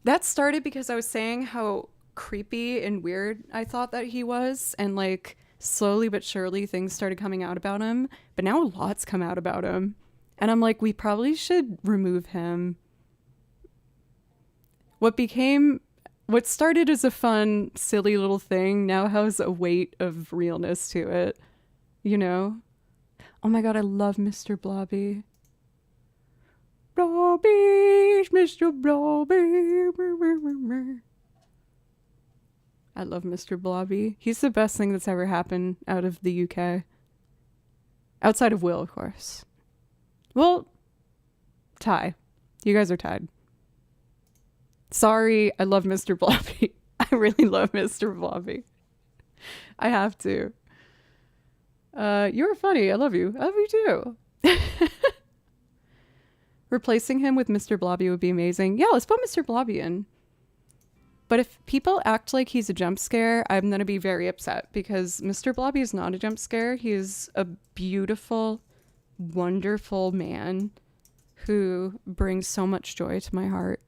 That started because I was saying how creepy and weird I thought that he was, and like slowly but surely things started coming out about him, but now lots come out about him, and I'm like, we probably should remove him. What started as a fun, silly little thing now has a weight of realness to it, you know? Oh my god, I love Mr. Blobby. Blobby's Mr. Blobby. I love Mr. Blobby. He's the best thing that's ever happened out of the UK. Outside of Will, of course. Well, tie. You guys are tied. Sorry, I love Mr. Blobby. I really love Mr. Blobby. I have to. You're funny. I love you. I love you too. Replacing him with Mr. Blobby would be amazing. Yeah, let's put Mr. Blobby in. But if people act like he's a jump scare, I'm going to be very upset because Mr. Blobby is not a jump scare. He is a beautiful, wonderful man who brings so much joy to my heart.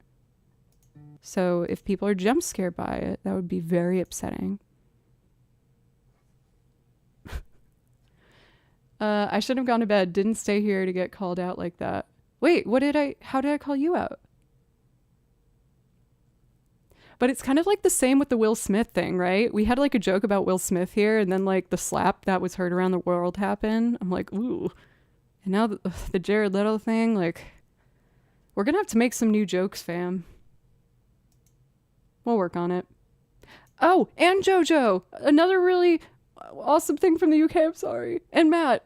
So if people are jump scared by it, that would be very upsetting. I should have gone to bed. Didn't stay here to get called out like that. Wait, how did I call you out? But it's kind of like the same with the Will Smith thing, right? We had like a joke about Will Smith here, and then like the slap that was heard around the world happened. I'm like, ooh. And now the Jared Leto thing, like, we're going to have to make some new jokes, fam. We'll work on it. Oh, and JoJo. Another really awesome thing from the UK, I'm sorry. And Matt.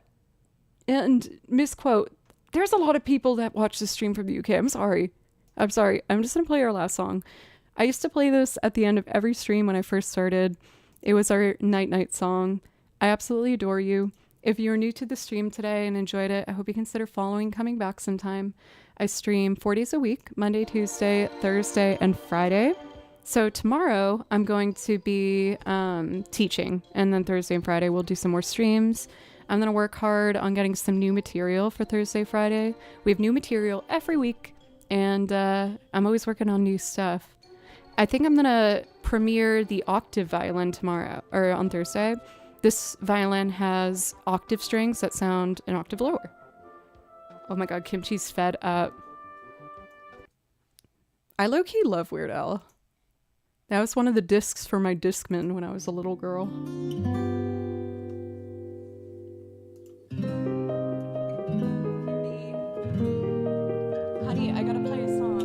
And misquote. There's a lot of people that watch this stream from the UK. I'm sorry. I'm just going to play our last song. I used to play this at the end of every stream when I first started. It was our night song. I absolutely adore you. If you're new to the stream today and enjoyed it, I hope you consider coming back sometime. I stream 4 days a week, Monday, Tuesday, Thursday, and Friday. So tomorrow I'm going to be teaching, and then Thursday and Friday we'll do some more streams. I'm going to work hard on getting some new material for Thursday, Friday. We have new material every week, and I'm always working on new stuff. I think I'm going to premiere the octave violin tomorrow, or on Thursday. This violin has octave strings that sound an octave lower. Oh my god, Kimchi's fed up. I low-key love Weird Al. That was one of the discs for my Discman when I was a little girl. Honey, I gotta play a song.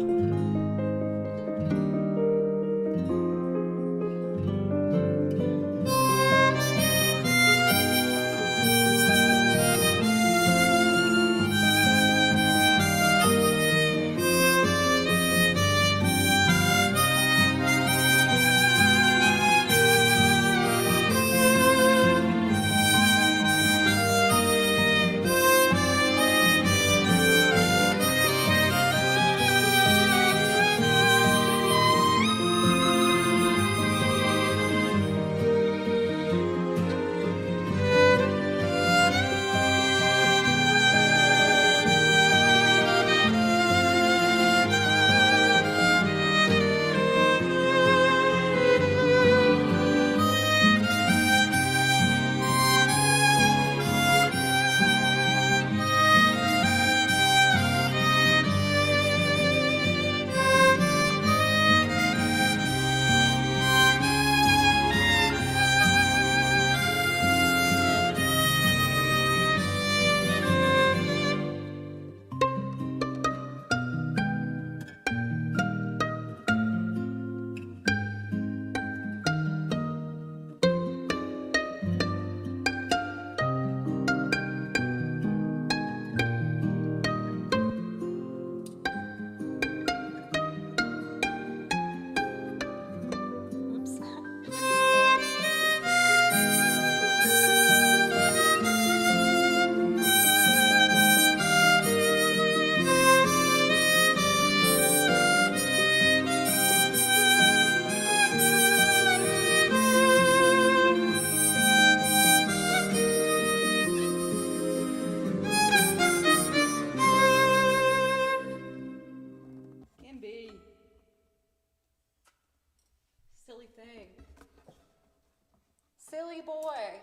Silly boy.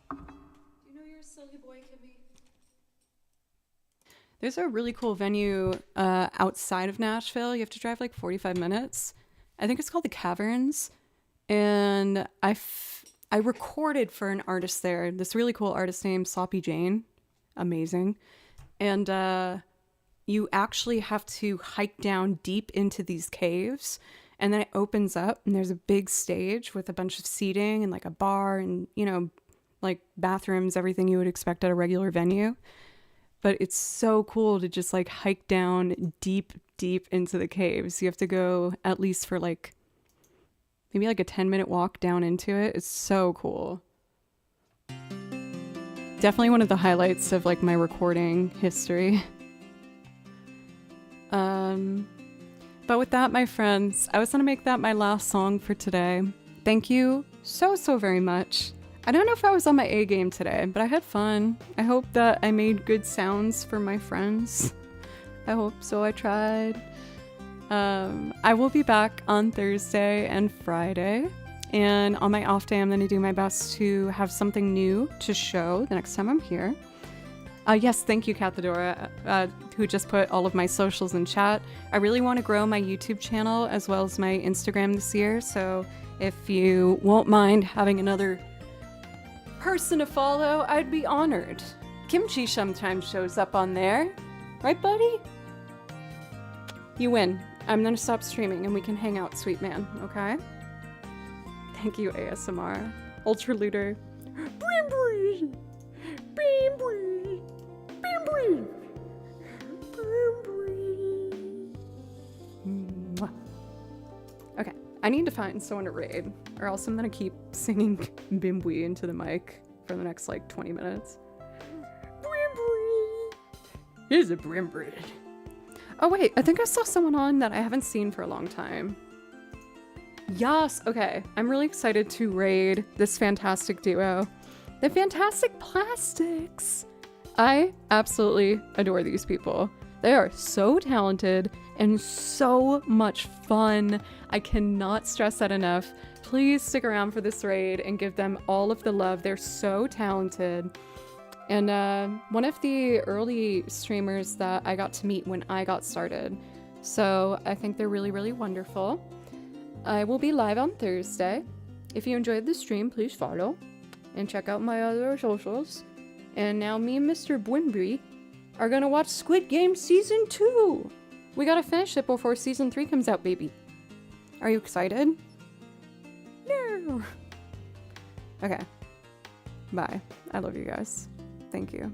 Do you know you're a silly boy, Kimmy? There's a really cool venue outside of Nashville. You have to drive like 45 minutes. I think it's called the Caverns. And I recorded for an artist there, this really cool artist named Sloppy Jane. Amazing. And you actually have to hike down deep into these caves. And then it opens up and there's a big stage with a bunch of seating and like a bar and, you know, like bathrooms, everything you would expect at a regular venue. But it's so cool to just like hike down deep into the caves. You have to go at least for like maybe like a 10-minute walk down into it. It's so cool. Definitely one of the highlights of like my recording history. But with that, my friends, I was going to make that my last song for today. Thank you so very much. I don't know if I was on my A game today, but I had fun. I hope that I made good sounds for my friends. I hope so. I tried. I will be back on Thursday and Friday. And on my off day, I'm going to do my best to have something new to show the next time I'm here. Yes, thank you, Cathedora, who just put all of my socials in chat. I really want to grow my YouTube channel as well as my Instagram this year. So if you won't mind having another person to follow, I'd be honored. Kimchi sometimes shows up on there. Right, buddy? You win. I'm going to stop streaming and we can hang out, sweet man, okay? Thank you, ASMR. Ultra Looter. Okay, I need to find someone to raid, or else I'm gonna keep singing Bimbui into the mic for the next like 20 minutes. Here's a Brimbri. Oh wait, I think I saw someone on that I haven't seen for a long time. Yes, okay. I'm really excited to raid this fantastic duo. The Fantastic Plastics. I absolutely adore these people. They are so talented and so much fun. I cannot stress that enough. Please stick around for this raid and give them all of the love. They're so talented. And one of the early streamers that I got to meet when I got started. So I think they're really wonderful. I will be live on Thursday. If you enjoyed the stream, please follow and check out my other socials. And now me and Mr. Bwimbri are gonna watch Squid Game Season 2. We gotta finish it before Season 3 comes out, baby. Are you excited? No. Okay. Bye. I love you guys. Thank you.